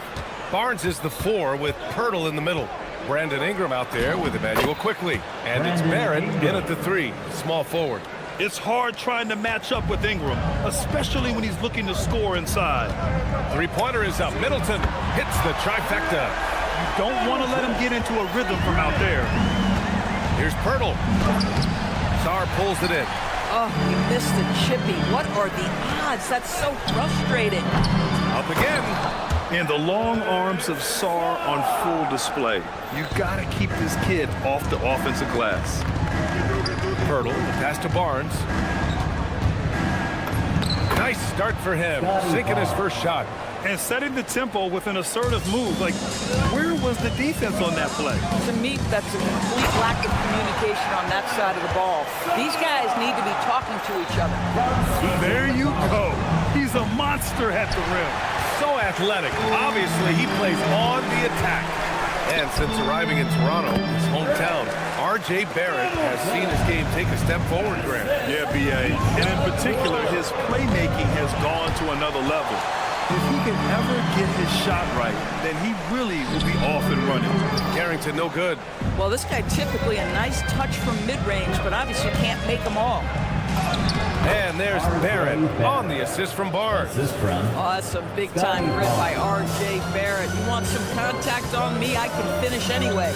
Barnes is the 4 with Pirtle in the middle. Brandon Ingram out there with Emmanuel Quickly. And it's Barrett in at the 3, small forward. It's hard trying to match up with Ingram, especially when he's looking to score inside. Three-pointer is up. Middleton hits the trifecta. You don't want to let him get into a rhythm from out there. Here's Pirtle. Sarr pulls it in. Oh, he missed the chippy. What are the odds? That's so frustrating. Up again. And the long arms of Sarr on full display. You got to keep this kid off the offensive glass. Pirtle, the pass to Barnes. Nice start for him, sinking his first shot. And setting the tempo with an assertive move. Like, where was the defense on that play? To me, that's a complete lack of communication on that side of the ball. These guys need to be talking to each other. There you go. He's a monster at the rim. So athletic. Obviously, he plays on the attack. And since arriving in Toronto, his hometown, R.J. Barrett has seen his game take a step forward, Grant. Yeah, B.A. And in particular, his playmaking has gone to another level. If he can ever get his shot right, then he really will be off and running. Carrington, no good. Well, this guy typically a nice touch from mid-range, but obviously can't make them all. And there's Barrett on the assist from Barnes. Oh, that's a big-time grip by R.J. Barrett. You want some contact on me? I can finish anyway.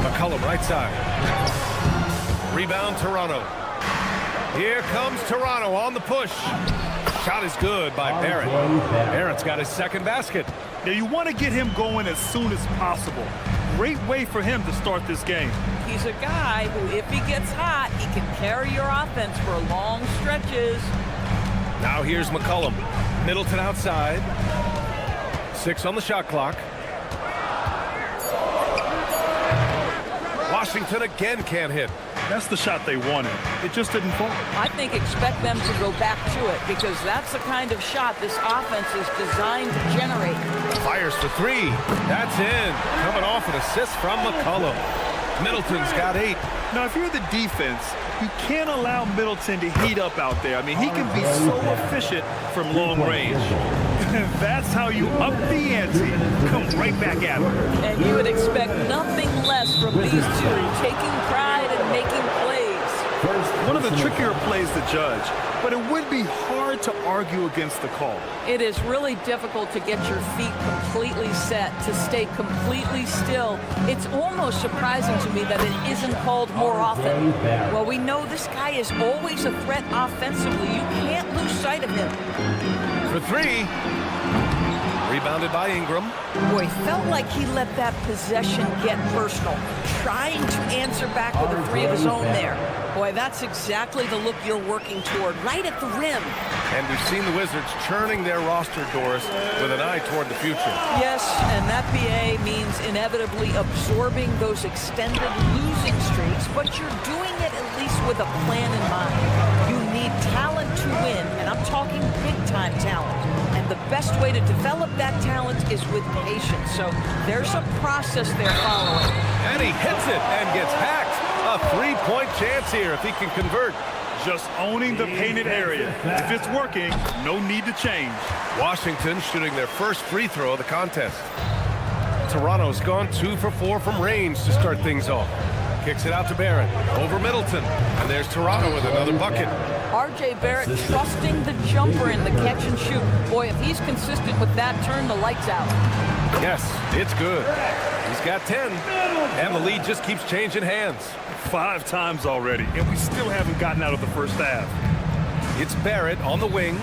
McCollum, right side. Rebound, Toronto. Here comes Toronto on the push. Shot is good by Barrett. Barrett's got his second basket. Now, you want to get him going as soon as possible. Great way for him to start this game. He's a guy who, if he gets hot, he can carry your offense for long stretches. Now here's McCollum. Middleton outside. 6 on the shot clock. Washington again can't hit. That's the shot they wanted. It just didn't fall. I think expect them to go back to it because that's the kind of shot this offense is designed to generate. Fires for 3. That's in. Coming off an assist from McCollum. Middleton's got 8. Now, if you're the defense, you can't allow Middleton to heat up out there. I mean, he can be so efficient from long range. That's how you up the ante. Come right back at him. And you would expect nothing less from these two, taking pride in making plays. One of the trickier plays to judge, but it would be hard to argue against the call. It is really difficult to get your feet completely set, to stay completely still. It's almost surprising to me that it isn't called more often. Well, we know this guy is always a threat offensively. You can't lose sight of him. For 3. Rebounded by Ingram. Boy, felt like he let that possession get personal, trying to answer back with a 3 of his own there. Boy, that's exactly the look you're working toward, right at the rim. And we've seen the Wizards churning their roster doors with an eye toward the future. Yes, and that BA means inevitably absorbing those extended losing streaks, but you're doing it at least with a plan in mind. You need talent to win, and I'm talking big-time talent. And the best way to develop that talent is with patience. So there's a process they're following. And he hits it and gets hacked. A 3-point chance here if he can convert. Just owning the painted area. If it's working, no need to change. Washington shooting their first free throw of the contest. Toronto's gone 2 for 4 from range to start things off. Kicks it out to Barrett. Over Middleton. And there's Toronto with another bucket. R.J. Barrett trusting the jumper in the catch and shoot. Boy, if he's consistent with that, turn the lights out. Yes, it's good. He's got 10. And the lead just keeps changing hands. 5 times already, and we still haven't gotten out of the first half. It's Barrett on the wing.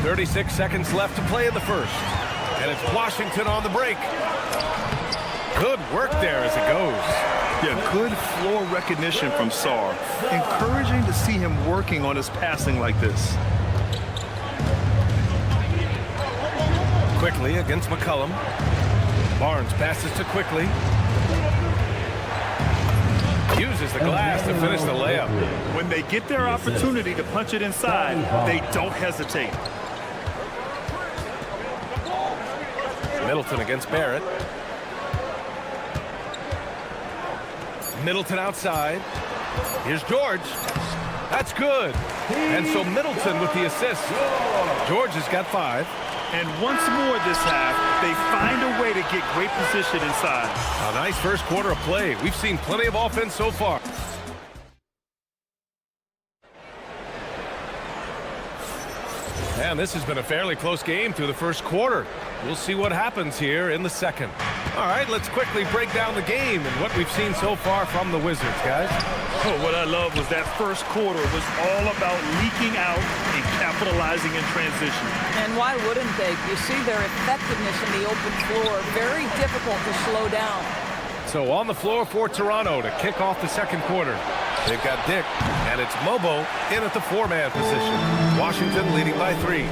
36 seconds left to play in the first. And it's Washington on the break. Good work there as it goes. Yeah, good floor recognition from Sarr. Encouraging to see him working on his passing like this. Quickly against McCollum. Barnes passes to Quickly. Uses the glass to finish the layup. When they get their opportunity to punch it inside, they don't hesitate. Middleton against Barrett. Middleton outside. Here's George. That's good. And so Middleton with the assist. George has got 5. And once more this half, they find a way to get great position inside. A nice first quarter of play. We've seen plenty of offense so far. And this has been a fairly close game through the first quarter. We'll see what happens here in the second. All right, let's quickly break down the game and what we've seen so far from the Wizards, guys. Oh, what I love was that first quarter was all about leaking out and capitalizing in transition. And why wouldn't they? You see their effectiveness in the open floor. Very difficult to slow down. So on the floor for Toronto to kick off the second quarter. They've got Dick, and it's Mobo in at the 4-man position. Washington leading by 3.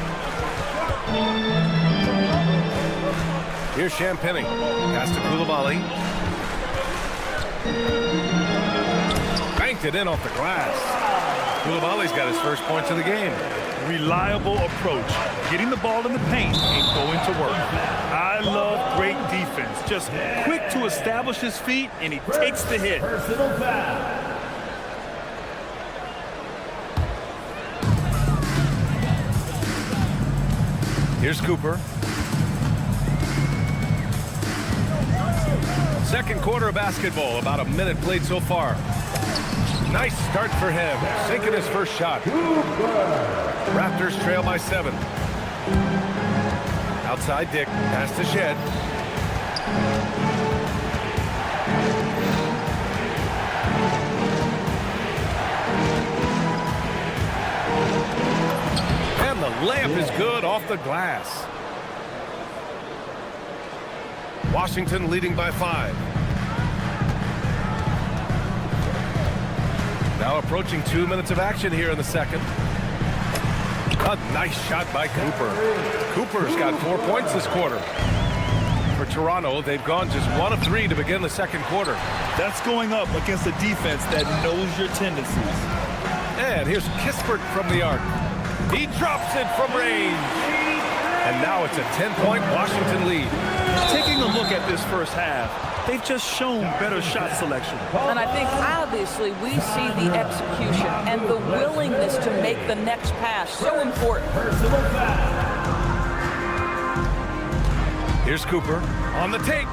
Here's Champagnie. Pass to Koulibaly. Banked it in off the glass. Koulibaly's got his first points of the game. Reliable approach, getting the ball in the paint and going to work. I love great defense. Just quick to establish his feet, and he takes the hit. Here's Cooper. Second quarter of basketball, about a minute played so far. Nice start for him, sinking his first shot. Raptors trail by 7. Outside Dick, pass to Shed. And the layup is good off the glass. Washington leading by 5. Now approaching 2 minutes of action here in the second. A nice shot by Cooper. Cooper's got 4 points this quarter. For Toronto, they've gone just 1 of 3 to begin the second quarter. That's going up against a defense that knows your tendencies. And here's Kispert from the arc. He drops it from range. And now it's a 10-point Washington lead. Taking a look at this first half, they've just shown better shot selection. And I think obviously we see the execution and the willingness to make the next pass so important. Here's Cooper on the take.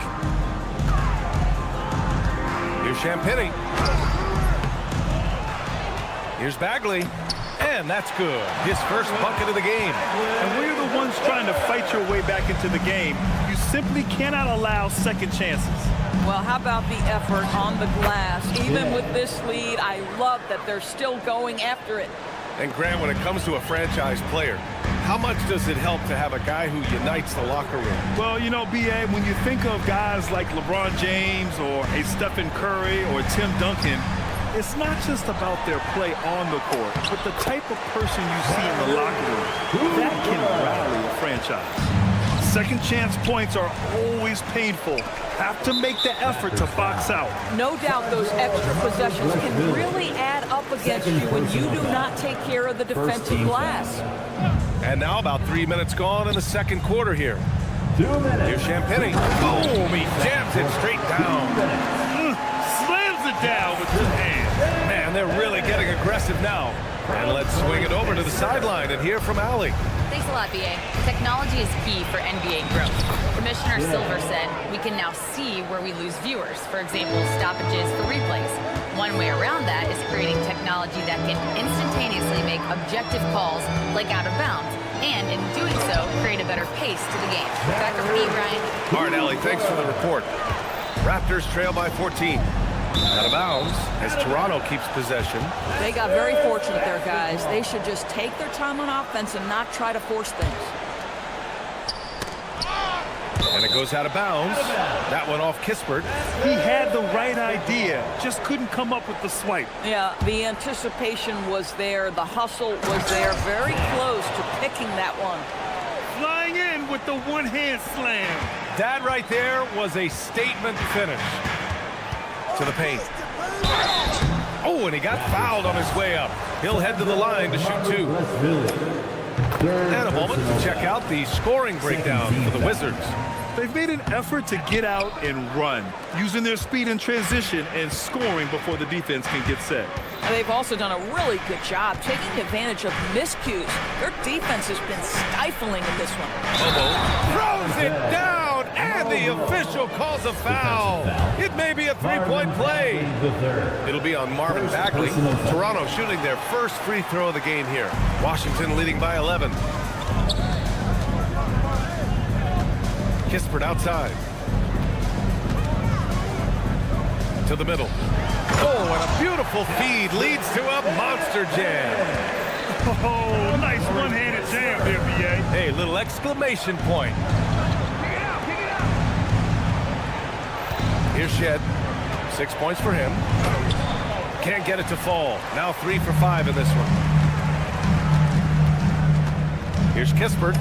Here's Champagnie. Here's Bagley. And that's good. His first bucket of the game. And we're the ones trying to fight your way back into the game. You simply cannot allow second chances. Well, how about the effort on the glass? Even with this lead, I love that they're still going after it. And Grant, when it comes to a franchise player, how much does it help to have a guy who unites the locker room? Well, you know, B.A., when you think of guys like LeBron James or a Stephen Curry or Tim Duncan, it's not just about their play on the court, but the type of person you see in the locker room. That can rally a franchise. Second chance points are always painful. Have to make the effort to box out. No doubt those extra possessions can really add up against you when you do not take care of the defensive glass. And now about 3 minutes gone in the second quarter here. 2 minutes. Here's Champagnie. Boom! He jams it straight down. Slams it down with 2 hands. Man, they're really getting aggressive now. And let's swing it over to the sideline and hear from Allie. Thanks a lot, BA. Technology is key for NBA growth. Commissioner Silver said we can now see where we lose viewers. For example, stoppages for replays. One way around that is creating technology that can instantaneously make objective calls like out of bounds. And in doing so, create a better pace to the game. Back to me, Ryan. All right, Allie, thanks for the report. Raptors trail by 14. Out of bounds as Toronto keeps possession. They got very fortunate there, guys. They should just take their time on offense and not try to force things. And it goes out of bounds. That one off Kispert. He had the right idea, just couldn't come up with the swipe. Yeah, the anticipation was there. The hustle was there. Very close to picking that one. Flying in with the one-hand slam. That right there was a statement finish. To the paint. Oh, and he got fouled on his way up. He'll head to the line to shoot 2. And a moment to check out the scoring breakdown for the Wizards. They've made an effort to get out and run, using their speed in transition and scoring before the defense can get set. And they've also done a really good job taking advantage of miscues. Their defense has been stifling in this one. Throws it down, and the official calls a foul. It may be a three-point play. It'll be on Marvin Bagley. Toronto shooting their first free throw of the game here. Washington leading by 11. Kispert outside. To the middle. Oh, and a beautiful feed leads to a monster jam. Oh, nice one-handed jam there, B.A. Hey, little exclamation point. Here's Shed. 6 points for him. Can't get it to fall. Now 3 for 5 in this one. Here's Kispert.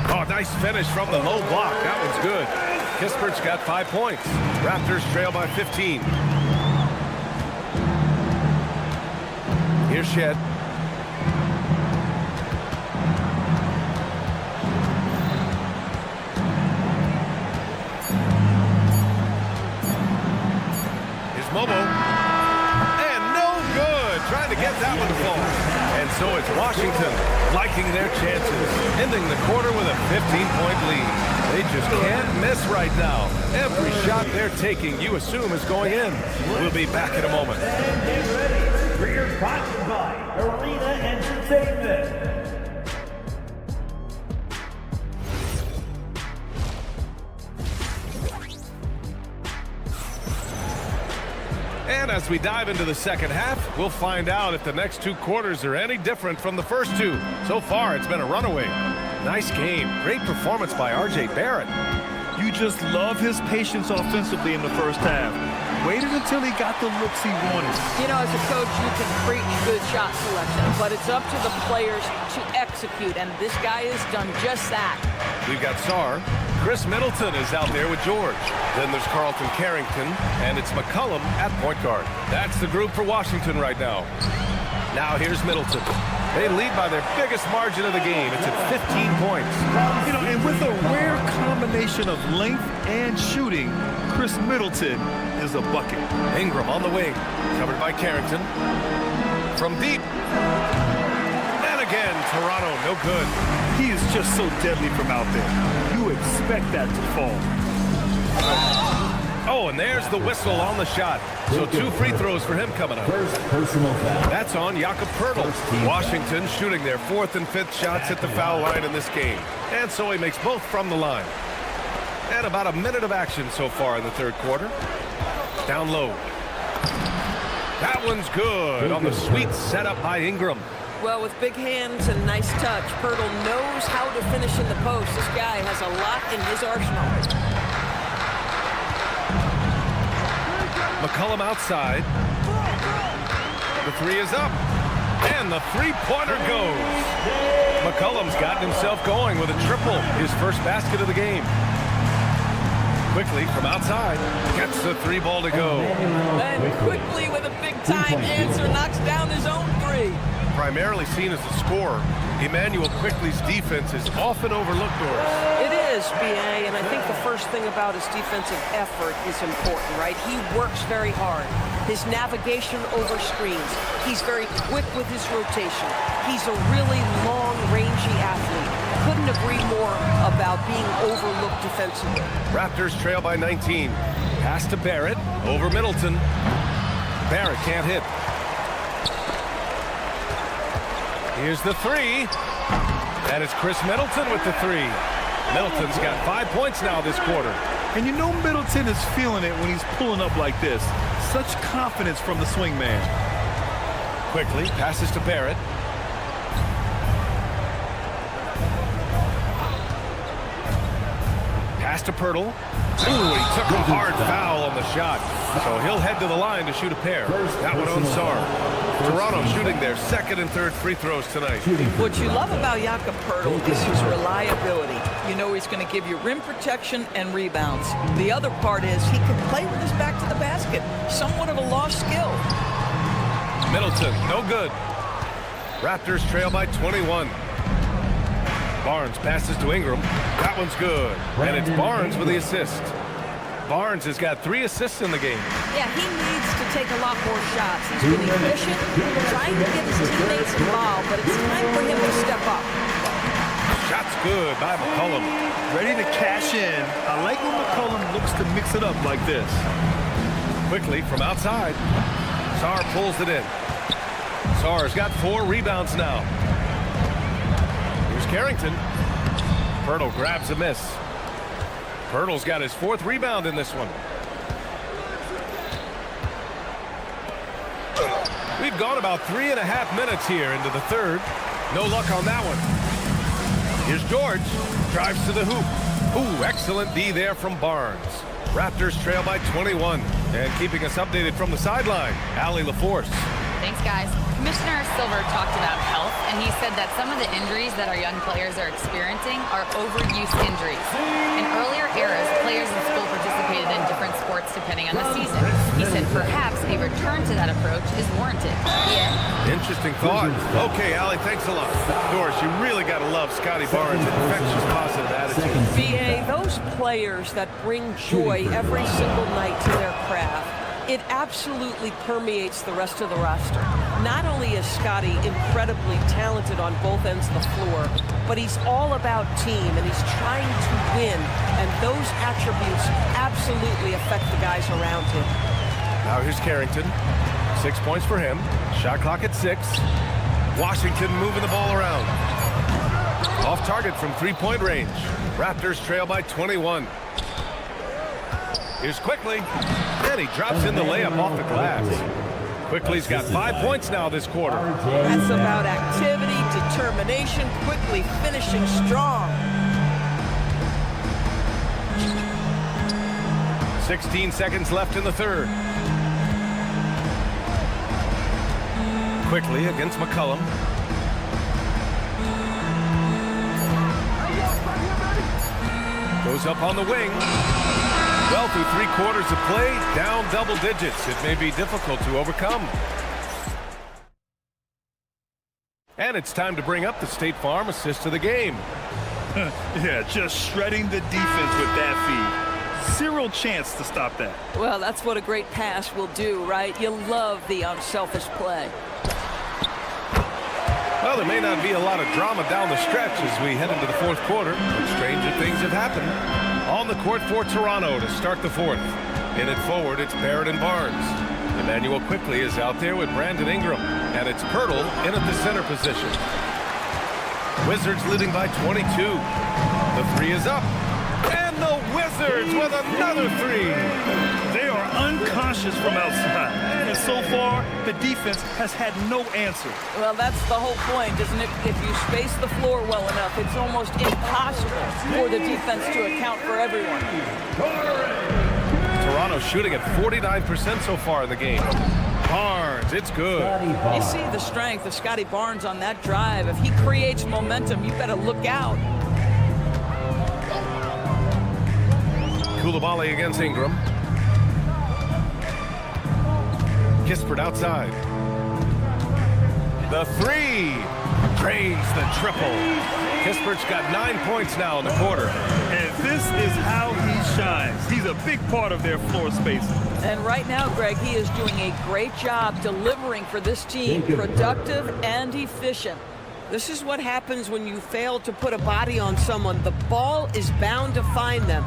Oh, nice finish from the low block. That one's good. Kispert's got 5 points. Raptors trail by 15. Here's Shed. Here's Mobo. And no good. Trying to get that one to fall. And so it's Washington liking their chances, ending the quarter with a 15-point lead. They just can't miss right now. Every shot they're taking, you assume, is going in. We'll be back in a moment. Get ready for your brought by Arena Entertainment. And as we dive into the second half, we'll find out if the next 2 quarters are any different from the first 2. So far, it's been a runaway. Nice game. Great performance by R.J. Barrett. You just love his patience offensively in the first half. Waited until he got the looks he wanted. You know, as a coach, you can preach good shot selection, but it's up to the players to execute, and this guy has done just that. We've got Sarr. Chris Middleton is out there with George. Then there's Carlton Carrington, and it's McCollum at point guard. That's the group for Washington right now. Now here's Middleton. They lead by their biggest margin of the game. It's at 15 points. You know, and with a rare combination of length and shooting, Chris Middleton is a bucket. Ingram on the wing, covered by Carrington. From deep. And again, Toronto, no good. He is just so deadly from out there. You expect that to fall. Oh, and there's the whistle on the shot. So 2 free throws for him coming up. First personal foul. That's on Jakob Poeltl. Washington shooting their 4th and 5th shots at the foul line in this game. And so he makes both from the line. And about a minute of action so far in the third quarter. Down low. That one's good on the sweet setup by Ingram. Well, with big hands and nice touch, Poeltl knows how to finish in the post. This guy has a lot in his arsenal. McCollum outside. The 3 is up. And the three-pointer goes. McCollum's gotten himself going with a triple. His first basket of the game. Quickly from outside. Gets the 3 ball to go. And quickly with a big-time answer knocks down his own 3. Primarily seen as a scorer, Immanuel Quickley's defense is often overlooked, Doris. It is, B.A., and I think the first thing about his defensive effort is important, right? He works very hard. His navigation over screens. He's very quick with his rotation. He's a really long, rangy athlete. Couldn't agree more about being overlooked defensively. Raptors trail by 19. Pass to Barrett, over Middleton. Barrett can't hit. Here's the 3. And it's Chris Middleton with the 3. Middleton's got 5 points now this quarter. And you know Middleton is feeling it when he's pulling up like this. Such confidence from the swing man. Quickly passes to Barrett. Pass to Pirtle. Ooh, he took a hard foul on the shot. So he'll head to the line to shoot a pair. That one on Sar. Toronto shooting their second and third free throws tonight. What you love about Jakob Pirtle is his reliability. You know he's going to give you rim protection and rebounds. The other part is he can play with his back to the basket. Somewhat of a lost skill. Middleton, no good. Raptors trail by 21. Barnes passes to Ingram. That one's good. And it's Barnes with the assist. Barnes has got 3 assists in the game. Yeah, he needs to take a lot more shots. He's been efficient, trying to get his teammates involved, but it's time for him to step up. Shot's good by McCollum. Ready to cash in. I like when McCollum looks to mix it up like this. Quickly from outside. Sar pulls it in. Sar's got 4 rebounds now. Here's Carrington. Pirtle grabs a miss. Pirtle's got his 4th rebound in this one. We've gone about 3.5 minutes here into the third. No luck on that one. Here's George. Drives to the hoop. Ooh, excellent D there from Barnes. Raptors trail by 21. And keeping us updated from the sideline, Allie LaForce. Thanks, guys. Commissioner Silver talked about health, and he said that some of the injuries that our young players are experiencing are overuse injuries. In earlier eras, players in school participated in different sports depending on the season. He said perhaps a return to that approach is warranted. Yeah. Interesting thought. Okay, Allie, thanks a lot. Doris, you really got to love Scotty Barnes' infectious positive attitude. BA, those players that bring joy every single night to their craft, it absolutely permeates the rest of the roster. Not only is Scotty incredibly talented on both ends of the floor, but he's all about team, and he's trying to win, and those attributes absolutely affect the guys around him. Now here's Carrington. 6 points for him. Shot clock at 6. Washington moving the ball around. Off target from 3-point range. Raptors trail by 21. Here's Quickly. And he drops in the layup off the glass. Quickly's got 5 points now this quarter. That's about activity, determination, Quickly finishing strong. 16 seconds left in the third. Quickly against McCollum. Goes up on the wing. Well, through 3 quarters of play, down double digits. It may be difficult to overcome. And it's time to bring up the State Farm assist of the game. Yeah, just shredding the defense with that feed. Zero chance to stop that. Well, that's what a great pass will do, right? You love the unselfish play. Well, there may not be a lot of drama down the stretch as we head into the 4th quarter, but stranger things have happened. On the court for Toronto to start the 4th. In it forward, it's Barrett and Barnes. Emmanuel Quickly is out there with Brandon Ingram, and it's Pirtle in at the center position. Wizards leading by 22. The 3 is up, and the Wizards with another 3. They are unconscious from outside, and so far, the defense has had no answer. Well, that's the whole point, isn't it? If you space the floor well enough, it's almost impossible for the defense to account for everyone. Toronto shooting at 49% so far in the game. Barnes, it's good. You see the strength of Scotty Barnes on that drive. If he creates momentum, you better look out. Koulibaly against Ingram. Kispert outside. The 3 drains the triple. Kispert's got 9 points now in the quarter. And this is how he shines. He's a big part of their floor spacing. And right now, Greg, he is doing a great job delivering for this team, productive and efficient. This is what happens when you fail to put a body on someone. The ball is bound to find them.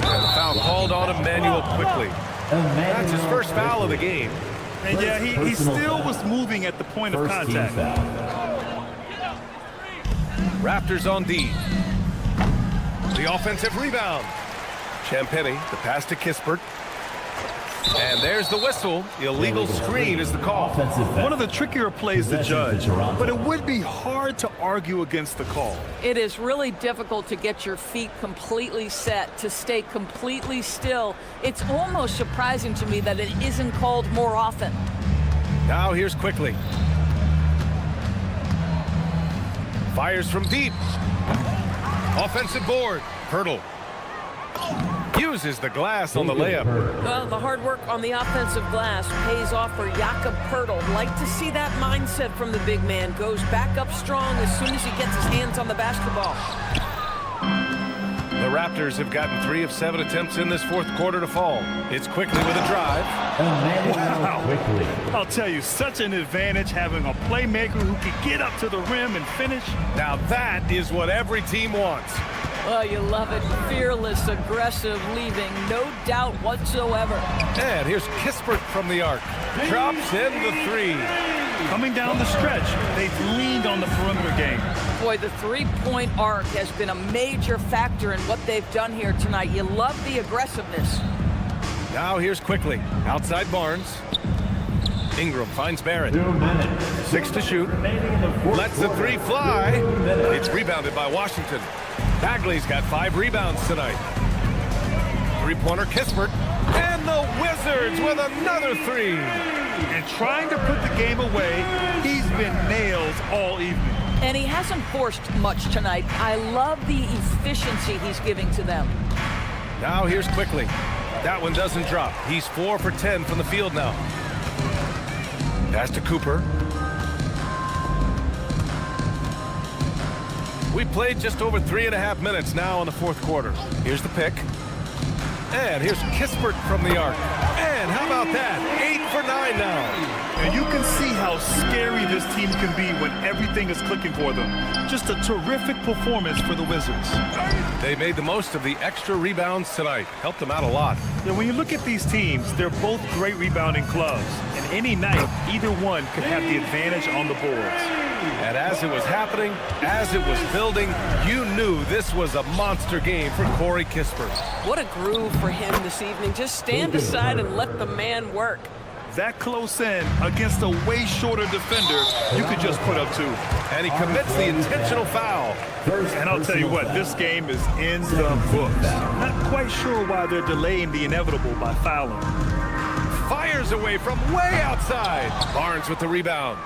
And the foul called on Emmanuel Quickly. That's his first foul of the game. And yeah, he still was moving at the point of contact. Raptors on D. The offensive rebound. Champagny, the pass to Kispert. And there's the whistle. Illegal screen is the call. One of the trickier plays to judge, but it would be hard to argue against the call. It is really difficult to get your feet completely set, to stay completely still. It's almost surprising to me that it isn't called more often. Now here's Quickly. Fires from deep. Offensive board. Hurdle. Uses the glass on the layup. Well, the hard work on the offensive glass pays off for Jakob Poeltl. Like to see that mindset from the big man. Goes back up strong as soon as he gets his hands on the basketball. The Raptors have gotten 3 of 7 attempts in this fourth quarter to fall. It's Quickly with a drive. Wow. I'll tell you, such an advantage having a playmaker who can get up to the rim and finish. Now that is what every team wants. Oh, you love it. Fearless, aggressive, leaving. No doubt whatsoever. And here's Kispert from the arc. Drops in the 3. Coming down the stretch, they've leaned on the perimeter game. Boy, the three-point arc has been a major factor in what they've done here tonight. You love the aggressiveness. Now here's Quickly. Outside Barnes. Ingram finds Barrett. 6 to shoot. Lets the 3 fly. It's rebounded by Washington. Bagley's got 5 rebounds tonight. Three-pointer Kispert. And the Wizards with another 3. And trying to put the game away, he's been nails all evening. And he hasn't forced much tonight. I love the efficiency he's giving to them. Now here's Quickly. That one doesn't drop. He's 4 for 10 from the field now. Pass to Cooper. We played just over 3.5 minutes now in the fourth quarter. Here's the pick. And here's Kispert from the arc. And how about that? 8 for 9 now. And you can see how scary this team can be when everything is clicking for them. Just a terrific performance for the Wizards. They made the most of the extra rebounds tonight. Helped them out a lot. And when you look at these teams, they're both great rebounding clubs. And any night, either one could have the advantage on the boards. And as it was happening, as it was building, you knew this was a monster game for Corey Kispert. What a groove for him this evening. Just stand aside and let the man work. That close in against a way shorter defender, you could just put up 2. And he commits the intentional foul. And I'll tell you what, this game is in the books. Not quite sure why they're delaying the inevitable by fouling. Fires away from way outside. Barnes with the rebound.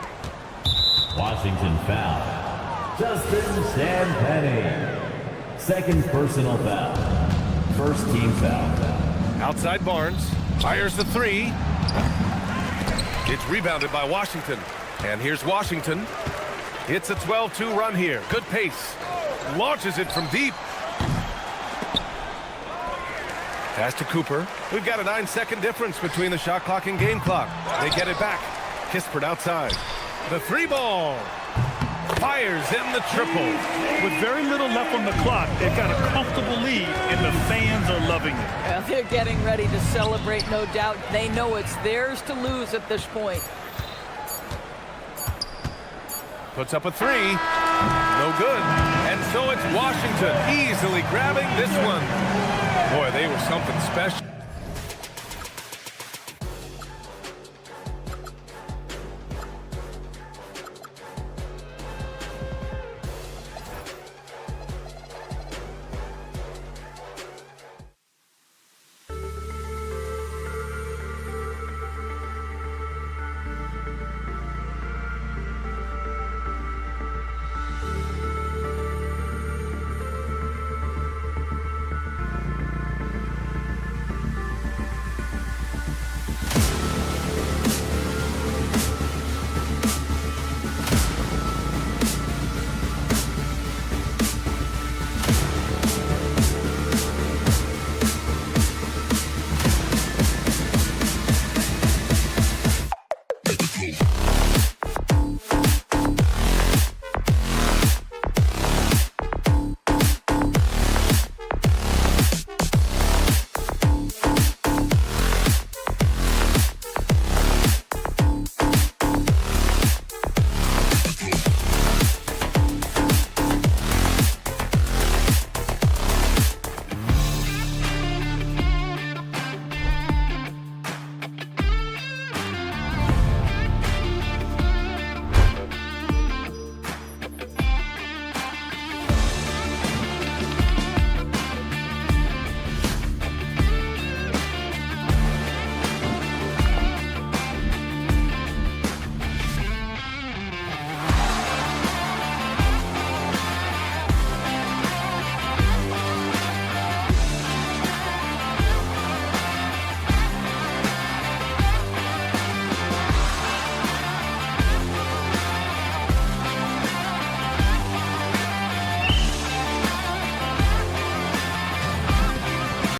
Washington foul. Justin Sanpenny. Second personal foul. First team foul. Outside Barnes. Fires the 3. It's rebounded by Washington. And here's Washington. It's a 12-2 run here. Good pace. Launches it from deep. Pass to Cooper. We've got a 9-second difference between the shot clock and game clock. They get it back. Kispert outside. The 3 ball. Fires in the triple. With very little left on the clock, they've got a comfortable lead, and the fans are loving it. Well, they're getting ready to celebrate, no doubt. They know it's theirs to lose at this point. Puts up a 3. No good. And so it's Washington easily grabbing this one. Boy, they were something special.